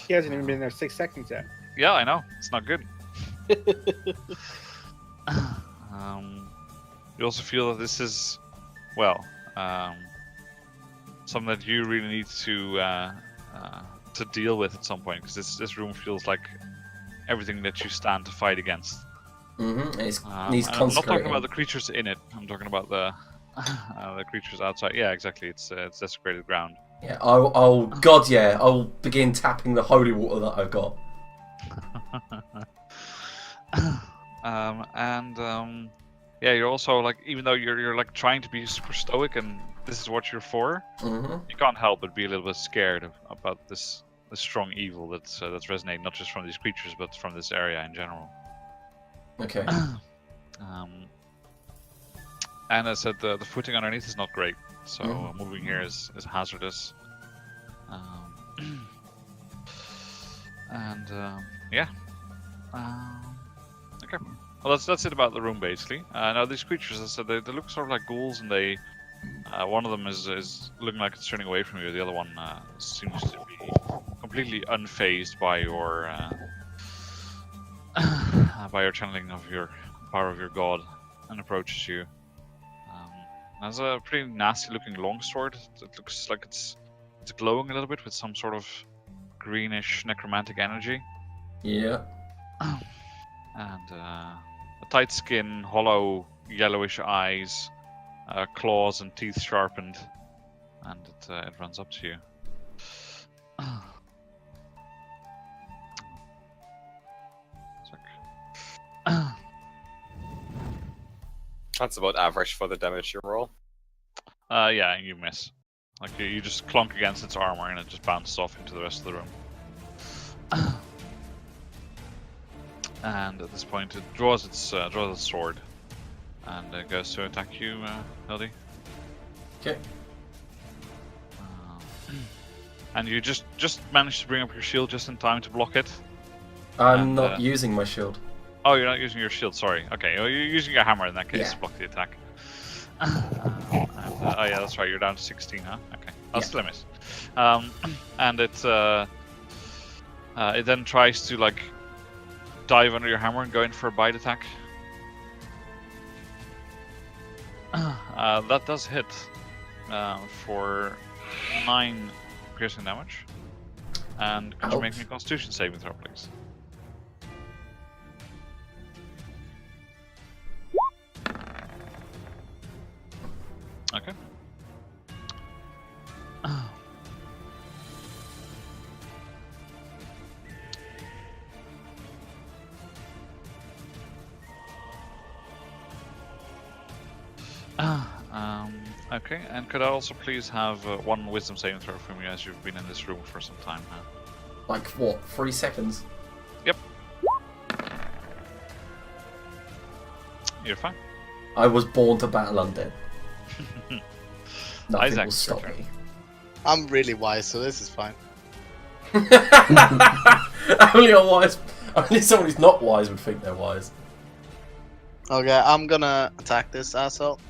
He hasn't even been there 6 seconds yet.
Yeah, I know. It's not good. You also feel that this is, well, something that you really need to deal with at some point, because this room feels like everything that you stand to fight against.
Mm-hmm. It needs
I'm not talking
consecrating.
about the creatures in it. I'm talking about the creatures outside. Yeah, exactly. It's desecrated ground.
Yeah, I'll God, yeah, I'll begin tapping the holy water that I've got.
Yeah, you're also like, even though you're like trying to be super stoic and this is what you're for,
Mm-hmm.
you can't help but be a little bit scared about this strong evil that's resonating not just from these creatures but from this area in general.
Okay.
And as I said, the footing underneath is not great, so
Mhm.
moving here is hazardous. Yeah. Okay. Well, that's it about the room basically. Now these creatures, as I said, they look sort of like ghouls, and they one of them is looking like it's turning away from you. The other one seems to be completely unfazed by your channeling of your power of your god, and approaches you. Has a pretty nasty looking longsword. It looks like it's glowing a little bit with some sort of greenish necromantic energy.
Yeah.
And a tight skin, hollow yellowish eyes, claws and teeth sharpened, and it runs up to you. It's like,
That's about average for the damage you roll.
yeah, you miss. Like you just clunk against its armor and it just bounces off into the rest of the room. And at this point, it draws its sword and it goes to attack you, Hildy.
Okay.
And you just managed to bring up your shield just in time to block it.
I'm
And,
not using my shield.
Oh, you're not using your shield. Sorry. Okay, well, you're using your hammer in that case
Yeah.
to block the attack. Oh yeah, that's right. You're down to 16, huh? Okay, I'll
Yeah.
still miss. And it then tries to like dive under your hammer and go in for a bite attack. That does hit for 9 piercing damage. And could you make me a Constitution saving throw, please? Okay. Okay, and could I also please have one wisdom saving throw from you, as you've been in this room for some time now?
Like what? 3 seconds?
Yep. You're fine.
I was born to battle undead. Nothing
Isaac,
will stop
your turn.
me.
I'm really wise, so this is fine.
Only someone who's not wise would think they're wise.
Okay, I'm gonna attack this asshole.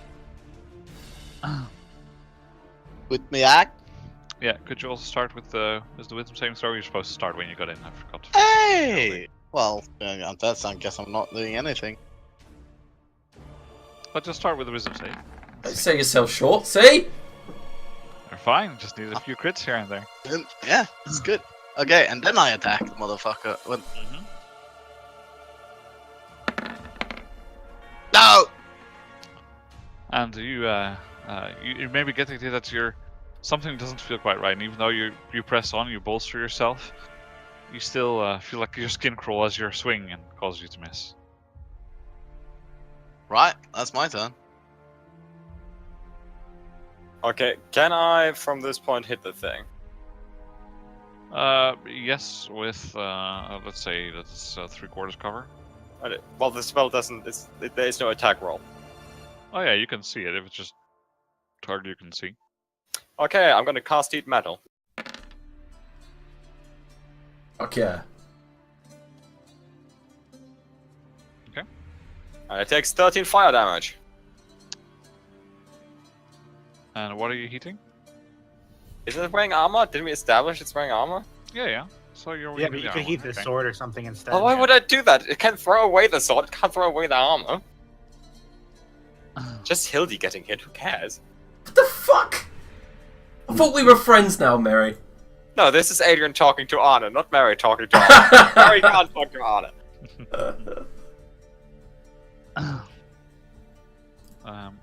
With my axe.
Yeah, could you also start with the wisdom saving throw? You're supposed to start when you got in. I forgot.
Hey! Well, that's, I guess I'm not doing anything.
But just start with the wisdom save.
Don't sell yourself short, see?
You're fine. Just need a few crits here and there.
Yeah, it's good. Okay, and then I attack the motherfucker. When... No!
And you maybe get the idea that something doesn't feel quite right, and even though you press on, you bolster yourself, you still feel like your skin crawl as you swing and causes you to miss.
Right, that's my turn.
Okay, can I from this point hit the thing?
Yes, with let's say that's 3/4 cover.
Well, the spell doesn't. There is no attack roll.
Oh yeah, you can see it if it's just target you can see.
Okay, I'm gonna cast Heat Metal.
Okay.
And it takes 13 fire damage.
And what are you heating?
Isn't it wearing armor? Didn't we establish it's wearing armor?
Yeah. So you're
Yeah,
wearing
but you
the
could
armor,
keep the
okay.
sword or something instead.
Oh, why would I do that? It can't throw away the sword. It can't throw away the armor. Just Hildy getting hit. Who cares?
What the fuck? I thought we were friends now, Mary.
No, this is Adrian talking to Anna, not Mary talking to Anna. Mary can't talk to Anna.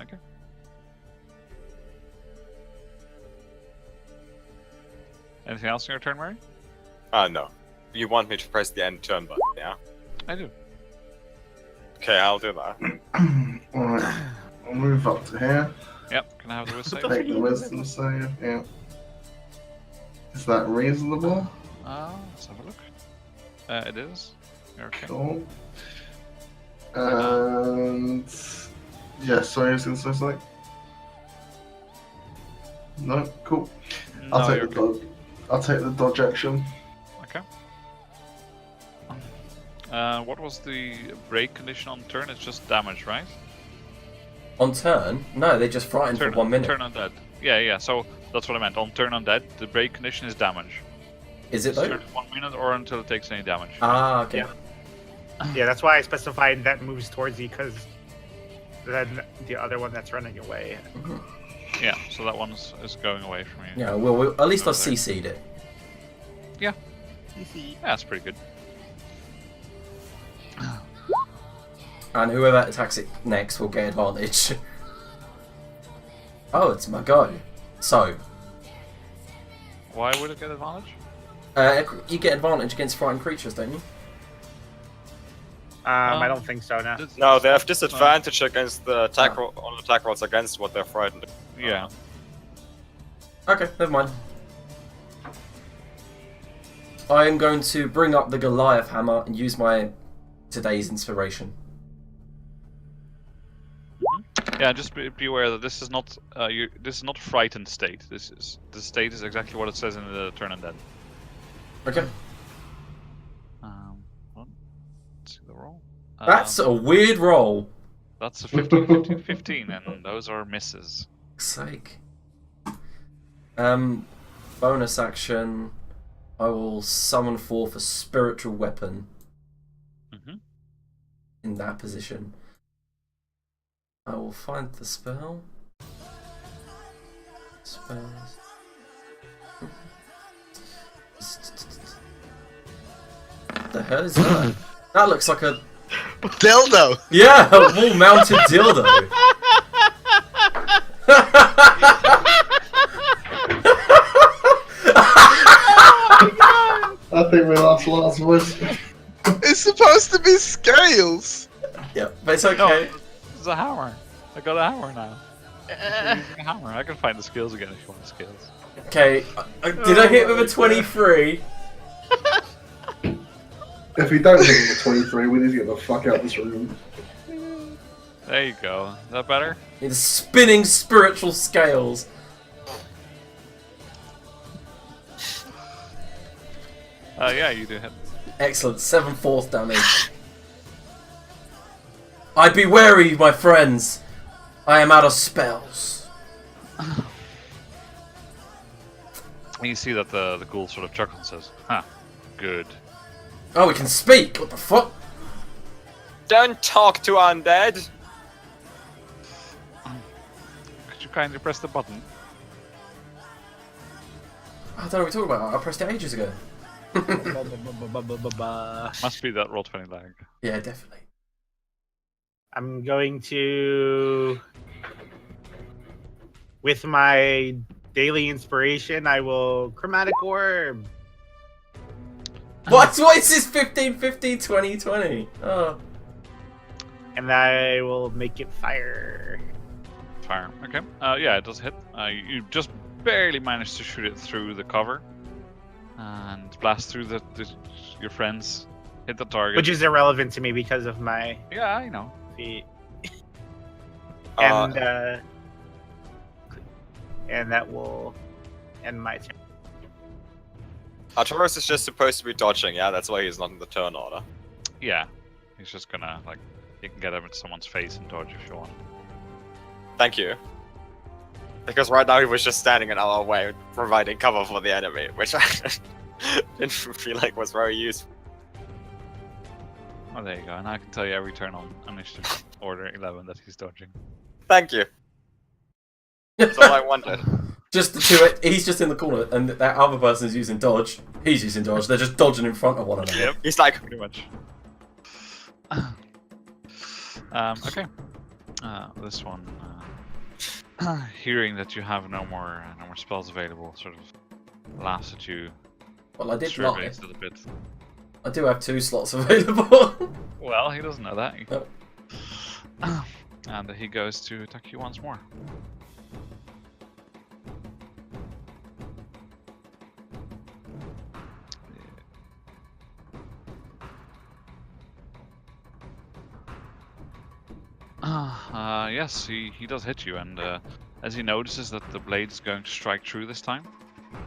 Okay. Anything else in your turn, Mary?
No. You want me to press the end turn button, yeah?
I do.
Okay, I'll do that.
Alright. I'll move up to here.
Yep. Can I have the wisdom save?
Take the wisdom save. Yeah. Is that reasonable?
Let's have a look. It is. You're okay.
Cool. And yeah, sorry, I was gonna say something. No, cool.
No,
I'll take
you're
the dodge. I'll take the dodge action.
okay. What was the break condition on turn? It's just damage, right?
On turn? No, they just frightened for 1 minute.
Turn undead. Yeah. So that's what I meant. On turn undead, the break condition is damage.
Is it
It's
though?
turn 1 minute or until it takes any damage.
Ah, okay.
Yeah. Yeah, that's why I specified that moves towards you, because then the other one that's running away.
Yeah. So that one is going away from you.
Yeah, well, at least I've
Okay.
CC'd it.
Yeah, that's pretty good.
And whoever attacks it next will get advantage. Oh, it's my go. So,
Why would it get advantage?
you get advantage against frightened creatures, don't you?
I don't think so, no.
No, they have disadvantage against the attack on attack rolls against what they're frightened of.
Yeah.
Okay, never mind. I am going to bring up the Goliath hammer and use my today's inspiration.
Yeah, just be aware that this is not this is not frightened state. The state is exactly what it says in the turn undead.
Okay.
Hold on. Let's see the roll.
That's a weird roll.
That's a 15, 15, 15, and those are misses.
Fuck's sake. Bonus action. I will summon forth a spiritual weapon.
Mhm.
In that position. I will find the spell. Spells. What the hell is that? That looks like a
Dildo!
yeah, a wall-mounted dildo.
I think we lost last voice.
It's supposed to be scales!
Yeah, but it's okay.
No, it's a hammer. I got a hammer now. I'm using a hammer. I can find the skills again if you want the skills.
Okay, did I hit with a 23?
If we don't hit the 23, we need to get the fuck out of this room.
There you go. Is that better?
The spinning spiritual scales.
Yeah, you do hit.
Excellent, 7/4 damage. I be wary, my friends. I am out of spells.
And you see that the ghoul sort of chuckles and says, "Huh, good."
Oh, we can speak. What the fuck?
Don't talk to undead!
Could you kindly press the button?
I don't know what we're talking about. I pressed it ages ago.
Must be that Roll20 lag.
Yeah, definitely.
I'm going to, with my daily inspiration, I will chromatic orb.
What is this 15, 15, 20, 20? Oh.
And I will make it fire.
Fire. Okay. Yeah, it does hit. You just barely managed to shoot it through the cover and blast through your friends. Hit the target.
Which is irrelevant to me because of my
yeah, I know.
feet. And that will end my turn.
Arturus is just supposed to be dodging, yeah? That's why he's not in the turn order.
Yeah, he's just gonna like you can get him at someone's face and dodge if you want.
Thank you. Because right now he was just standing in our way, providing cover for the enemy, which I didn't feel like was very useful.
Oh, there you go. And I can tell you every turn on initiative order 11 that he's dodging.
Thank you. That's all I wanted.
Just the two. He's just in the corner, and that other person's using dodge. He's using dodge. They're just dodging in front of one another.
Yep.
He's like,
Pretty much. Okay. This one, hearing that you have no more spells available, sort of laughs at you.
Well, I did lie.
surveys it a bit.
I do have 2 slots available.
Well, he doesn't know that.
Oh.
And he goes to attack you once more. Yes, he does hit you, and as he notices that the blade is going to strike true this time,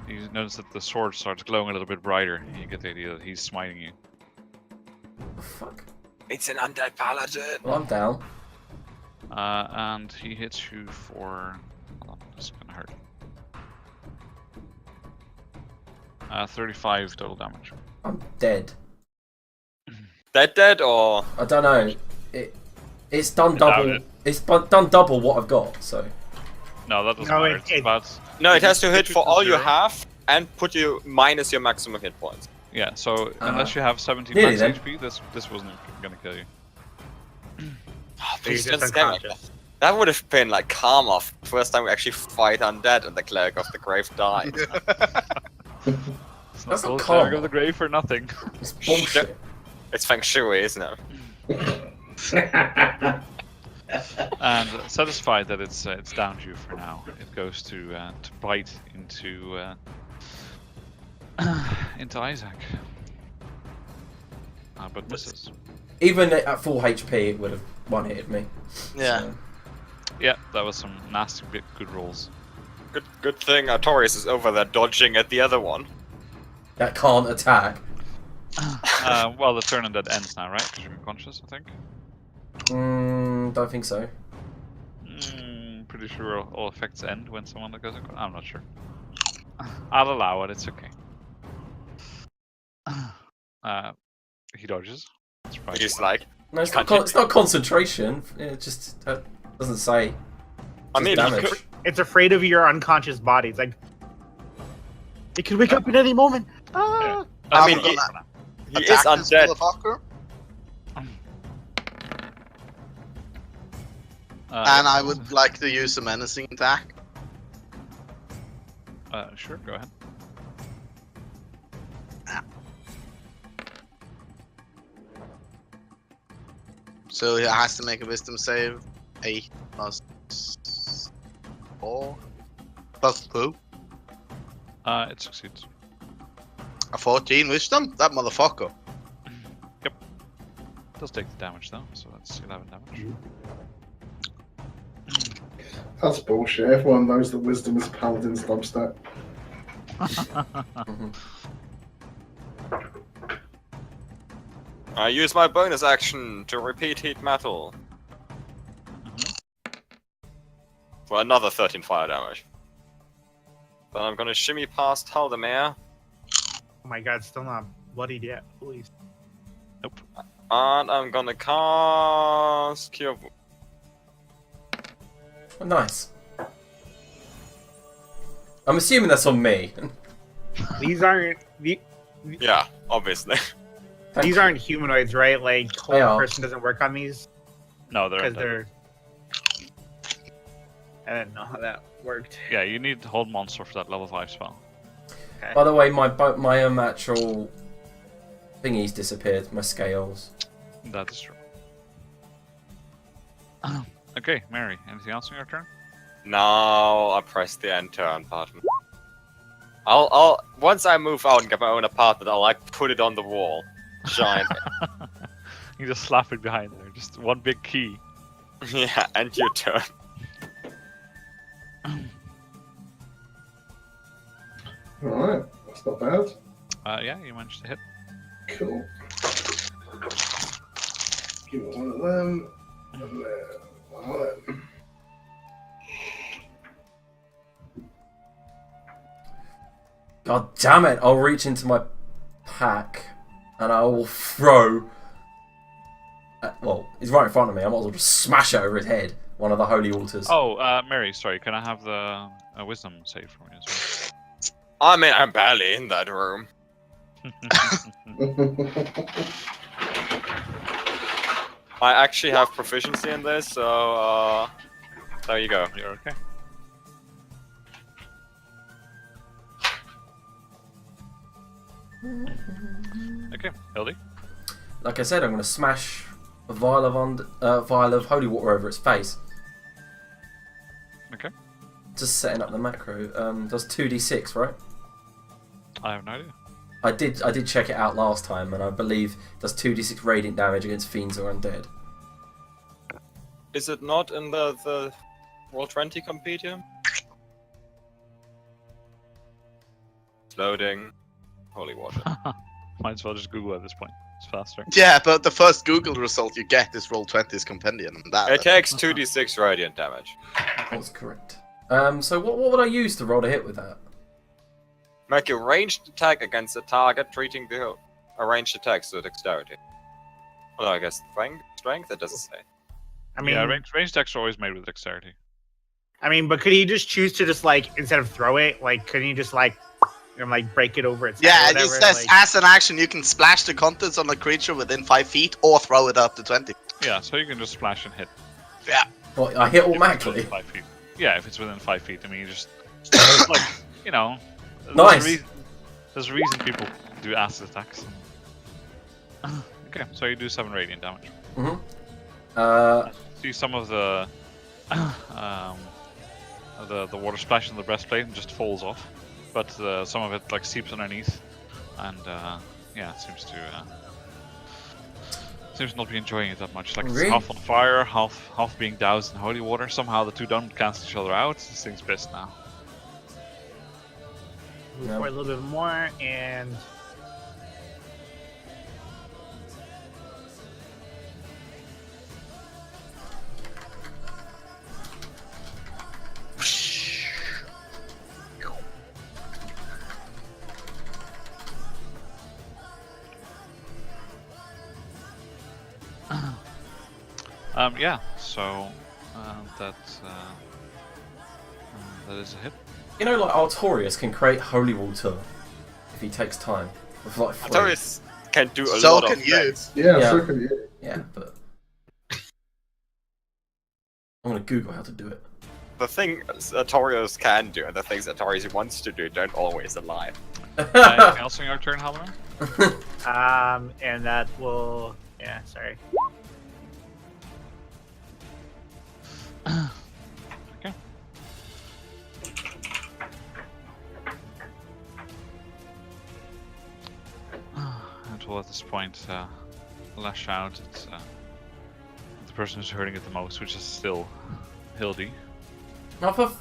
you notice that the sword starts glowing a little bit brighter, and you get the idea that he's smiting you.
The fuck?
it's an undead paladin.
Well, I'm down.
And he hits you for... Hold on, this is gonna hurt. 35 total damage.
I'm dead.
Dead or?
I don't know. It's done double. It's done double what I've got. So.
No, that doesn't
No,
matter.
it-
It's about...
No, it has to hit
you
for
to
all you
0.
have and put you minus your maximum hit points.
Yeah, so unless you have 17
Nearly
max
then.
HP, this wasn't gonna kill you.
Oh,
So you're
please
just
don't scare me.
unconscious.
That would have been like karma. First time we actually fight undead and the cleric of the grave died.
It's
That's not
called
karma.
Cleric of the Grave for nothing.
It's bullshit.
It's feng shui, isn't it?
And satisfied that it's down to you for now, it goes to bite into into Isaac. But misses.
Even at full HP, it would have one-hitted me.
Yeah.
So.
Yeah, that was some nasty good rolls.
Good thing Artorias is over there dodging at the other one.
That can't attack.
Well, the turn undead ends now, right? Because you're unconscious, I think.
Don't think so.
Pretty sure all effects end when someone goes unconscious. I'm not sure. I'll allow it. It's okay. He dodges. That's right.
He's like,
No, it's
Can't
not,
you-
it's not concentration. It just doesn't say.
I
Just
mean, he
damage.
could,
It's afraid of your unconscious body. It's like it could wake up at any moment. Ah!
I mean,
I'm
he
gonna
is
attack this
undead.
motherfucker, and I would like to use a menacing attack.
Sure, go ahead.
So he has to make a wisdom save. 8 plus 4 plus 2.
It succeeds.
A 14 wisdom? That motherfucker.
Does take the damage though, so that's 11 damage.
That's bullshit. Everyone knows that wisdom is a paladin's dubstep.
I use my bonus action to repeat heat metal. For another 13 fire damage. Then I'm gonna shimmy past Haldemir,
Oh my god, still not bloodied yet. Please.
Nope.
and I'm gonna cast Cure Wounds.
Oh, nice. I'm assuming that's on me.
These aren't
Yeah, obviously.
Thank
these
you.
aren't humanoids, right? Like
They are.
whole person doesn't work on these
No, they're
because
undead.
they're. I didn't know how that worked.
Yeah, you need to hold monster for that level 5 spell.
By the way, my actual thingies disappeared. My scales.
That is true. Okay, Mary, anything else on your turn?
Now I press the end turn button. I'll once I move out and get my own apartment, I'll like put it on the wall. Giant.
You just slap it behind there, just one big key.
Yeah, and your turn.
Alright, that's not bad.
Yeah, you managed to hit.
Cool. Give me one of them. And then one of them.
God damn it! I'll reach into my pack and I will throw. Well, he's right in front of me. I might as well just smash it over his head. One of the holy altars.
Oh, Mary, sorry, can I have the wisdom save from you as
I mean, I'm barely in that room.
well?
I actually have proficiency in this, so there you go.
You're okay. Okay, Hildy.
Like I said, I'm going to smash a vial of holy water over its face.
Okay.
Just setting up the macro. Does 2d6, right?
I have no idea.
I did check it out last time, and I believe it does 2d6 radiant damage against fiends or undead.
Is it not in the Roll20 compendium? It's loading. Holy water.
Might as well just Google at this point. It's faster.
Yeah, but the first Google result you get is Roll20's compendium. And that.
It takes 2d6 radiant damage.
That's correct. So what would I use to roll to hit with that?
Make a ranged attack against a target, treating the ranged attacks to dexterity. Well, I guess strength? It doesn't say.
I mean,
Yeah, range attacks are always made with dexterity.
I mean, but could he just choose to just like instead of throw it, like couldn't he just like break it over its head
Yeah,
or
it
whatever,
just says
like...
as an action you can splash the contents on a creature within 5 feet or throw it up to 20.
Yeah, so you can just splash and hit.
Well, I hit
If it's
automatically.
within 5 feet. Yeah, if it's within 5 feet. I mean, you just it's like, you know.
Nice.
There's a reason people do acid attacks. Okay, so you do 7 radiant damage.
Mm-hmm.
See some of the water splash on the breastplate and just falls off, but some of it like seeps underneath, and yeah, it seems not be enjoying it that much. Like it's
Really?
half on fire, half being doused in holy water. Somehow the two don't cancel each other out. This thing's pissed now.
Move
Yep.
forward a little bit more and
Yeah. So that is a hit.
You know, like Artorias can create holy water if he takes time. With like free.
Artorias can do a
So
lot
can
of
you.
things.
Yeah,
Yeah.
so can you.
Yeah, but I'm gonna Google how to do it.
The thing Artorias can do and the things Artorias wants to do don't always align.
Anything else on your turn, Halloran?
and that will sorry.
Okay. And we'll at this point lash out at the person who's hurting it the most, which is still Hildy.
Half of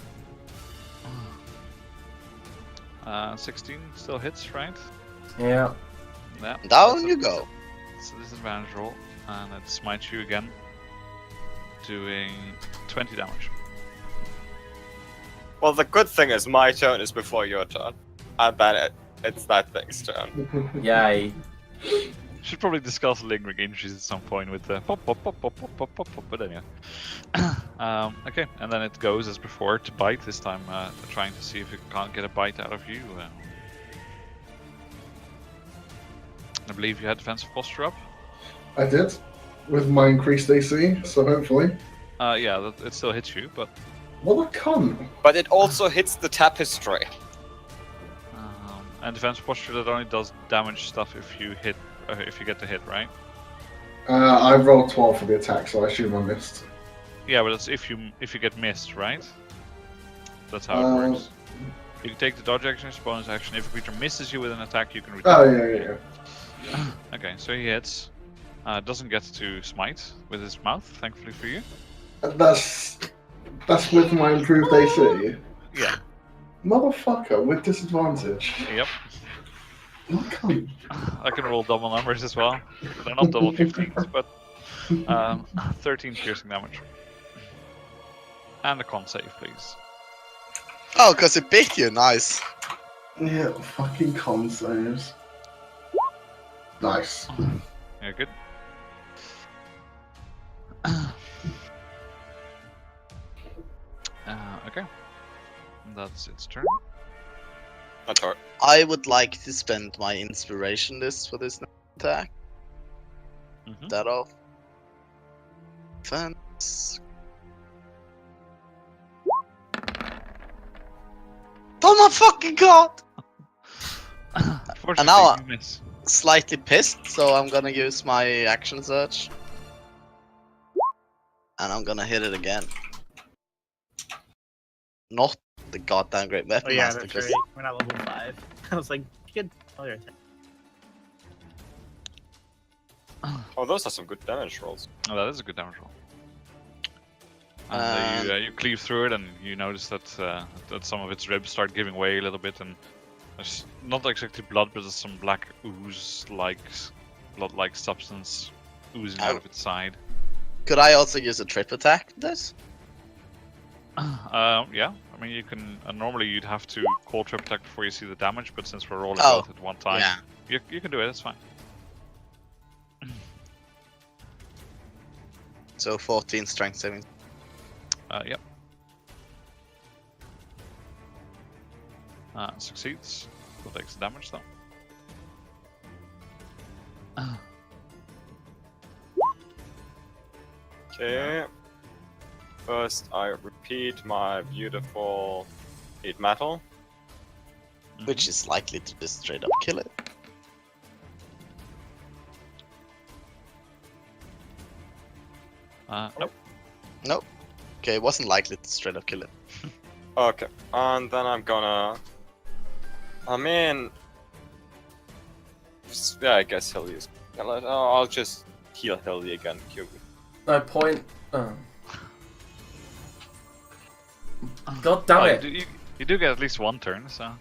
16 still hits, right?
yeah.
Yeah.
Down you go.
It's a disadvantage roll, and it smites you again, doing 20 damage.
Well, the good thing is my turn is before your turn. And then it's that thing's turn.
Yay.
Should probably discuss lingering injuries at some point with the pop, pop, pop, pop, pop, pop, pop, pop, but anyway. Okay, and then it goes as before to bite, this time trying to see if it can't get a bite out of you. I believe you had defensive posture up?
I did, with my increased AC, so hopefully.
Yeah, it still hits you, but...
What a cunt!
But it also hits the tapestry.
And defensive posture, that only does damage stuff if you hit, if you get to hit, right?
I rolled 12 for the attack, so I assume I missed.
Yeah, but it's if you get missed, right? That's how it works. You can take the dodge action as bonus action. If a creature misses you with an attack, you can return.
Oh, yeah.
Okay, so he hits. Doesn't get to smite with his mouth, thankfully for you.
That's with my improved AC.
Yeah.
Motherfucker, with disadvantage.
Yep.
What a cunt.
I can roll double numbers as well. They're not double 15s, but 13 piercing damage. And a con save, please.
Oh, because it bit you, nice.
Yeah, fucking con saves. Nice.
Yeah, good. Okay. That's its turn.
That's hard.
I would like to spend my inspiration list for this attack.
Mhm.
That off. Fence. Oh my fucking god!
Unfortunately,
now-
you miss.
Slightly pissed, so I'm gonna use my action search. And I'm gonna hit it again. Not the goddamn great weapon
Oh yeah,
master,
that's
'cause-
right. We're not level 5. I was like, good. Oh, you're
Oh, those are some good damage rolls.
Oh, that is a good damage roll. And
And-
you cleave through it, and you notice that that some of its ribs start giving way a little bit, and there's not exactly blood, but there's some black ooze-like, blood-like substance oozing out
Oh.
of its side.
Could I also use a trip attack with this?
Yeah, I mean you can. Normally you'd have to call trip attack before you see the damage, but since we're rolling
Oh,
both at one time,
Yeah.
you can do it. It's fine.
So 14 strength saving.
Yep. Succeeds. Still takes damage though.
Okay. First, I repeat my beautiful heat metal.
Which is likely to just straight up kill it.
Nope.
Nope. Okay, it wasn't likely to straight up kill it.
Okay, and then I'm gonna. I mean, yeah, I guess Hilly is. I'll just heal Hilly again. Cute.
No point. Oh. God damn
Oh,
it!
you do get at least one turn, so.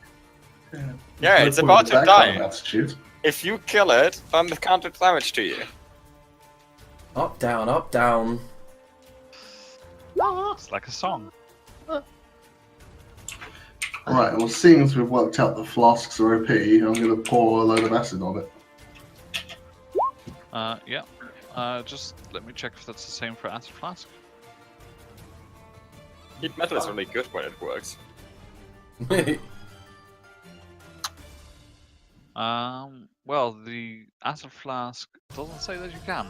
Yeah,
No
it's
point
about
in
to
that
die.
kind of attitude.
If you kill it, then the counter damage to you.
Up, down, up, down.
It's like a song.
Right, well, seeing as we've worked out the flasks are OP, I'm going to pour a load of acid on it.
Yeah. Just let me check if that's the same for acid flask.
Heat metal is really good when it works.
Well, the acid flask doesn't say that you can.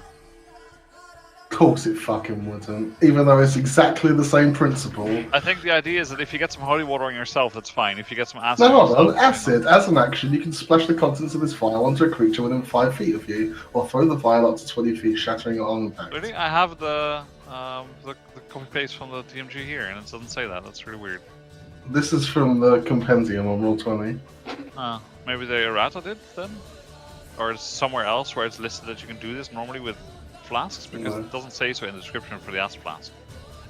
Of course it fucking wouldn't, even though it's exactly the same principle.
I think the idea is that if you get some holy water on yourself, that's fine. If you get some acid,
No,
on
hold on.
yourself,
Acid, as an action, you can splash the contents of this vial onto a creature within 5 feet of you, or throw the vial up to 20 feet, shattering it on impact.
Really? I have the copy paste from the TMG here, and it doesn't say that. That's really weird.
This is from the compendium on Roll20.
Maybe they errata it then, or it's somewhere else where it's listed that you can do this normally with flasks, because
No.
it doesn't say so in the description for the acid flask.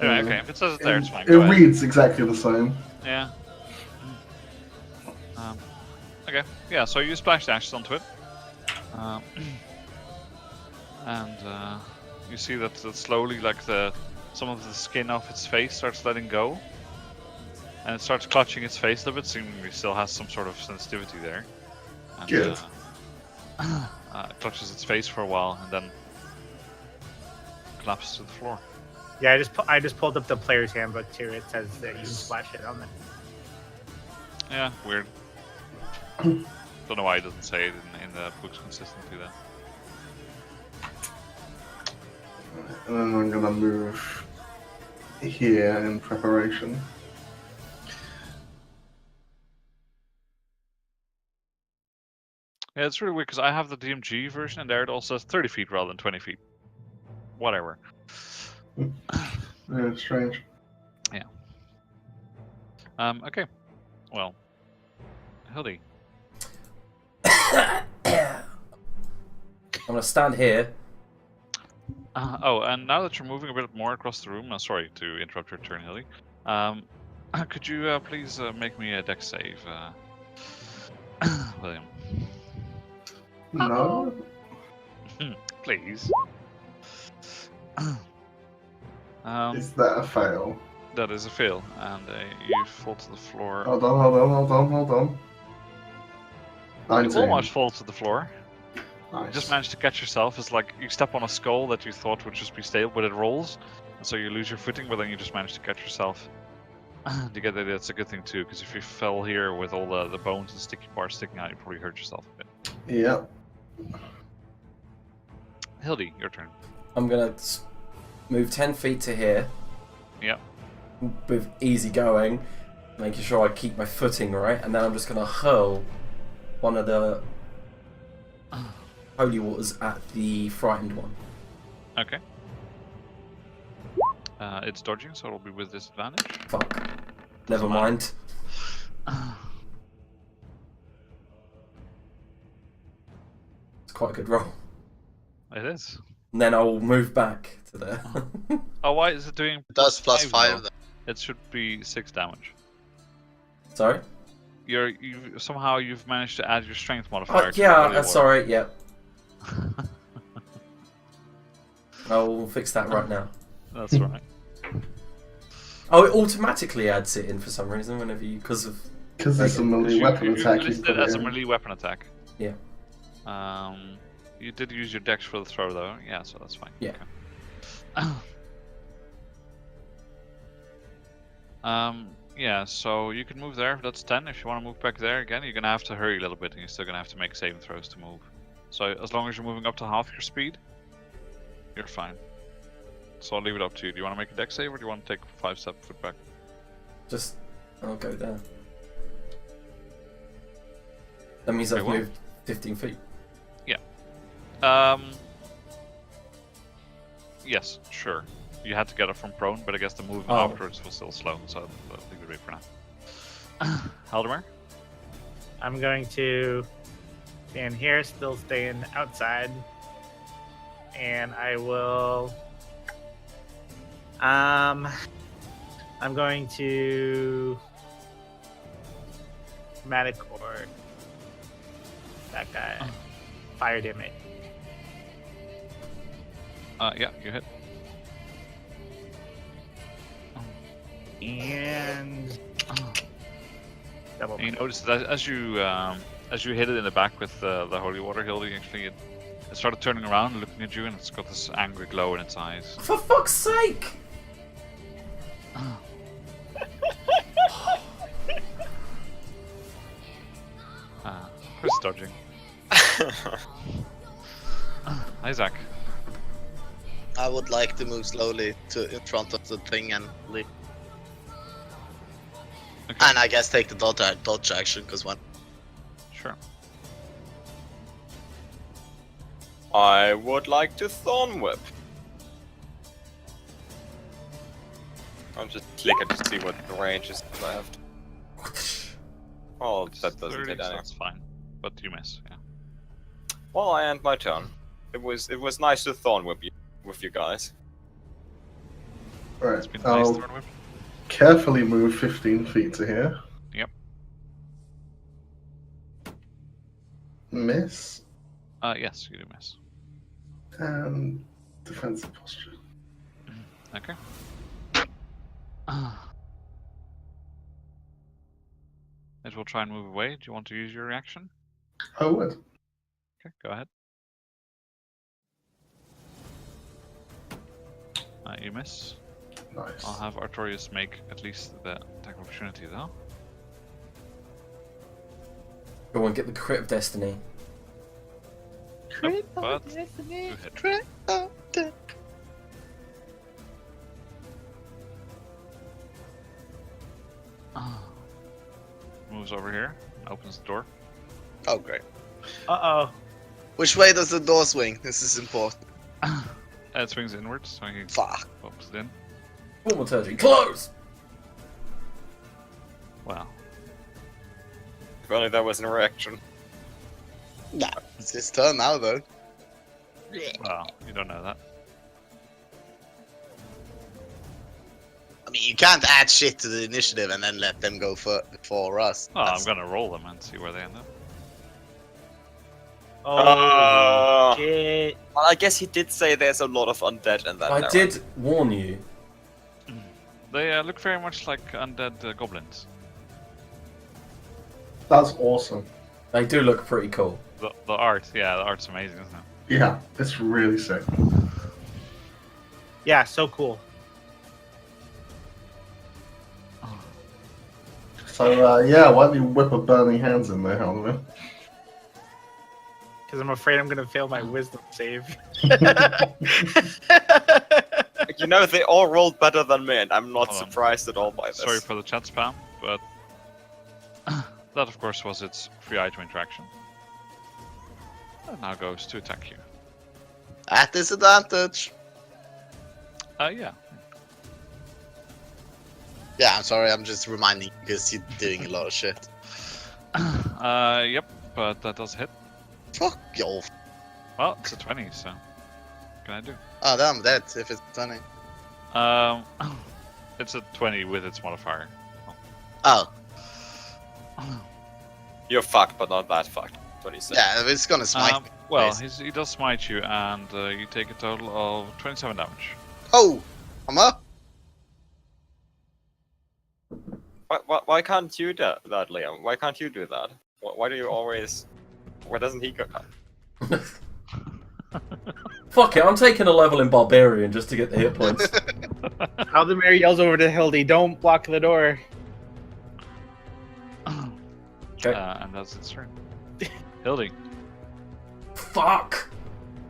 Anyway,
Mm.
okay, if it says it there, it's fine.
It
Go ahead.
reads exactly the same.
Yeah. Okay. Yeah. So you splash the ashes onto it, and you see that slowly, like some of the skin off its face starts letting go, and it starts clutching its face a little bit. Seemingly still has some sort of sensitivity there. And,
Good.
it clutches its face for a while, and then collapses to the floor.
Yeah, I just pulled up the player's handbook too. It says that you can splash it on there.
Yeah. Weird. Don't know why it doesn't say it in the books consistently then.
And then I'm gonna move here in preparation.
Yeah, it's really weird because I have the DMG version and there it also says 30 feet rather than 20 feet. Whatever.
Yeah, it's strange.
Okay. Well, Hildy.
I'm gonna stand here.
Oh, and now that you're moving a bit more across the room, sorry to interrupt your turn, Hildy. Could you please make me a dex save, William?
No?
Please.
Is that a fail?
That is a fail, and you fall to the floor.
Hold on.
You
19.
almost fall to the floor. You just
Nice.
managed to catch yourself. It's like you step on a skull that you thought would just be stable, but it rolls, and so you lose your footing. But then you just manage to catch yourself. You get that that's a good thing too, because if you fell here with all the bones and sticky parts sticking out, you probably hurt yourself a bit.
Yep.
Hildy, your turn.
I'm gonna move 10 feet to here.
Yep.
With easy going, making sure I keep my footing right, and then I'm just gonna hurl one of the holy waters at the frightened one.
Okay. It's dodging, so it'll be with disadvantage.
Fuck. Never
matter.
mind. It's quite a good roll.
It is.
And then I'll move back to there.
Oh, why is it doing?
It does plus
+5
5.
though? It should be 6 damage.
Sorry?
Somehow you've managed to add your strength modifier. to
Yeah,
the holy
sorry, yep. I'll fix that right now.
That's right.
Oh, it automatically adds it in for some reason whenever you, because of...
Because it's a melee weapon attack. You
listed
put
it as a
it in.
melee weapon attack.
Yeah.
You did use your dex for the throw though, yeah, so that's fine.
Yeah.
Okay. Yeah, so you can move there, that's 10. If you want to move back there again, you're going to have to hurry a little bit, and you're still going to have to make saving throws to move. So as long as you're moving up to half your speed, you're fine. So I'll leave it up to you. Do you want to make a dex save, or do you want to take a 5-step foot back?
Just... I'll go there. That means
Okay,
I've
well.
moved 15 feet.
Yes, sure. You had to get it from prone, but I guess the movement
Oh.
afterwards was still slow, so I'll leave it away for now. Haldemar?
I'm going to stand here, still staying outside, and I will. I'm going to Matic or that guy. Fire damage.
Yeah, you hit.
And double.
And you notice that as you hit it in the back with the holy water, Hildy, actually it started turning around, looking at you, and it's got this angry glow in its eyes.
For fuck's sake!
Chris dodging. Isaac.
I would like to move slowly to in front of the thing and leave.
Okay.
And I guess take the dodge action, because when
Sure.
I would like to Thorn Whip. I'm just clicking to see what the range is left. Oh, that doesn't
30,
hit
so
any.
that's fine. But you miss, yeah.
Well, I end my turn. It was nice to Thorn Whip you with you guys.
Right.
It's been nice,
I'll
Thorn Whip.
carefully move 15 feet to here.
Yep.
Miss.
Yes, you do miss.
And defensive posture.
Okay. It will try and move away. Do you want to use your reaction?
I would.
Okay, go ahead. You miss.
Nice.
I'll have Artorius make at least the attack opportunity though.
Go on, get the crit of destiny.
Nope, but you hit. Moves over here, opens the door.
Oh great.
Uh-oh.
Which way does the door swing? This is important.
It swings inwards, so he
Fuck.
pops it in.
Thaumaturgy, close!
Wow.
If only there was an reaction.
Nah, it's his turn now though.
Wow, you don't know that.
I mean, you can't add shit to the initiative and then let them go for us.
Oh, I'm
That's-
gonna roll them and see where they end up.
Oh, shit.
Well, I guess he did say there's a lot of undead in that.
I
narrative.
did warn you.
They look very much like undead goblins.
That's awesome.
They do look pretty cool.
The art, yeah, the art's amazing, isn't it?
Yeah, it's really sick.
Yeah, so cool.
So, yeah, why don't you whip a burning hands in there, Helmer?
Because I'm afraid I'm gonna fail my wisdom save.
You know, they all rolled better than me, and I'm not
Hold on.
surprised at all by this.
Sorry for the chat spam, but that of course was its free item interaction. And now goes to attack you.
At disadvantage.
Yeah.
Yeah, I'm sorry, I'm just reminding you because you're doing a lot of shit.
Yep, but that does hit.
Fuck you.
Well, it's a 20, so what can I do?
Oh, damn, dead if it's 20.
It's a 20 with its modifier.
Oh,
You're fucked, but not that fucked. 26.
yeah, it's gonna smite me.
Well,
Nice.
he does smite you, and you take a total of 27 damage.
Oh, I'm up.
Why can't you do that, Liam? Why can't you do that? Why do you always... Why doesn't he go come?
Fuck it, I'm taking a level in Barbarian just to get the hit points.
Aldemir yells over to Hildy, "Don't block the door."
Okay.
And that's its turn. Hildy.
Fuck!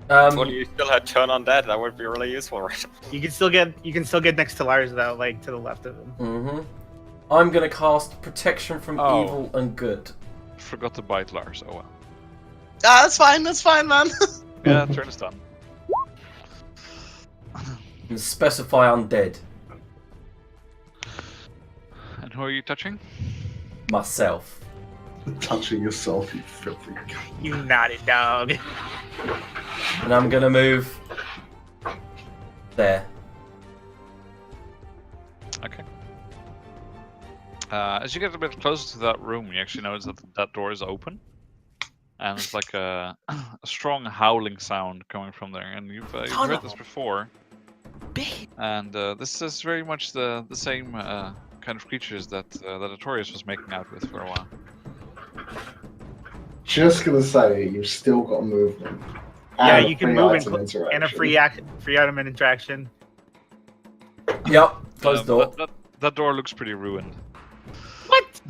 Well, you still had turn on that. That would be really useful, right?
You can still get next to Lars though, like to the left of him.
I'm gonna cast Protection from
Oh.
Evil and Good.
Forgot to bite Lars, oh well.
Ah, that's fine, man.
Yeah, turn is done.
And specify Undead.
And who are you touching?
Myself.
Touching yourself, you filthy.
You naughty dog.
And I'm gonna move there.
Okay. As you get a bit closer to that room, you actually notice that that door is open. And it's like a strong howling sound coming from there. And you've heard this before. And this is very much the same kind of creatures that Artorias was making out with for a while.
Just gonna say, you've still got movement.
Yeah,
And
you can
free
move
item
and a
interaction.
free item interaction.
Yep, close the door.
That door looks pretty ruined.
What?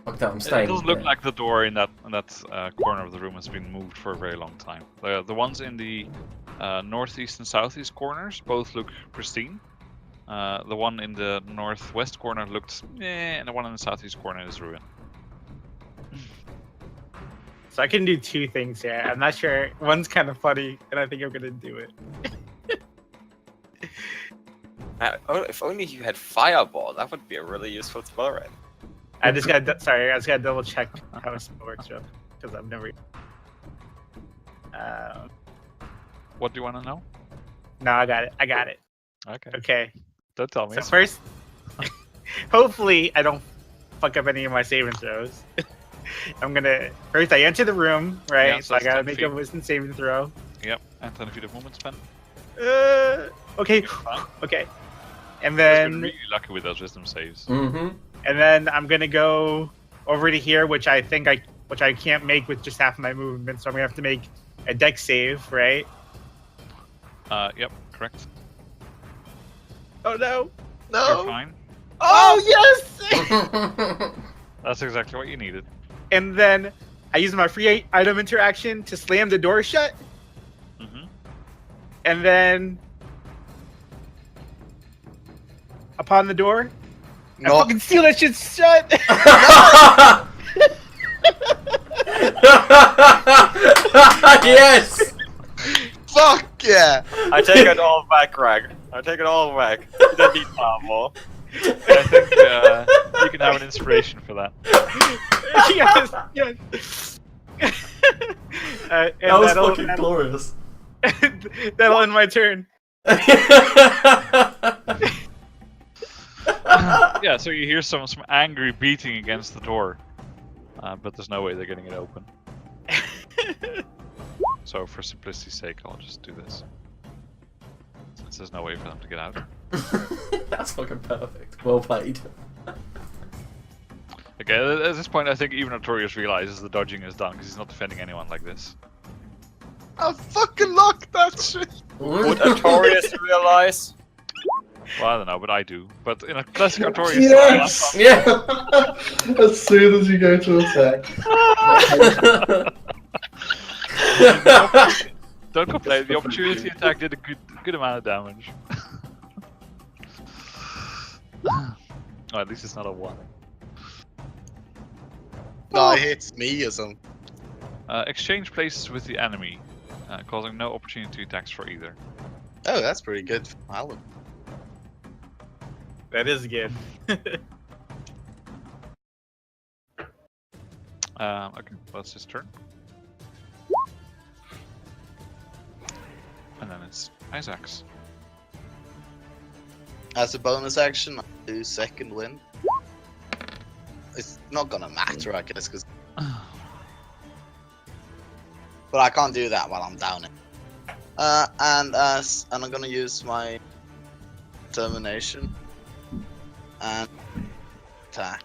Fuck that, I'm
It
staying.
doesn't look
there.
like the door in that corner of the room has been moved for a very long time. The ones in the northeast and southeast corners both look pristine. The one in the northwest corner looked and the one in the southeast corner is ruined.
So I can do two things here. I'm not sure. One's kind of funny, and I think I'm gonna do it.
If only you had Fireball, that would be a really useful spell, right?
I just gotta double check how it works, because I've never.
What do you want to know?
No, I got it.
Okay.
Okay.
Don't tell me.
So first, hopefully I don't fuck up any of my saving throws. I'm gonna first I enter the room, right?
Yeah,
so
so
I
it's
gotta
10
make
feet.
a wisdom saving throw.
Yep. And 10 feet of movement spend.
Okay, okay, and
I've been
then
really lucky with those wisdom saves.
Mm-hmm.
and then I'm gonna go over to here, which I can't make with just half of my movement, so I'm gonna have to make a dex save, right?
Yep. Correct.
Oh no!
You're fine.
Oh yes!
That's exactly what you needed.
And then I use my free item interaction to slam the door shut,
Mm-hmm.
and then upon the door, I
No.
fucking seal that shit shut.
Yes!
Fuck yeah!
I take it all back, Greg. I take it all back. You don't need Fireball.
I think you can have an inspiration for that.
yes, yes. And
That was
that'll,
fucking glorious.
that'll end my turn.
Yeah, so you hear some angry beating against the door, but there's no way they're getting it open. So for simplicity's sake, I'll just do this. Since there's no way for them to get out.
That's fucking perfect. Well played.
Okay, at this point, I think even Artorius realizes the dodging is done because he's not defending anyone like this.
I fucking locked that shit.
Would Artorius realize?
Well, I don't know, but I do. But in a classic Artorius
Yes!
Yeah.
As soon as you go to attack.
style, don't complain. The opportunity attack did a good amount of damage. Oh, at least it's not a 1.
No, it hits me or something.
Exchange places with the enemy, causing no opportunity attacks for either.
Oh, that's pretty good. Alan.
That is good.
Okay, well, it's his turn. And then it's Isaac's.
As a bonus action, I do second wind. It's not gonna matter, I guess, because. But I can't do that while I'm down it. And I'm gonna use my determination and attack.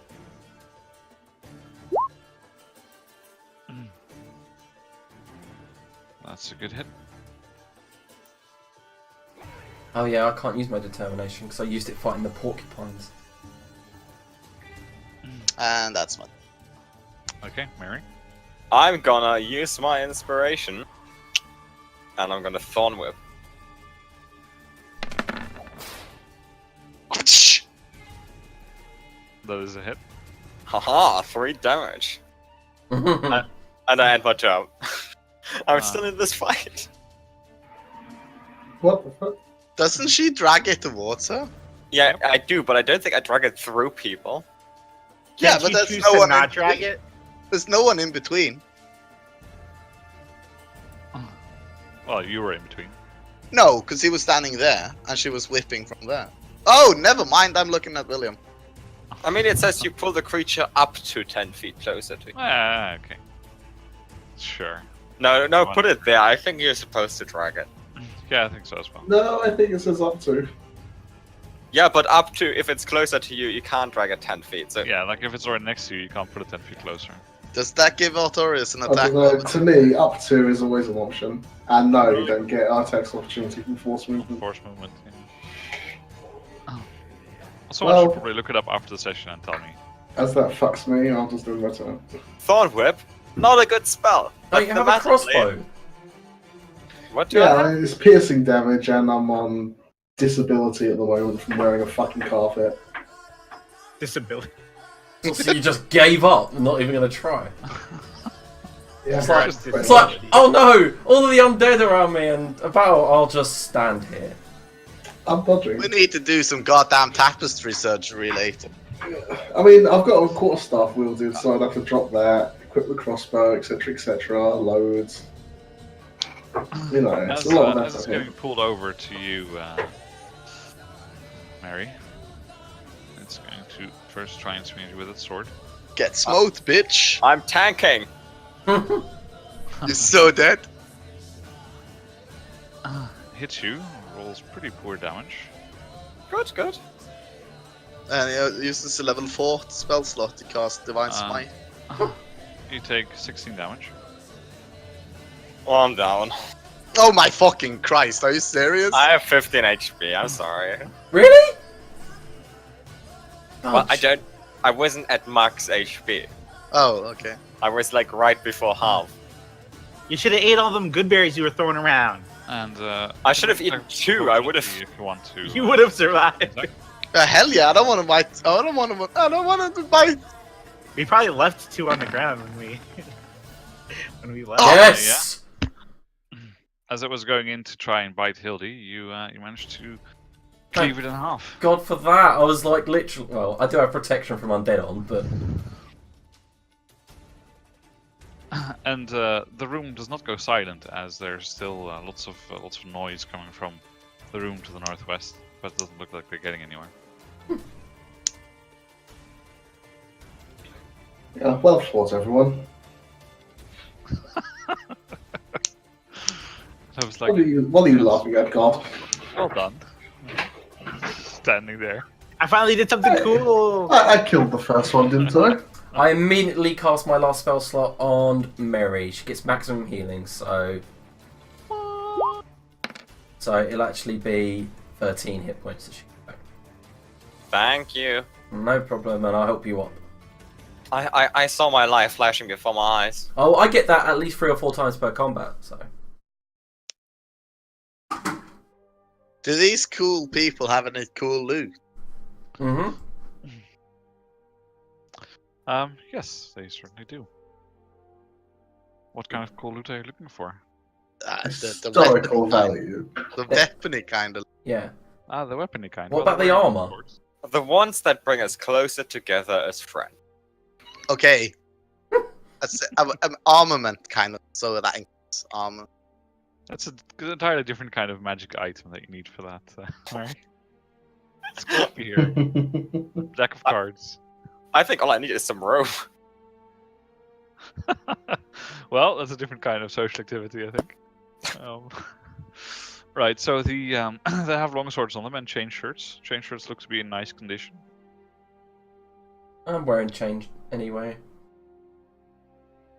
That's a good hit.
Oh yeah, I can't use my determination because I used it fighting the porcupines.
And that's my.
Okay, Mary.
I'm gonna use my inspiration, and I'm gonna Thorn Whip.
That is a hit.
Haha, 3 damage. And I end my turn. I'm still in this fight.
What the fuck?
Doesn't she drag it towards her?
Yeah, I do, but I don't think I drag it through people.
Yeah,
Can't
but
you
there's
choose
no
to
one
not
in
drag
between.
it?
There's no one in between.
Well, you were in between.
No, because he was standing there and she was whipping from there. Oh, never mind. I'm looking at William.
I mean, it says you pull the creature up to 10 feet closer to you.
Okay. Sure.
No, put it there. I think you're supposed to drag it.
Yeah, I think so as well.
No, I think it says up to.
Yeah, but up to, if it's closer to you, you can't drag it 10 feet. So
Yeah, like if it's right next to you, you can't put it 10 feet closer.
Does that give Artorius an
I
attack?
don't know, to me, up to is always an option. And no, you don't get attacks opportunity from force movement.
Force movement. Yeah. Someone should
Well-
probably look it up after the session and tell me.
As that fucks me, I'll just do my turn.
Thorn Whip, not a good spell.
Oh, you have a crossbow.
What do I have?
Yeah, it's piercing damage, and I'm on disability at the moment from wearing a fucking carpet.
Disability.
So you just gave up, not even gonna try.
Yeah,
It's like,
Just
it's like, oh no, all of the undead around me, and I'll just stand here.
I'm dodging.
We need to do some goddamn tapestry surgery later.
I mean, I've got a quarterstaff wielded, so I'd have to drop that, equip the crossbow, etc., loads. You know, it's
As,
a lot of
as it's
effort here.
getting pulled over to you, Mary, it's going to first try and swing you with its sword.
Get smoked, bitch.
I'm tanking.
You're so dead.
Hits you, rolls pretty poor damage.
Good, good.
And he uses a level 4 spell slot to cast Divine Smite.
You take 16 damage.
Well, I'm down.
Oh my fucking Christ, are you serious?
I have 15 HP. I'm sorry.
Really?
Well, I wasn't at max HP.
Oh, okay.
I was like right before half.
You should have ate all them good berries you were throwing around.
And
I should have eaten 2. I would have.
If you want to.
You would have survived.
Hell yeah, I don't want to bite. I don't want to bite.
We probably left 2 on the ground when we left.
Oh,
Yes!
As it was going in to try and bite Hildy, you managed to cleave it in half.
God, for that, I was like literally. Well, I do have protection from undead on, but.
And the room does not go silent, as there's still lots of noise coming from the room to the northwest, but it doesn't look like they're getting anywhere.
Yeah, well fought, everyone.
I was like,
What are you laughing at, God?
well done. Standing there.
I finally did something cool.
I killed the first one, didn't I?
I immediately cast my last spell slot on Mary. She gets maximum healing, so it'll actually be 13 hit points that she gets back.
Thank you.
No problem, and I'll help you up.
I saw my life flashing before my eyes.
Oh, I get that at least 3 or 4 times per combat, so.
Do these cool people have any cool loot?
Mm-hmm.
Yes, they certainly do. What kind of cool loot are you looking for?
Historical value.
The weapony kind of.
Yeah.
The weapony kind.
What about the armor?
The ones that bring us closer together as friends.
Okay. An armament kind of, so that includes armor.
That's an entirely different kind of magic item that you need for that. Right? Let's go here. Deck of cards.
I think all I need is some rope.
Well, that's a different kind of social activity, I think. Right, so they have long swords on them and chain shirts. Chain shirts look to be in nice condition.
I'm wearing chain anyway.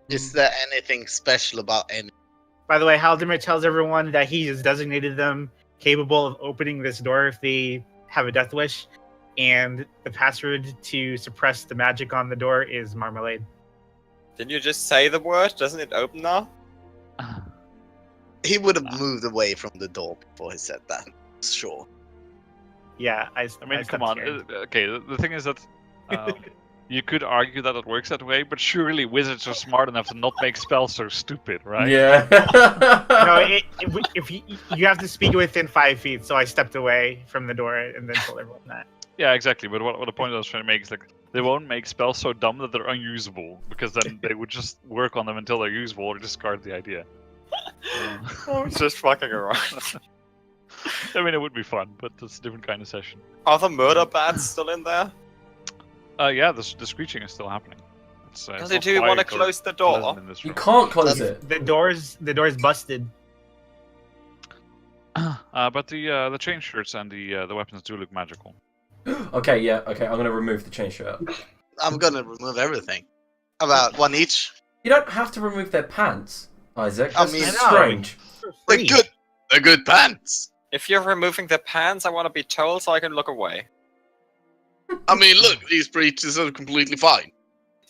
Is there anything special about any?
By the way, Haldimir tells everyone that he has designated them capable of opening this door if they have a death wish, and the password to suppress the magic on the door is marmalade.
Didn't you just say the word? Doesn't it open now?
He would have moved away from the door before he said that. Sure.
Yeah,
I mean, come on. Okay, the thing is that you could argue that it works that way, but surely wizards are smart enough to not make spells so stupid, right?
Yeah.
No, if you have to speak within 5 feet, so I stepped away from the door and then told everyone that.
Yeah, exactly. But what the point I was trying to make is like they won't make spells so dumb that they're unusable, because then they would just work on them until they're usable or discard the idea.
I was just fucking around.
I mean, it would be fun, but it's a different kind of session.
Are the murder bats still in there?
Yeah, the screeching is still happening.
Does it do want to close the door?
You can't close it.
The door's busted.
But the chain shirts and the weapons do look magical.
Okay, yeah, okay, I'm gonna remove the chain shirt.
I'm gonna remove everything. About one each.
You don't have to remove their pants, Isaac.
I
That's
mean,
strange.
They're good. They're good pants.
If you're removing the pants, I want to be told so I can look away.
I mean, look, these breeches are completely fine.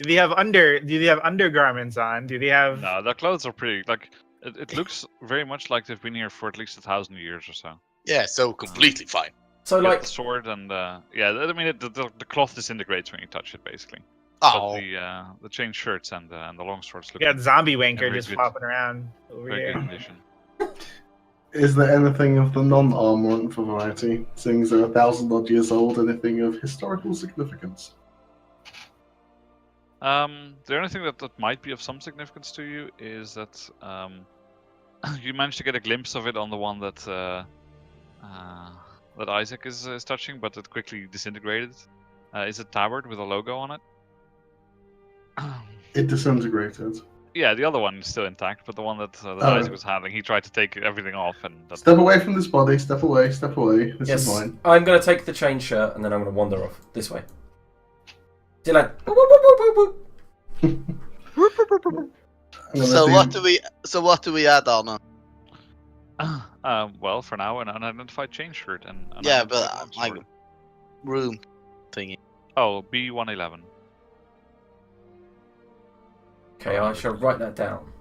Do they have undergarments on? Do they have?
No, their clothes are pretty. Like it looks very much like they've been here for at least 1,000 years or so.
Yeah, so completely fine.
So,
You
like,
got the sword and yeah, I mean the cloth disintegrates when you touch it, basically.
Oh,
But the chain shirts and the long swords look
You got zombie wanker
very
just
good.
flopping around over
very
here.
good condition.
Is there anything of the non-armorant variety, seeing as they're 1,000 odd years old, anything of historical significance?
The only thing that might be of some significance to you is that you managed to get a glimpse of it on the one that that Isaac is touching, but it quickly disintegrated. Is a tabard with a logo on it.
It disintegrated.
Yeah, the other one is still intact, but the one that
Oh.
Isaac was having, he tried to take everything off, and that...
Step away from this body, step away, step away. This
yes,
is mine.
I'm gonna take the chain shirt and then I'm gonna wander off this way. See you later.
so what do we add on?
well, for now, an unidentified chain shirt and an
Yeah,
unidentified
but my
sword.
room thingy.
Oh, B111.
Okay, I shall write that down.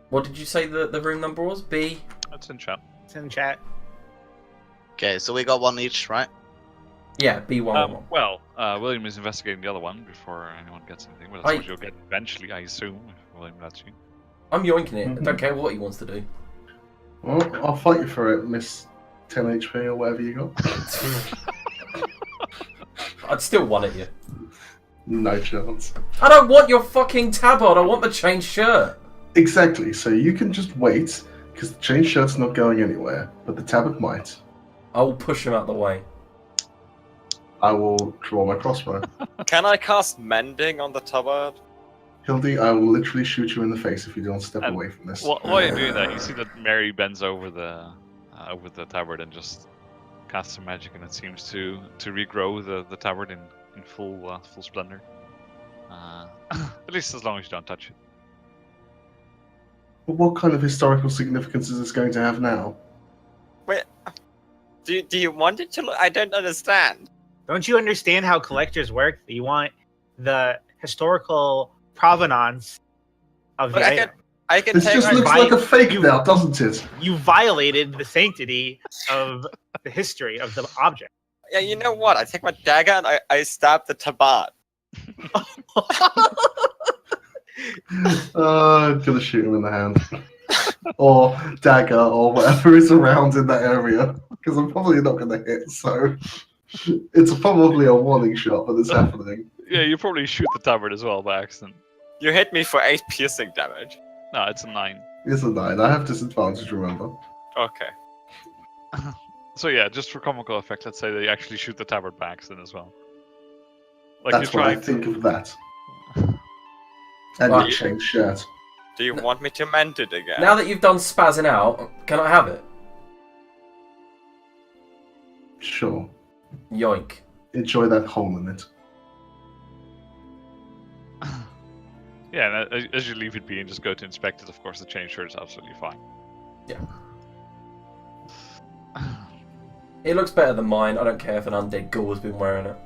What did you say the room number was? B?
That's in chat.
It's in chat.
Okay, so we got one each, right?
Yeah, B111.
Well, William is investigating the other one before anyone gets anything, but that's what you'll get eventually, I assume, if William lets you.
I'm yoinking it. I don't care what he wants to do.
Well, I'll fight you for it, Miss 10 HP or whatever you got.
I'd still one at you.
No chance.
I don't want your fucking tabard. I want the chain shirt.
Exactly, so you can just wait, because the chain shirt's not going anywhere, but the tabard might.
I will push him out the way.
I will draw my crossbow.
Can I cast Mending on the tabard?
Hildy, I will literally shoot you in the face if you don't step
And
away from this.
While you're doing that, you see that Mary bends over the tabard and just casts some magic, and it seems to regrow the tabard in full splendor. At least as long as you don't touch it.
But what kind of historical significance is this going to have now?
Wait, do you want it to look? I don't understand.
Don't you understand how collectors work? You want the historical provenance of the
But
item.
I can
This
take.
just looks like a fake now, doesn't it?
You violated the sanctity of the history of the object.
Yeah, you know what? I take my dagger and I stab the tabard.
I'm gonna shoot him in the hand. Or dagger, or whatever is around in that area. Because I'm probably not gonna hit, so... It's probably a warning shot, but it's happening.
Yeah, you probably shoot the tabard as well by accident.
You hit me for 8 piercing damage.
No, it's a 9.
It's a 9. I have disadvantage, remember.
Okay.
So yeah, just for comical effect, let's say they actually shoot the tabard by accident as well. Like
That's
you're
what I
trying
think
to...
of that. And
Right.
you change shirt.
Do you want me to mend it again?
Now that you've done spazzing out, can I have it?
Sure.
Yoink.
Enjoy that hole in it.
Yeah, and as you leave it be and just go to inspect it, of course the chain shirt is absolutely fine.
Yeah. It looks better than mine. I don't care if an undead ghoul has been wearing it.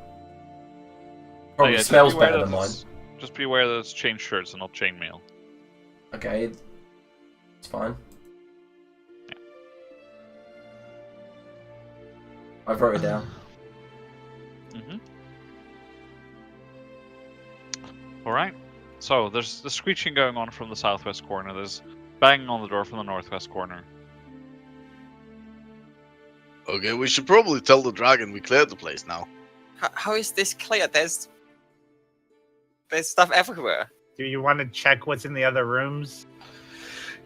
Probably
Yeah, just
smells
beware
better
that
than mine.
Just be aware that it's chain shirts and not chain mail.
Okay. It's fine. I wrote it down.
Alright. So, there's the screeching going on from the southwest corner. There's banging on the door from the northwest corner.
Okay, we should probably tell the dragon we cleared the place now.
How is this clear? There's stuff everywhere.
Do you want to check what's in the other rooms?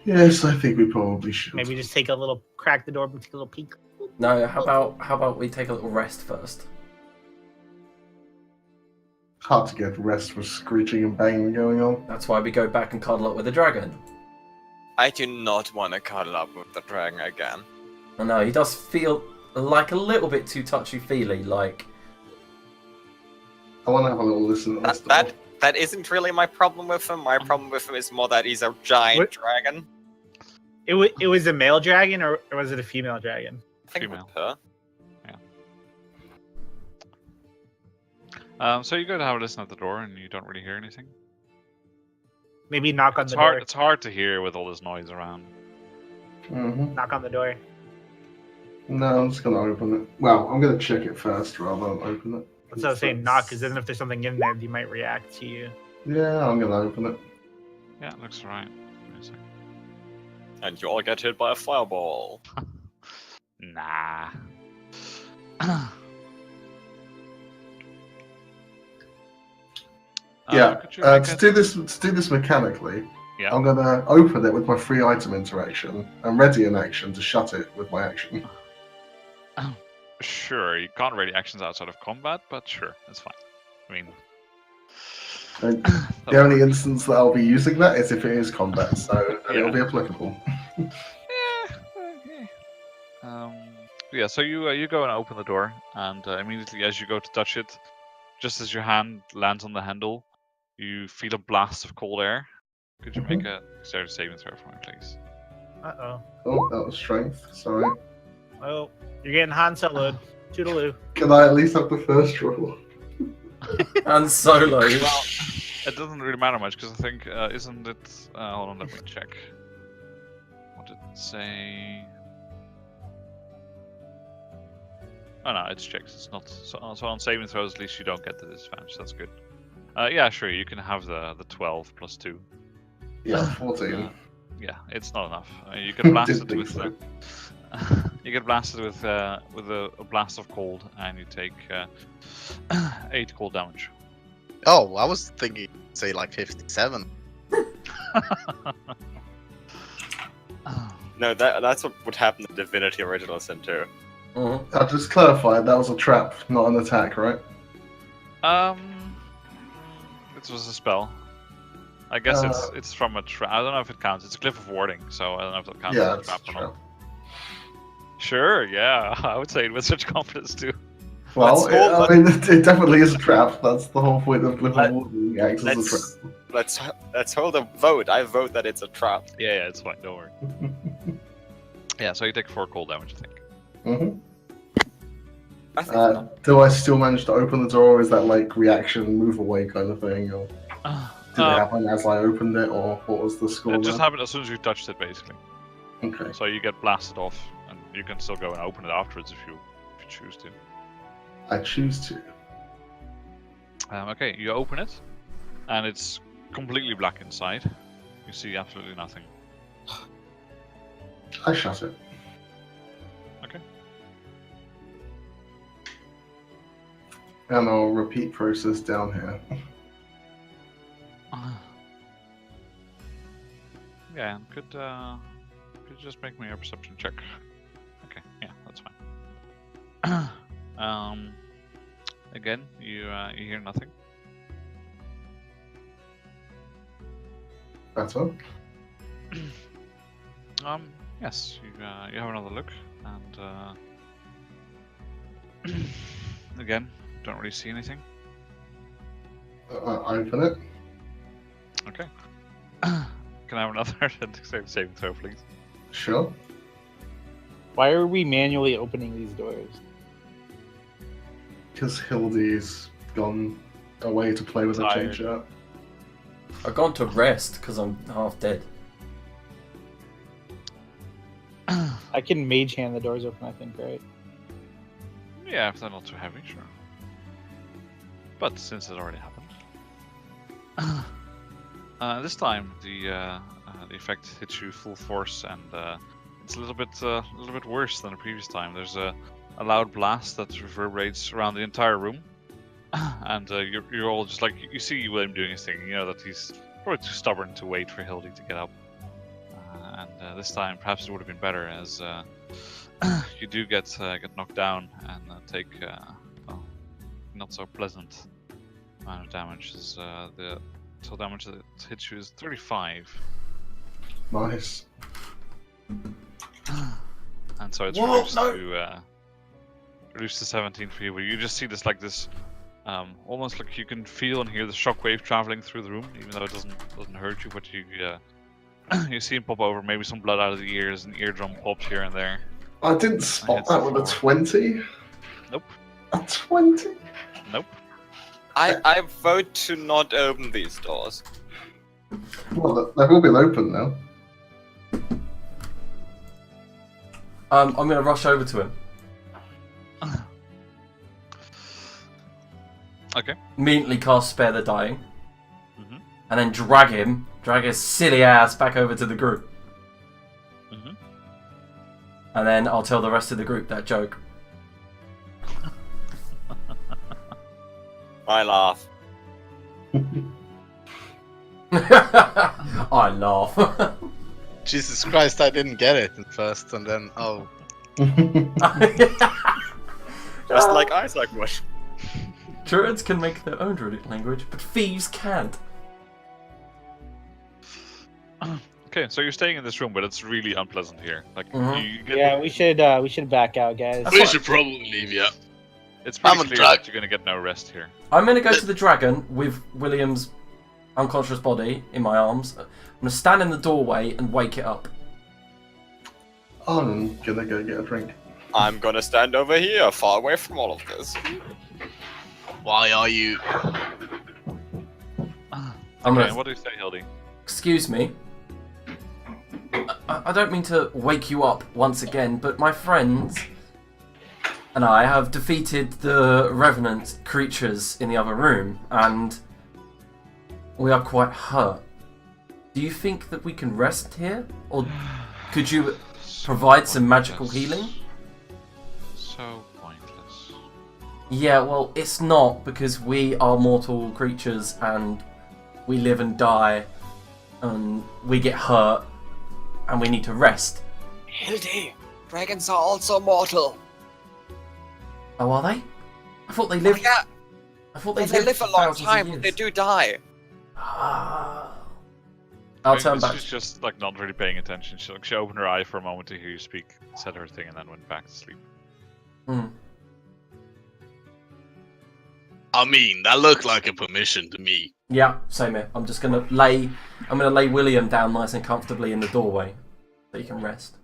Yes, I think we probably should.
Maybe just take a little crack the door and take a little peek.
No, how about we take a little rest first?
Hard to get rest with screeching and banging going on.
That's why we go back and cuddle up with the dragon.
I do not want to cuddle up with the dragon again.
I know, he does feel like a little bit too touchy-feely, like...
I want to have a little listen at this door.
That isn't really my problem with him. My problem with him is more that he's a giant
What?
dragon.
It was a male dragon or was it a female dragon?
I think
Female.
with her.
So you go to have a listen at the door and you don't really hear anything.
Maybe knock on
It's
the
hard.
door.
It's hard to hear with all this noise around.
Mm-hmm.
Knock on the door.
No, I'm just going to open it. Well, I'm going to check it first rather than open it.
That's what I was saying, knock, because then if there's something in there, they might react to you.
Yeah, I'm going to open it.
Yeah, it looks alright. Give me a second.
And you all get hit by a fireball.
Nah. Could you make
To
a-
do this mechanically,
Yeah.
I'm going to open it with my free item interaction and ready an action to shut it with my action.
Sure, you can't ready actions outside of combat, but sure, that's fine. I mean,
And the only instance that I'll be using that is if it is combat, so it'll be applicable.
okay. Yeah, so you go and open the door, and immediately as you go to touch it, just as your hand lands on the handle, you feel a blast of cold air. Could you make a dexterity saving throw for me, please?
Uh-oh.
Oh, that was strength. Sorry.
Oh, you're getting Han Soloed. Toodaloo.
Can I at least have the first roll?
And Solo.
Well, it doesn't really matter much because I think isn't it? Hold on, let me check. What did it say? Oh no, it's checks. It's not. So on saving throws, at least you don't get the disadvantage. That's good. Yeah, sure. You can have the 12 plus 2.
Yeah, 14.
Yeah, it's not enough. You get blasted
Didn't
with.
think
You get blasted with a blast of cold, and you take 8 cold damage.
Oh, I was thinking, say like 57.
No, that's what would happen in Divinity Original Sin 2.
I'll just clarify, that was a trap, not an attack, right?
This was a spell. I guess
Uh,
it's from a trap. I don't know if it counts. It's a Cliff of Warding, so I don't know if that counts
Yeah,
as a
it's
trap
a
or
trap.
not. Sure, yeah, I would say it with such confidence too.
Well,
Let's hold-
I mean, it definitely is a trap. That's the whole point of Cliff
Let-
of Warding acts as a trap.
Let's hold a vote. I vote that it's a trap.
Yeah, it's fine. Don't worry. Yeah, so you take 4 cold damage, I think.
Mhm.
I think not.
Do I still manage to open the door, or is that like reaction, move away kind of thing? Or did it happen as I opened it, or what was the score?
It just
there?
happened as soon as you touched it, basically.
Okay.
So you get blasted off, and you can still go and open it afterwards if you choose to.
I choose to.
Okay, you open it, and it's completely black inside. You see absolutely nothing.
I shut it.
Okay.
And I'll repeat process down here.
Yeah, and could you just make me a perception check? Okay, yeah, that's fine. Again, you hear nothing.
Better.
Yes, you have another look, and again, don't really see anything.
Open it.
Okay. Can I have another dexterity saving throw, please?
Sure.
Why are we manually opening these doors?
Because Hildy's gone away to play with her
Tired.
chain shirt.
I've gone to rest because I'm half dead.
I can mage hand the doors open, I think, right?
Yeah, if they're not too heavy, sure. But since it already happened, this time the effect hits you full force, and it's a little bit worse than the previous time. There's a loud blast that reverberates around the entire room, and you're all just like, you see William doing his thing. You know that he's probably too stubborn to wait for Hildy to get up, and this time perhaps it would have been better, as you do get knocked down and take well, not so pleasant amount of damage. As the total damage that hits you is 35,
Nice.
and so it's
Whoa,
reduced to 17 for you. But you just see this almost like you can feel and hear the shockwave traveling through the room, even though it doesn't hurt you. But you you see him pop over, maybe some blood out of the ears, and eardrum pops here and there.
I didn't spot
It's
that with a 20.
Nope.
A 20?
Nope.
I vote to not open these doors.
Well, they've all been open now.
I'm gonna rush over to him.
Okay.
Immediately cast Spare the Dying.
Mhm.
And then drag his silly ass back over to the group.
Mhm.
And then I'll tell the rest of the group that joke.
I laugh.
I laugh.
Jesus Christ, I didn't get it at first, and then, oh.
Just like Isaac would.
Druids can make their own druidic language, but thieves can't.
Okay, so you're staying in this room, but it's really unpleasant here. Like
Mhm.
you get,
Yeah, we should back out, guys.
That's
We
fine.
should probably leave, yeah.
it's pretty
I'm
clear
drunk.
that you're gonna get no rest here.
I'm gonna go to the dragon with William's unconscious body in my arms. I'm gonna stand in the doorway and wake it up.
I'm gonna go get a drink.
I'm gonna stand over here, far away from all of this.
Why are you?
I'm
Okay,
gonna.
what do you say, Hildy?
Excuse me. I don't mean to wake you up once again, but my friends and I have defeated the revenant creatures in the other room, and we are quite hurt. Do you think that we can rest here, or could you provide some magical
Pointless.
healing?
So pointless.
Yeah, well, it's not, because we are mortal creatures and we live and die and we get hurt and we need to rest.
Hildy, dragons are also mortal.
Oh, are they? I thought they
Oh,
lived.
yeah,
I thought
they
lived
live a long
thousands of
time, but they
years.
do die.
Ah.
I
I'll
mean,
turn back.
She's just like not really paying attention. She opened her eye for a moment to hear you speak, said her thing, and then went back to sleep.
Hmm.
I mean, that looked like a permission to me.
Yeah, same here. I'm just gonna lay. I'm gonna lay William down nice and comfortably in the doorway, so he can rest.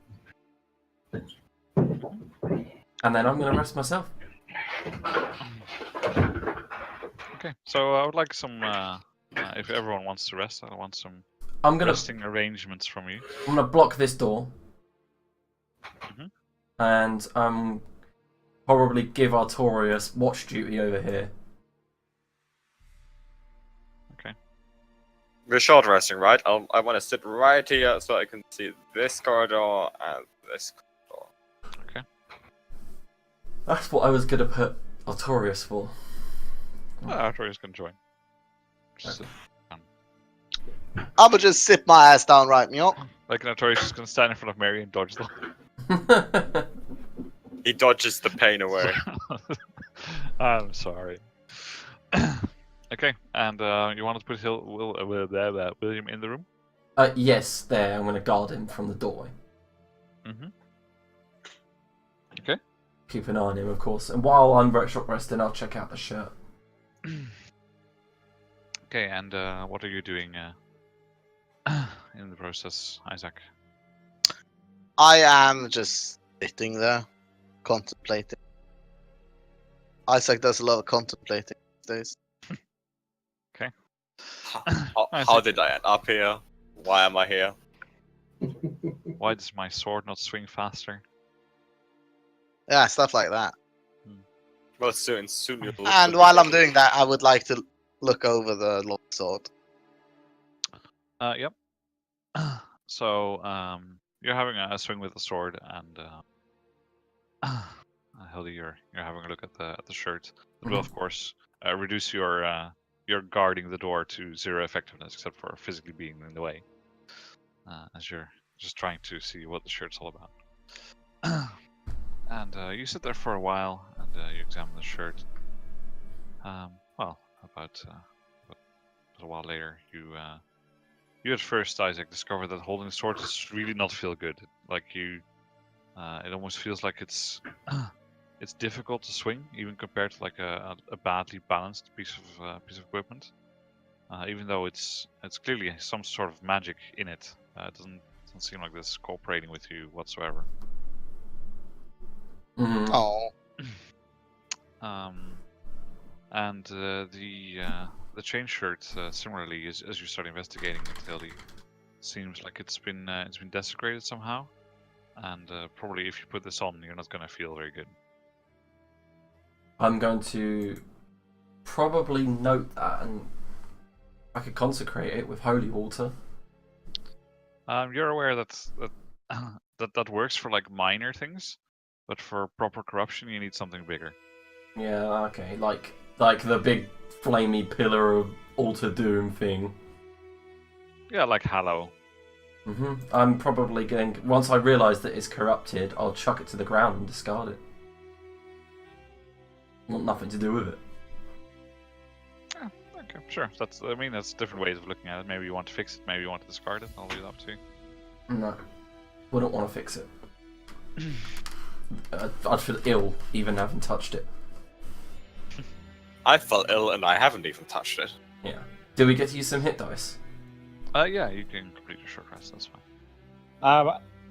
And then I'm gonna rest myself.
Okay, so I would like some. If everyone wants to rest, I want some
I'm gonna.
resting arrangements from you.
I'm gonna block this door.
Mhm.
And probably give Artorius watch duty over here.
We're short resting, right? I want to sit right here so I can see this corridor and this corridor.
That's what I was gonna put Artorius for.
Artorius can join. Just sit.
I'ma just sit my ass down right now.
Like Artorius is gonna stand in front of Mary and dodge them.
He dodges the pain away.
I'm sorry. Okay, and you want to put William in the room?
Yes, there. I'm gonna guard him from the doorway.
Mm-hmm. Okay.
Keep an eye on him, of course. And while I'm short resting, I'll check out the shirt.
Okay, and what are you doing in the process, Isaac?
I am just sitting there, contemplating. Isaac does a lot of contemplating these days.
How did I end up here? Why am I here?
Why does my sword not swing faster?
Yeah, stuff like that.
Well, soon you'll.
And while I'm doing that, I would like to look over the long sword.
Yep. So, you're having a swing with the sword, and Hildy, you're having a look at the shirt. It will, of course, reduce your guarding the door to 0 effectiveness, except for physically being in the way, as you're just trying to see what the shirt's all about. And you sit there for a while, and you examine the shirt. Well, about a while later, you at first, Isaac, discover that holding the sword does really not feel good. Like it almost feels like it's difficult to swing, even compared to like a badly balanced piece of equipment. Even though it's clearly some sort of magic in it, it doesn't seem like this cooperating with you whatsoever.
Mm-hmm.
Oh.
And the chain shirt, similarly, as you start investigating it, Hildy, seems like it's been desecrated somehow, and probably if you put this on, you're not going to feel very good.
I'm going to probably note that, and I could consecrate it with holy water.
You're aware that works for like minor things, but for proper corruption, you need something bigger.
Yeah, okay, like the big flamey pillar of altar doom thing.
Yeah, like Hallow.
Mm-hmm. I'm probably going. Once I realise that it's corrupted, I'll chuck it to the ground and discard it. Want nothing to do with it.
Yeah, okay, sure. That's different ways of looking at it. Maybe you want to fix it. Maybe you want to discard it. I'll leave it up to you.
No, wouldn't want to fix it. I'd feel ill even having touched it.
I felt ill and I haven't even touched it.
Yeah. Do we get to use some hit dice?
Yeah, you can complete your short rest. That's fine.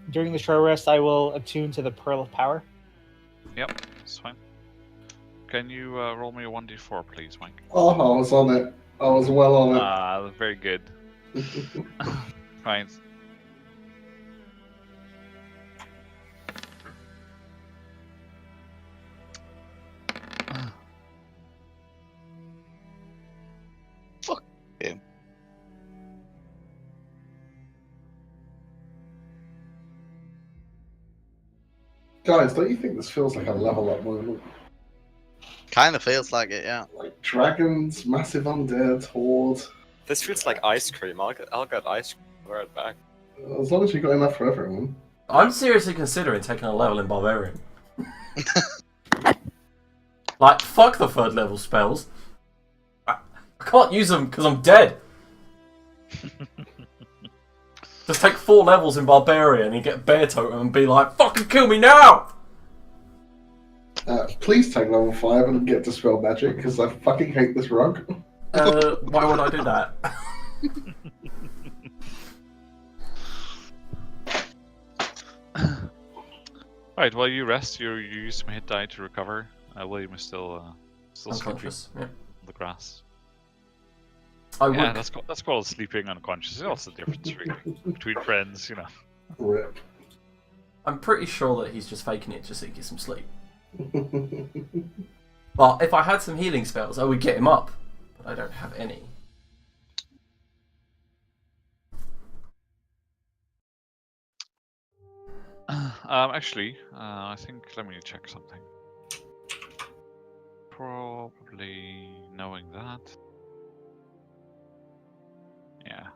During the short rest, I will attune to the Pearl of Power.
Yep, that's fine. Can you roll me a 1d4, please, Mike?
Oh, I was on it. I was well on it.
Ah, very good. Right.
Fuck him.
Guys, don't you think this feels like a level up moment?
Kind of feels like it, yeah.
Like dragons, massive undead, horde.
This feels like ice cream. I'll get ice cream. Wear it back.
As long as you got enough for everyone.
I'm seriously considering taking a level in Barbarian. Like, fuck the 3rd level spells. I can't use them because I'm dead. Just take 4 levels in Barbarian and get Bear Totem and be like, fucking kill me now!
Please take level 5 and get Dispel Magic, because I fucking hate this rug.
Why would I do that?
Right, while you rest, you use some hit die to recover. William is still sleeping
Unconscious, yeah.
on the grass.
I
Yeah,
would...
that's called sleeping unconscious. What's the difference really between friends, you know?
Rip.
I'm pretty sure that he's just faking it just so he gets some sleep. But if I had some healing spells, I would get him up. But I don't have any.
Actually, I think, let me check something. Probably knowing that. Yeah.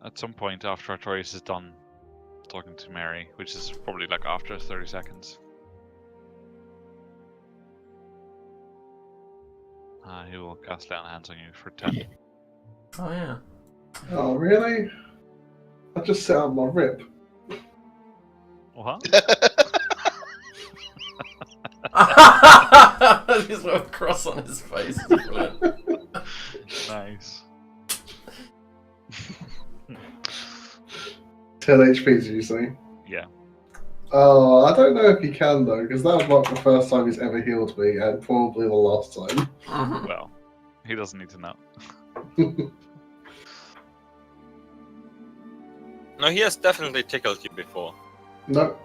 At some point after Artorias is done talking to Mary, which is probably like after 30 seconds. He will cast Lay on Hands on you for 10.
Oh, yeah.
Oh, really? I just set up my rip.
What?
He's got a cross on his face.
Nice.
10 HP, did you say?
Yeah.
Oh, I don't know if he can, though, because that was like the first time he's ever healed me, and probably the last time.
Well, he doesn't need to know.
No, he has definitely tickled you before.
No.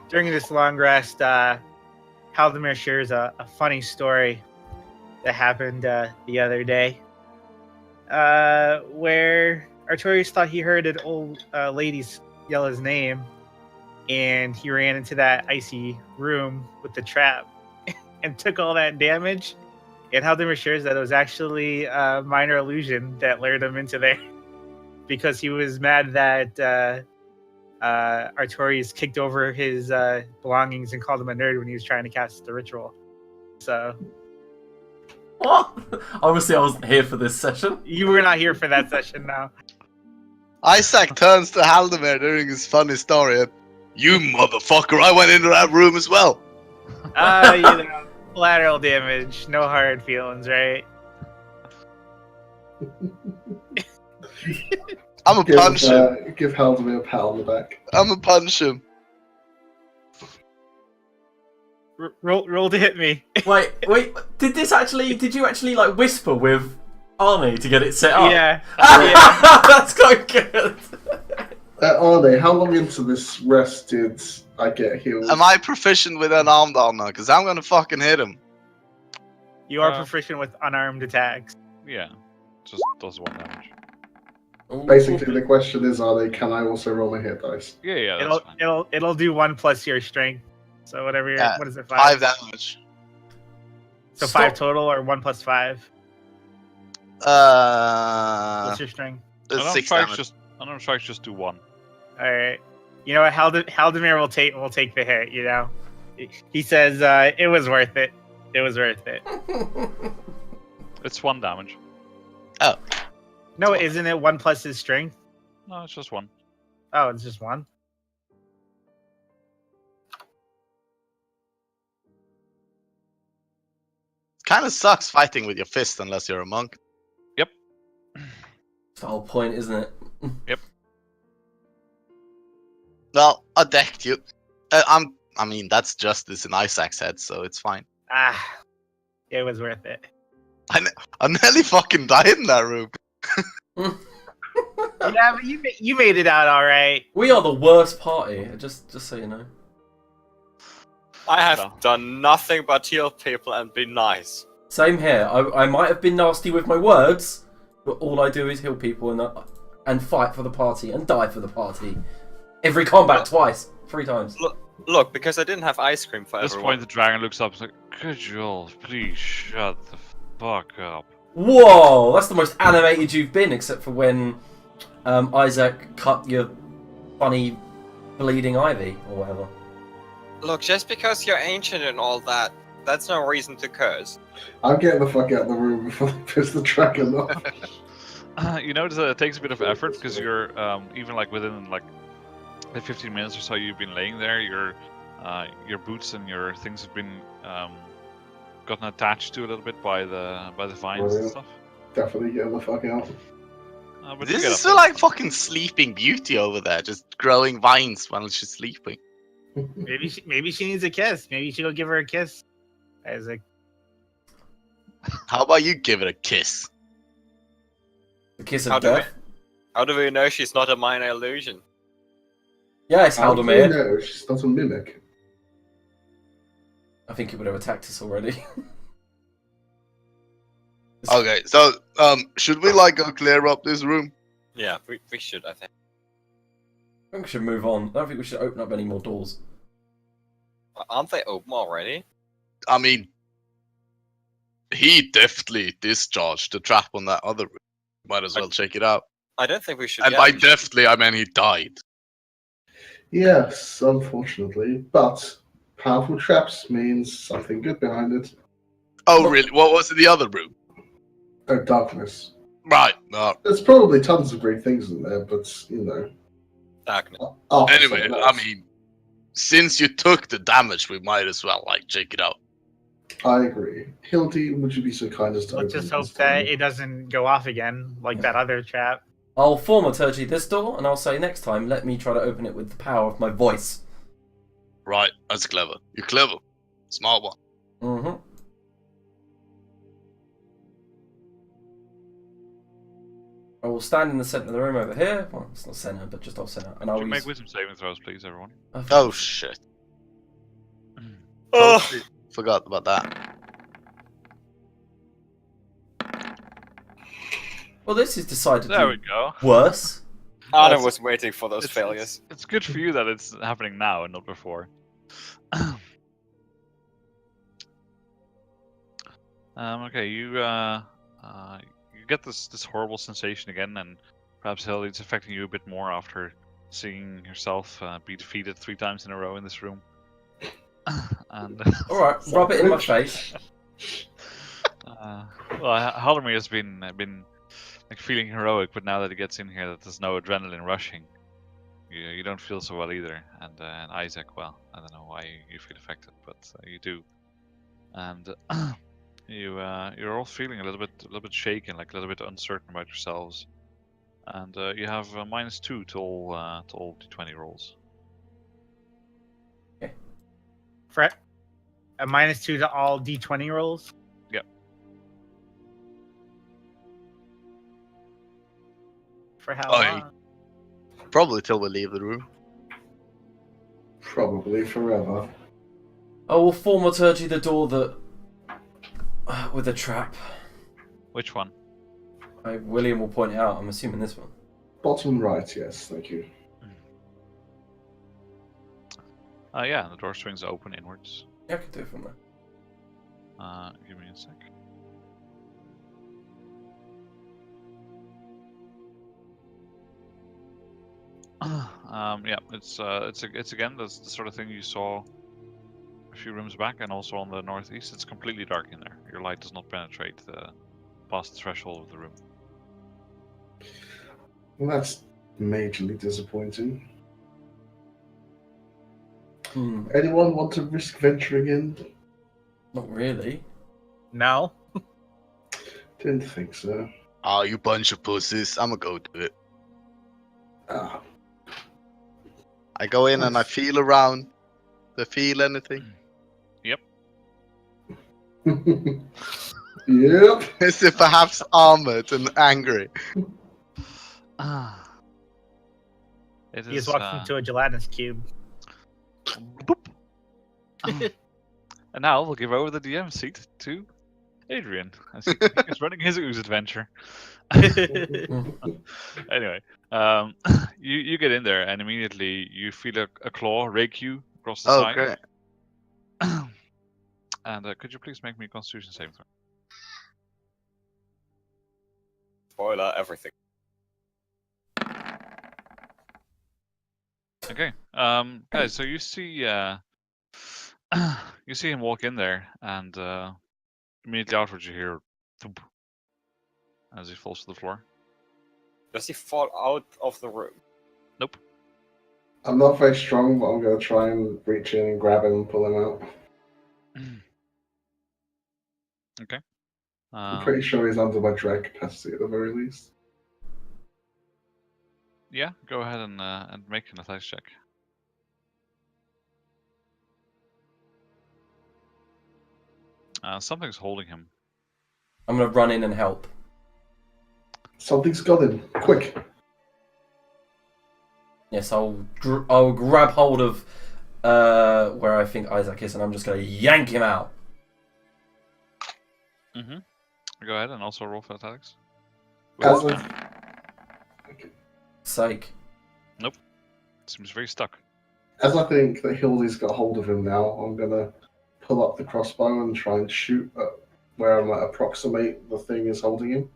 During this long rest, Haldemir shares a funny story that happened the other day, where Artorias thought he heard an old lady yell his name, and he ran into that icy room with the trap and took all that damage. And Haldemir shares that it was actually a minor illusion that lured him into there because he was mad that Artorias kicked over his belongings and called him a nerd when he was trying to cast the ritual. So...
What? Obviously, I wasn't here for this session.
You were not here for that session now.
Isaac turns to Haldemir during his funny story and, you motherfucker, I went into that room as well.
You know, collateral damage, no hard feelings, right?
I'm a punch him.
Give Haldemir a pat on the back.
I'm a punch him.
Roll to hit me.
Wait. Did you actually like whisper with Arnie to get it set up?
Yeah.
That's quite good.
Arnie, how long into this rest did I get healed?
Am I proficient with unarmed armor? Because I'm gonna fucking hit him.
You are proficient with unarmed attacks.
Yeah. Just does 1 damage.
Basically, the question is, Arnie, can I also roll my hit dice?
Yeah, that's fine.
It'll do 1 plus your strength. So whatever your what is it?
5 damage.
So 5 total or 1 plus 5? What's your strength?
It's 6 damage.
Unarmed strikes just do 1.
All right. You know what? Haldemir will take the hit. You know, he says it was worth it. It was worth it.
It's 1 damage.
Oh.
No, isn't it 1 plus his strength?
No, it's just 1.
Oh, it's just 1.
Kind of sucks fighting with your fist unless you're a monk.
Yep.
It's the whole point, isn't it?
Yep.
Well, I decked you. I mean, that's justice in Isaac's head, so it's fine.
It was worth it.
I nearly fucking died in that room.
Yeah, but you made it out all right.
We are the worst party, just so you know.
I have done nothing but heal people and be nice.
Same here. I might have been nasty with my words, but all I do is heal people and fight for the party and die for the party. Every combat twice, 3 times.
Look, because I didn't have ice cream for
At this
everyone.
point, the dragon looks up and is like, "Good Joel, please shut the fuck up."
Whoa, that's the most animated you've been, except for when Isaac cut your funny bleeding ivy or whatever.
Look, just because you're ancient and all that That's no reason to curse.
I'm getting the fuck out of the room before they piss the dragon off.
You notice that it takes a bit of effort because you're even like within like the 15 minutes or so you've been laying there. Your boots and your things have been gotten attached to a little bit by the vines and
Brilliant.
stuff.
Definitely getting the fuck out.
But you
This
get
is
up
so
there.
like fucking Sleeping Beauty over there, just growing vines while she's sleeping.
Maybe she needs a kiss. Maybe she'll give her a kiss. Isaac.
How about you give it a kiss?
The kiss
How
of
do we-
death.
How do we know she's not a minor illusion?
Yes,
How do you
Haldemir.
know she's not a mimic?
I think he would have attacked us already.
Okay, so should we like go clear up this room?
Yeah, we should, I think.
I think we should move on. I don't think we should open up any more doors.
Aren't they open already?
I mean, he definitely discharged the trap on that other room. Might as well check it out.
I don't think we should.
And
yeah,
by
we should-
definitely, I mean he died.
Yes, unfortunately. But powerful traps means something good behind it.
Oh, really? What was in the other room?
Oh, darkness.
Right. No.
There's probably tons of great things in there, but, you know.
Darkness.
After
Anyway,
something
I
else.
mean, since you took the damage, we might as well like check it out.
I agree. Hildy, would you be so kind as to
Let's
open
just
this
hope
for
that
me?
it doesn't go off again like that other chap.
I'll thaumaturgy this door, and I'll say next time, let me try to open it with the power of my voice.
Right. That's clever. You're clever. Smart one.
Mm-hmm. I will stand in the centre of the room over here. Well, it's not centre, but just off centre. And
Would
I'll
you make
use...
wisdom saving throws, please, everyone?
Oh shit.
Oh,
Totally forgot about that.
Well, this is decidedly
There we go.
worse.
Anna was waiting for those
It's-
failures.
It's good for you that it's happening now and not before. Okay, you get this horrible sensation again, and perhaps Hildy, it's affecting you a bit more after seeing yourself be defeated 3 times in a row in this room. And
Alright, rub it in my face.
Hallermy has been like feeling heroic, but now that he gets in here, that there's no adrenaline rushing. You don't feel so well either, and Isaac, well, I don't know why you feel affected, but you do, and you're all feeling a little bit shaken, like a little bit uncertain about yourselves, and you have -2 to all d20 rolls.
For a -2 to all d20 rolls.
Yep.
For how
Aye.
long?
Probably till we leave the room.
Probably forever.
I will thaumaturgy the door that... with a trap.
Which one?
William will point it out. I'm assuming this one.
Bottom right, yes, thank you.
Yeah, the door swings open inwards.
Yeah, I can do it from there.
Give me a sec. Yeah, it's again the sort of thing you saw a few rooms back, and also on the northeast. It's completely dark in there. Your light does not penetrate past the threshold of the room.
Well, that's majorly disappointing. Anyone want to risk venturing in?
Not really.
No.
Didn't think so.
Oh, you bunch of pussies. I'ma go do it.
Ah,
I go in and I feel around. Do I feel anything?
yep.
Is it perhaps armored and angry?
It
He
is.
just walked into a gelatinous cube.
And now we'll give over the DM seat to Adrian, as he is running his ooze adventure. Anyway, you get in there and immediately you feel a claw rake you across the
Oh,
side.
great.
And could you please make me a Constitution saving throw?
Spoiler, everything.
Okay, guys. So you see, you see him walk in there, and immediately afterwards you hear thump as he falls to the floor.
Does he fall out of the room?
Nope.
I'm not very strong, but I'm going to try and reach in and grab him and pull him out.
Okay.
I'm pretty sure he's under my drag capacity at the very least.
Yeah, go ahead and make an athletics check. Something's holding him.
I'm gonna run in and help.
Something's got him. Quick.
Yes, I'll grab hold of where I think Isaac is, and I'm just gonna yank him out.
Mm-hmm. Go ahead and also roll for athletics.
As I,
Sake.
Nope. Seems very stuck.
as I think that Hildy's got hold of him now, I'm going to pull up the crossbow and try and shoot at where I might approximate the thing is holding him.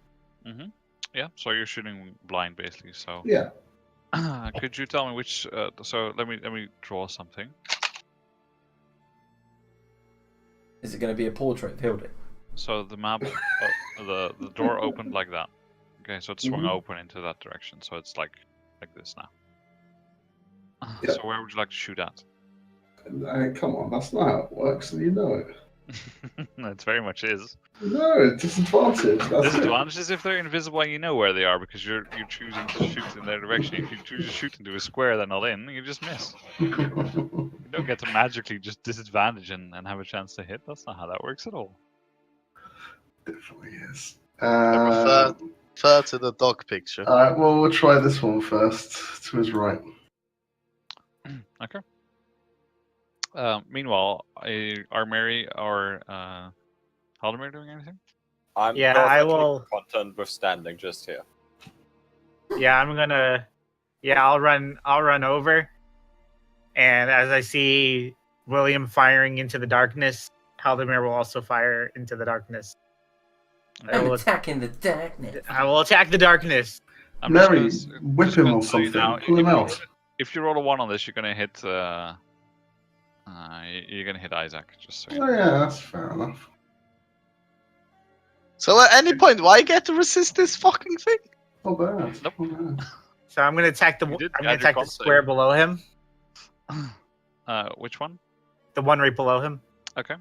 Mm-hmm. Yeah, so you're shooting blind basically, so...
Yeah.
Could you tell me which... so let me draw something.
Is it going to be a portrait of Hildy?
So the map... the door opened like that. Okay, so it swung open into that direction, so it's like this now.
Yeah.
So where would you like to shoot at?
Come on, that's not how it works, and you know it.
It very much is.
No, it's disadvantage. That's
Disadvantage is if they're invisible and you know where they are because you're choosing to shoot in their direction. If you choose to shoot into a square they're not in, you just miss.
it.
You don't get to magically just disadvantage and have a chance to hit. That's not how that works at all.
Definitely is.
I prefer to the dog picture.
Alright, well, we'll try this one first. To his right.
Okay. Meanwhile, are Mary or Haldemer doing anything?
I'm
Yeah, I
perfectly
will-
content with standing just here.
Yeah, I'm gonna. Yeah, I'll run over, and as I see William firing into the darkness, Haldemir will also fire into the darkness. I
I'm
will,
attacking the darkness.
I will attack the darkness.
I'm just
Mary,
gonna s-
whip
just
him
gonna
or
tell you
something.
now,
Pull him out.
If you roll a 1 on this, you're gonna hit. You're gonna hit Isaac. Just so you
Oh,
know.
yeah, that's fair enough.
So at any point, why get to resist this fucking thing?
Not bad.
Nope.
Not bad.
So I'm gonna attack
You did
I'm gonna
add your
attack the
con
square
save.
below him,
Which one?
the one right below him.
Okay.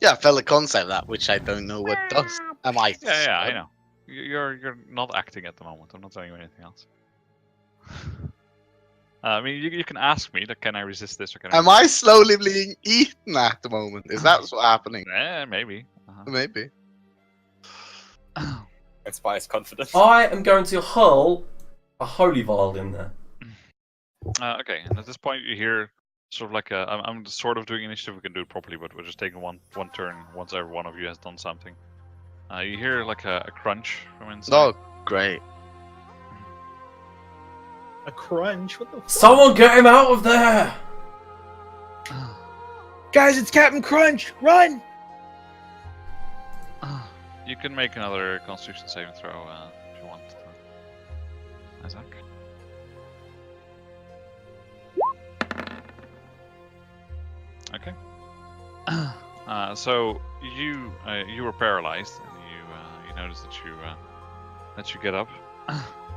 Yeah, fellow concept that, which I don't know what does. Am I?
Yeah, I know. You're not acting at the moment. I'm not telling you anything else. I mean, you can ask me, like, can I resist this or can I?
Am I slowly being eaten at the moment? Is that what's happening?
Maybe.
Maybe.
Inspires confidence.
I am going to hurl a holy vial in there.
Okay, and at this point you hear sort of like a. I'm sort of doing initiative. We can do it properly, but we're just taking one turn once every one of you has done something. You hear like a crunch from inside.
Oh, great.
A crunch. What the? Fuck?
Someone get him out of there!
Guys, it's Captain Crunch! Run!
You can make another Constitution saving throw if you want. Isaac. Okay. So you were paralyzed, and you notice that you get up,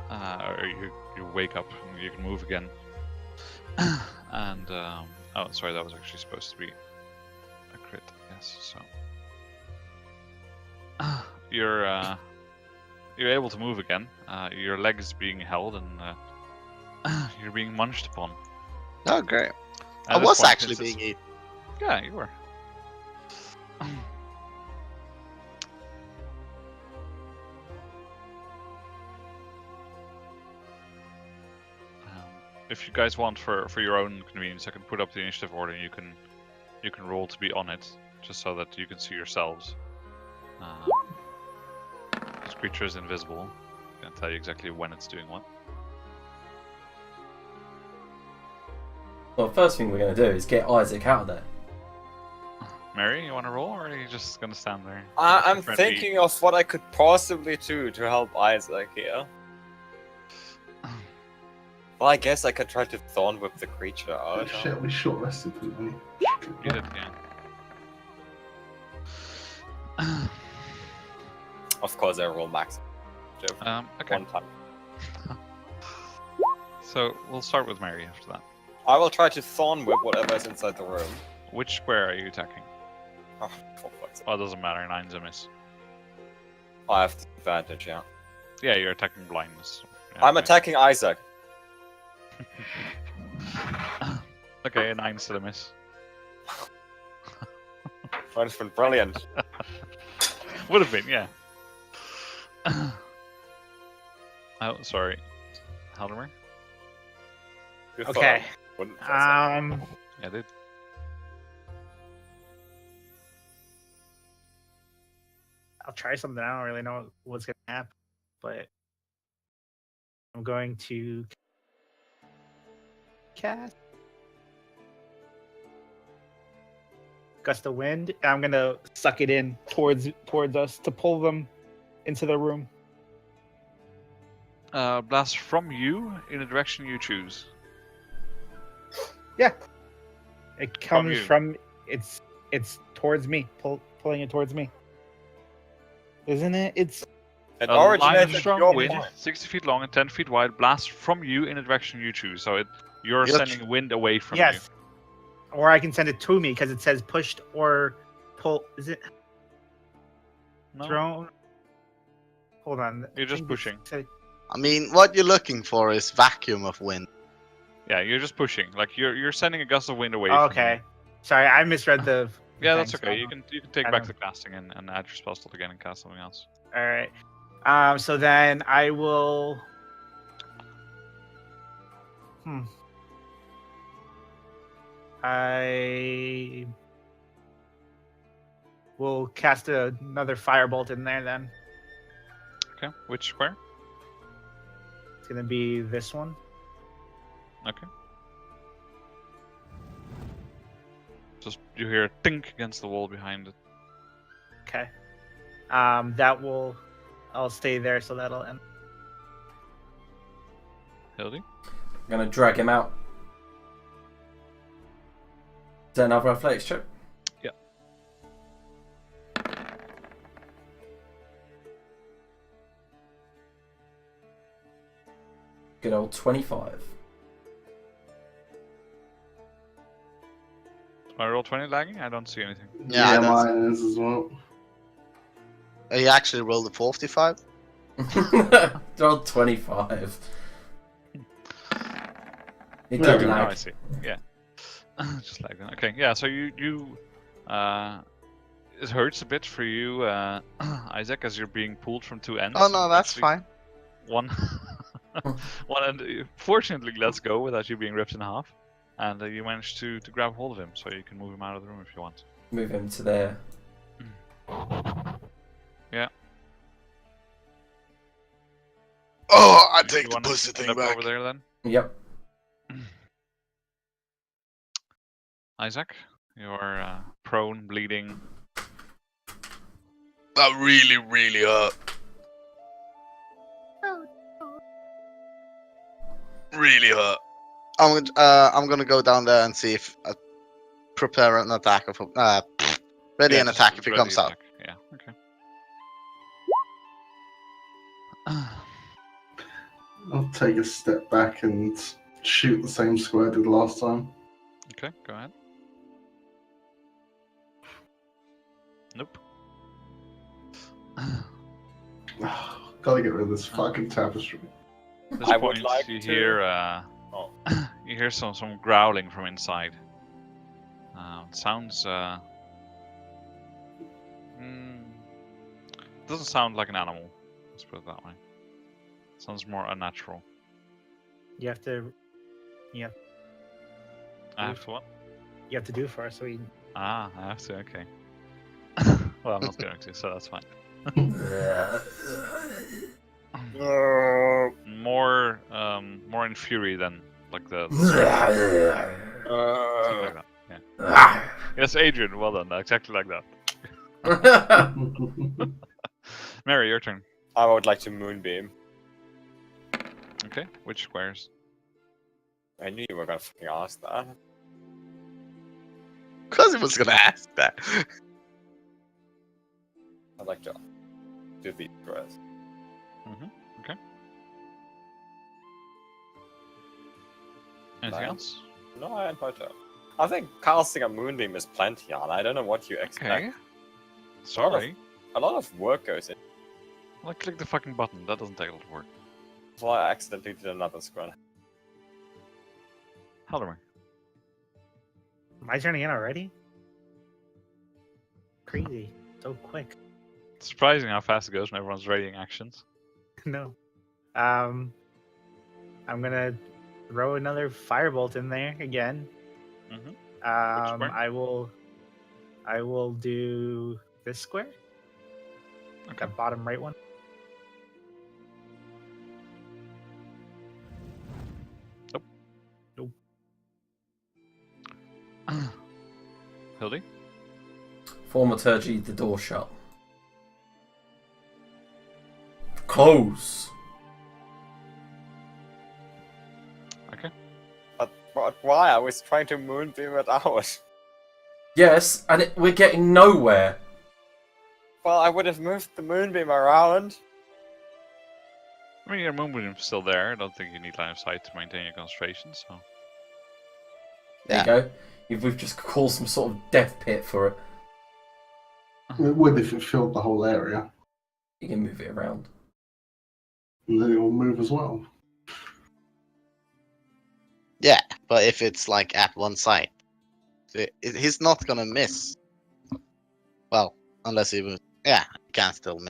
or you wake up and you can move again. And oh, sorry, that was actually supposed to be a crit, I guess. So you're able to move again. Your leg is being held, and you're being munched upon.
Oh, great.
At
I
this
was
point,
actually
it's-
being eaten.
Yeah, you were. If you guys want, for your own convenience, I can put up the initiative order, and you can roll to be on it, just so that you can see yourselves. This creature is invisible. I can tell you exactly when it's doing what.
Well, first thing we're going to do is get Isaac out of there.
Mary, you want to roll, or are you just gonna stand there?
I'm
Friendly?
thinking of what I could possibly do to help Isaac here. Well, I guess I could try to thorn whip the creature
Oh
out.
shit, we short rested, didn't we?
You did, yeah.
Of course, I roll max.
Okay.
One time.
So we'll start with Mary after that.
I will try to thorn whip whatever is inside the room.
Which square are you attacking?
Oh, for fuck's sake.
Oh, it doesn't matter. 9's a miss.
I have the advantage, yeah.
Yeah, you're attacking blindness. Yeah,
I'm
okay.
attacking Isaac.
Okay, a 9's still a miss.
Mine's been brilliant.
Would have been, yeah. Oh, sorry. Haldemer?
You thought
Okay.
I wouldn't for a second.
Yeah, dude.
I'll try something. I don't really know what's gonna happen, but I'm going to cast gust of wind. I'm gonna suck it in towards us to pull them into the room.
Blast from you in the direction you choose.
It comes
you.
from it's towards me, pulling it towards me. Isn't it? It's
It
A line
originated
strong
your
wind,
point.
60 feet long and 10 feet wide, blasts from you in the direction you choose. So you're
Yep.
sending wind away from
yes. Or I can send it to me because it says pushed or pull. Is it
you. No,
thrown? Hold on.
You're
I
just
think it
pushing.
said-
I mean, what you're looking for is vacuum of wind.
yeah, you're just pushing. Like you're sending a gust of wind away.
Oh,
from
okay. Sorry, I misread the.
You. Yeah,
thing,
that's
so
okay. You can take
I
back
don't-
the casting and add your spell slot again and cast something else.
All right. So then I will. I will cast another firebolt in there. Then
Okay, which square?
it's gonna be this one.
Okay. Just you hear a tink against the wall behind it.
Okay. That will. I'll stay there, so that'll end.
Hildy?
I'm gonna drag him out. Is that another athletics check?
Yeah.
Good old 25.
I roll 20 lagging? I don't see anything.
Yeah,
Yeah,
that's-
mine is as well.
He actually rolled a 45.
Rolled 25. It
There
did
we go.
Oh, I
lag.
see. Yeah. Just like that. Okay, yeah, so you it hurts a bit for you, Isaac, as you're being pulled from two ends.
Oh no, that's
Actually,
fine.
One one end fortunately lets go without you being ripped in half. And you managed to grab hold of him, so you can move him out of the room if you want.
Move him to there.
Oh, I
You
take the
wanna
pussy
end
thing
up
back.
over there then.
Yep.
Isaac, you're prone, bleeding.
That really, really hurt. Really hurt. I'm gonna go down there and see if prepare an attack if ready
Yeah,
an
just
attack if he
ready
comes out.
attack. Yeah, okay.
I'll take a step back and shoot the same square I did last time.
Okay, go ahead. Nope.
Gotta get rid of this fucking tapestry.
At this
I would
point,
like
you
to-
hear
Oh.
you hear some growling from inside. It sounds doesn't sound like an animal. Let's put it that way. Sounds more unnatural.
You have to.
I have to what?
You have to do for us. So we.
Ah, I have to. Okay. Well, I'm not going to, so that's fine. More in fury than like the. Something like that. Yeah. Yes, Adrian. Well done. Exactly like that. Mary, your turn.
I would like to moonbeam.
Okay. Which squares?
I knew you were gonna fucking ask that.
Because he was gonna ask that.
I'd like to do these first.
Okay. Anything
Nine.
else?
No, I had my turn. I think casting a moonbeam is plenty on. I don't know what you expect.
Okay. Sorry.
A lot of work goes in.
Like, click the fucking button. That doesn't take a lot of work.
So I accidentally did another screen.
Halderman.
My turn again already? Crazy. So quick.
It's surprising how fast it goes when everyone's readying actions.
No. I'm gonna throw another firebolt in there again.
Mm-hmm. Which square?
I will do this square.
Okay.
That bottom right one. Nope.
Hildy?
Thaumaturgy, the door shut. Close.
Okay.
But why? I was trying to moonbeam it out.
Yes, and we're getting nowhere.
Well, I would have moved the moonbeam around.
I mean, your moonbeam's still there. I don't think you need line of sight to maintain your concentration, so...
There you go. We've just caused some sort of death pit for it.
It would if it filled the whole area.
You can move it around.
And then it will move as well.
Yeah, but if it's like at one site, he's not gonna miss. Well, unless he moves. Yeah, he can still miss.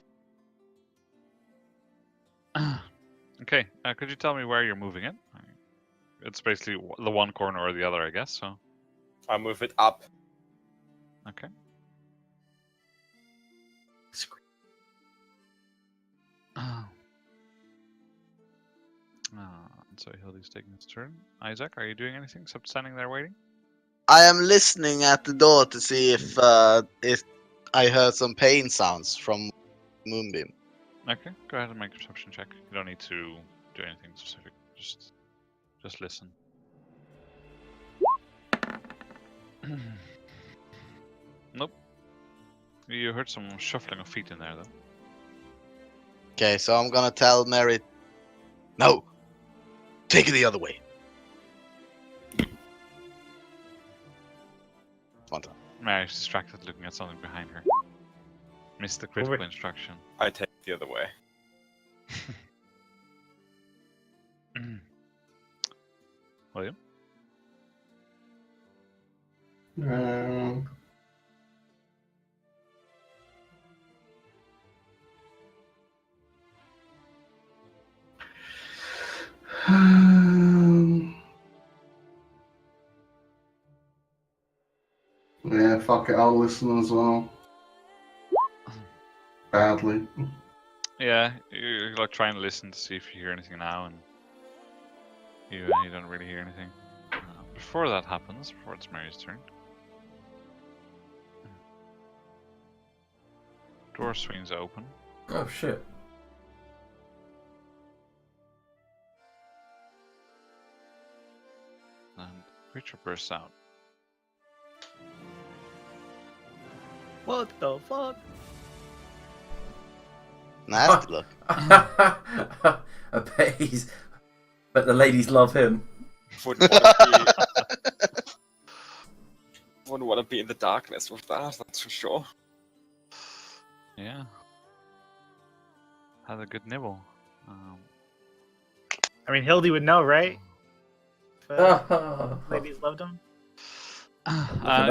Okay, could you tell me where you're moving it? It's basically the one corner or the other, I guess, so...
I move it up.
Okay. So Hildy's taking his turn. Isaac, are you doing anything except standing there waiting?
I am listening at the door to see if I heard some pain sounds from Moonbeam.
Okay, go ahead and make a perception check. You don't need to do anything specific. Just listen. Nope. You heard some shuffling of feet in there, though.
Okay, so I'm gonna tell Mary, no, take it the other way. One time.
Mary's distracted looking at something behind her. Missed the critical instruction.
I take the other way.
William?
Yeah, fuck it, I'll listen as well. Badly.
Yeah, you're like trying to listen to see if you hear anything now, and you don't really hear anything. Before that happens, before it's Mary's turn, door swings open.
Oh shit.
And creature bursts out.
What the fuck?
Nasty look.
I bet the ladies love him.
Wouldn't want to be in the darkness with that, that's for sure.
Yeah. Had a good nibble.
I mean, Hildy would know, right? Ladies loved him.
You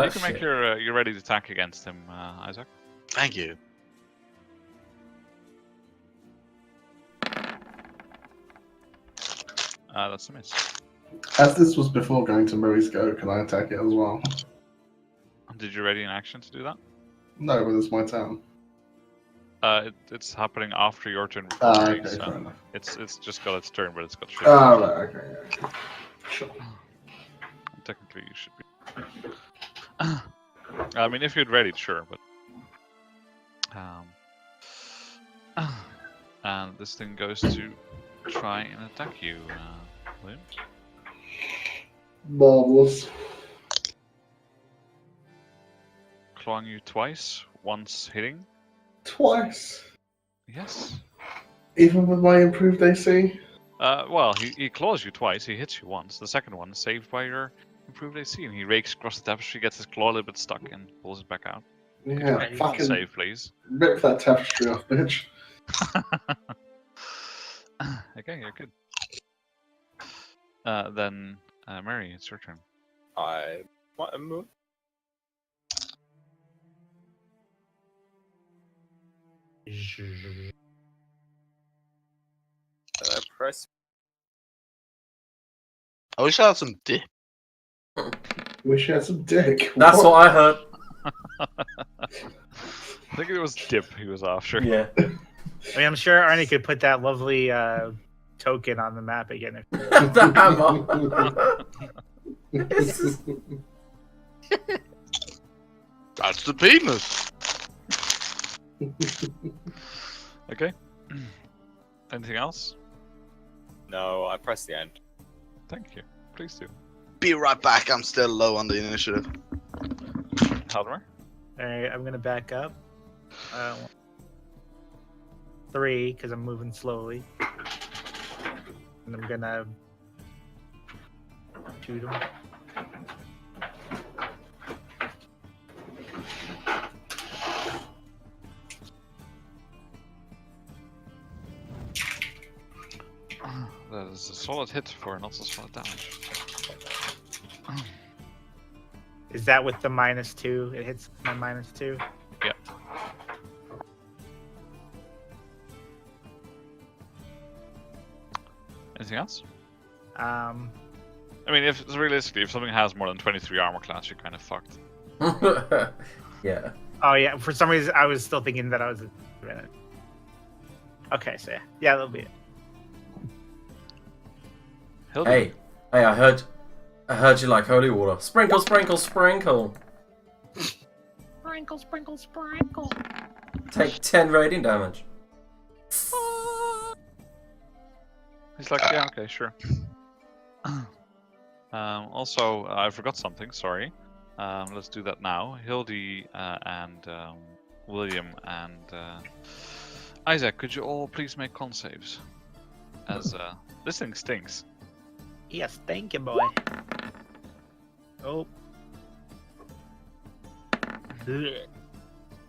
can make your ready to attack against him, Isaac.
Thank you.
That's a miss.
As this was before going to Murray's go, can I attack it as well?
Did you ready an action to do that?
No, but it's my turn.
It's happening after your turn.
Okay,
so
fair enough.
it's just got its turn, but it's got shift.
Oh, right, okay, yeah. Sure.
Technically, you should be. I mean, if you'd ready, sure, but. And this thing goes to try and attack you, William.
Marvelous.
Clawing you twice, once hitting.
Twice.
Yes.
Even with my improved AC?
Well, he claws you twice, he hits you once. The second one is saved by your improved AC, and he rakes across the tapestry, gets his claw a little bit stuck, and pulls it back out.
Yeah,
Make a
fucking
save, please.
rip that tapestry off, bitch.
Okay, you're good. Then, Mary, it's your turn.
I want to move. Press.
I wish I had some dip.
Wish you had some dick.
That's what I heard.
I think it was Dip he was after.
Yeah.
I mean, I'm sure Arnie could put that lovely token on the map again.
The hammer. This is-
That's the penis.
Okay. Anything else?
No, I press the end.
Thank you. Please do.
Be right back. I'm still low on the initiative.
Haldemer?
Alright, I'm gonna back up. 3, because I'm moving slowly. And I'm gonna shoot him.
That is a solid hit for not so solid damage.
Is that with the -2? It hits my -2?
Yeah. Anything else? I mean, if realistically, if something has more than 23 armor class, you're kind of fucked.
Yeah.
Oh yeah, for some reason I was still thinking that I was a minute. Okay, so yeah, that'll be it.
Hildy.
Hey, I heard you like holy water. Sprinkle, sprinkle, sprinkle.
Sprinkle, sprinkle, sprinkle.
Take 10 radiant damage.
He's like, yeah, okay, sure. Also, I forgot something, sorry. Let's do that now. Hildy and William and Isaac, could you all please make con saves? As this thing stinks.
Yes, thank you, boy. Oh.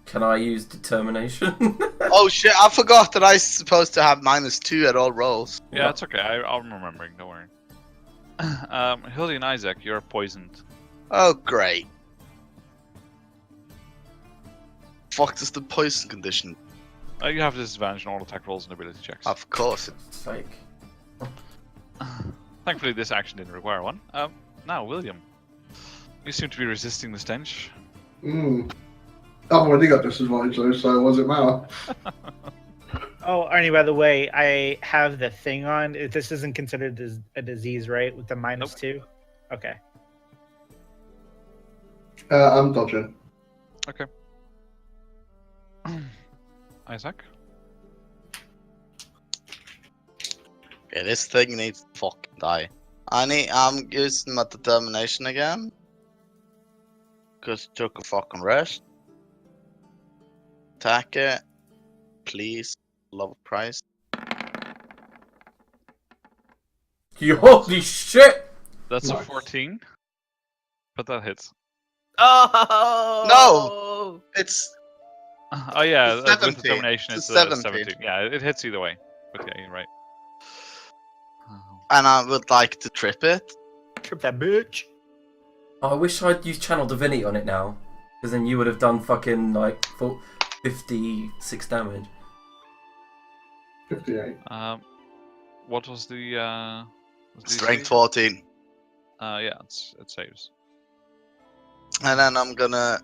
Can I use determination?
Oh shit! I forgot that I'm supposed to have -2 at all rolls.
Yeah, it's okay. I'm remembering. Don't worry. Hildy and Isaac, you're poisoned.
Oh great! Fuck does the poison condition?
You have disadvantage on all attack rolls and ability checks.
Of course.
Sake.
Thankfully, this action didn't require one. Now, William, you seem to be resisting the stench.
I've already got disadvantage though, so what does it matter?
Oh, Arnie, by the way, I have the thing on. This isn't considered a disease, right? With the -2? Okay.
I'm dodging.
Okay. Isaac?
Okay, this thing needs to fucking die. I'm using my determination again. Cause it took a fucking rest. Attack it. Please. Love price.
Holy shit!
That's a
Nice.
14. But that hits.
Oh
It's
Oh yeah, with
17.
determination
It's
it's
a
17. Yeah, it hits either way. But yeah, you're right.
and I would like to trip it.
Trip that bitch.
I wish I'd used Channel Divinity on it now. Because then you would have done fucking like 56 damage.
58.
What was the
Strength 14.
Yeah, it saves.
And then I'm gonna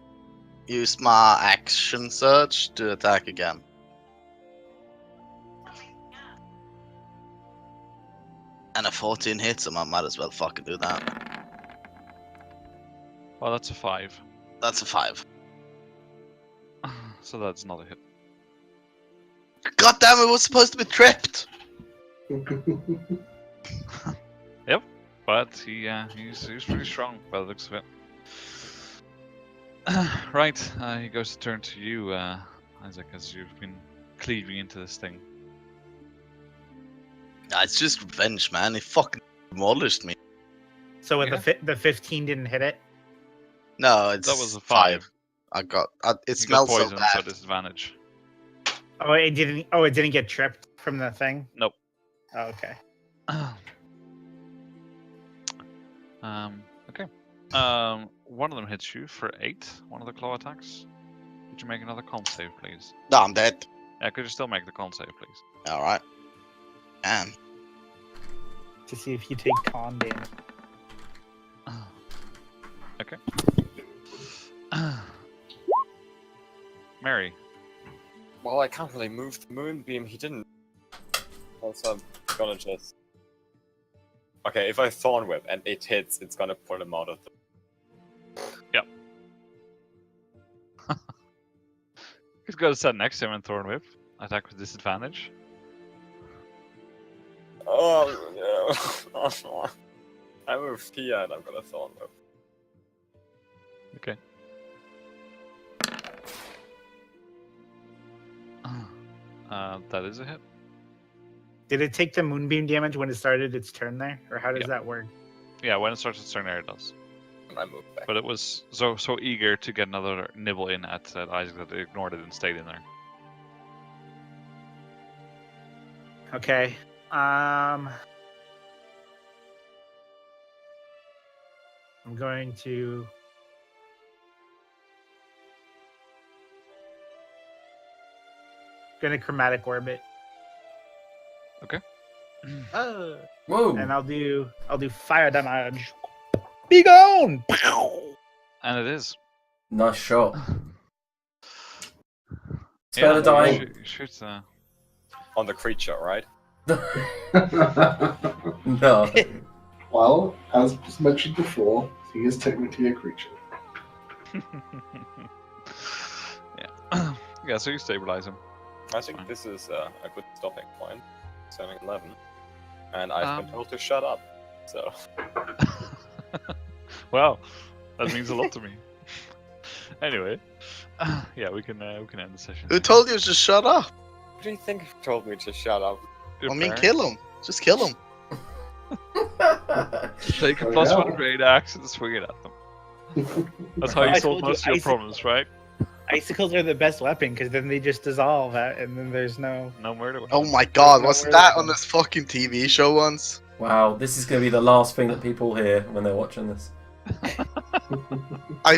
use my action surge to attack again. And a 14 hits, I might as well fucking do that.
Well, that's a 5.
That's a 5.
So that's not a hit.
God damn, it was supposed to be tripped!
But he's pretty strong by the looks of it. Right, he goes to turn to you, Isaac, as you've been cleaving into this thing.
Nah, it's just revenge, man. He fucking demolished me.
So when
Yeah.
the 15 didn't hit it.
No, it's
That was a 5.
I got. It
You got
smells so
poisoned, so
bad.
disadvantage.
Oh, it didn't. Oh, it didn't get tripped from the thing.
Nope.
Oh, okay.
Okay. One of them hits you for 8. One of the claw attacks. Could you make another con save, please?
No, I'm dead.
Yeah, could you still make the con save, please?
All right. And
To see if you take con damage.
Okay. Mary.
Well, I can't really move the moonbeam. He didn't. Also, I'm gonna just. Okay, if I Thorn Whip and it hits, it's gonna pull him out of the.
Yep. He's got to set next to him and Thorn Whip. Attack with disadvantage.
Oh no! I move here and I'm gonna Thorn Whip.
Okay. That is a hit.
Did it take the moonbeam damage when it started its turn there, or how does
Yep.
that work?
Yeah, when it starts its turn there, it does.
And I move back.
But it was so eager to get another nibble in at Isaac that it ignored it and stayed in there.
Okay. I'm going to. Gonna chromatic orbit. Oh.
Whoa!
And I'll do fire damage. Be gone!
And it is.
Nice shot. It's
Yeah,
better dying.
you shoot,
On the creature, right?
No.
Well, as was mentioned before, he is technically a creature.
yeah. Yeah, so you stabilize him.
I think this is a good stopping point. 7-11. And I've been told to shut up. So.
Wow, that means a lot to me. Anyway, yeah, we can end the session.
who told you to shut up?
What do you think told me to shut up?
Your
I mean,
parents?
kill him. Just kill him.
Take a
Oh,
plus
yeah.
1 great axe and swing it at them. That's how
I
you solve
told you,
most of your
Isaac-
problems, right?
Icicles are the best weapon because then they just dissolve, and then there's no.
No murder.
Oh my god,
No
wasn't
way.
that on this fucking TV show once?
Wow, this is going to be the last thing that people hear when they're watching this.
I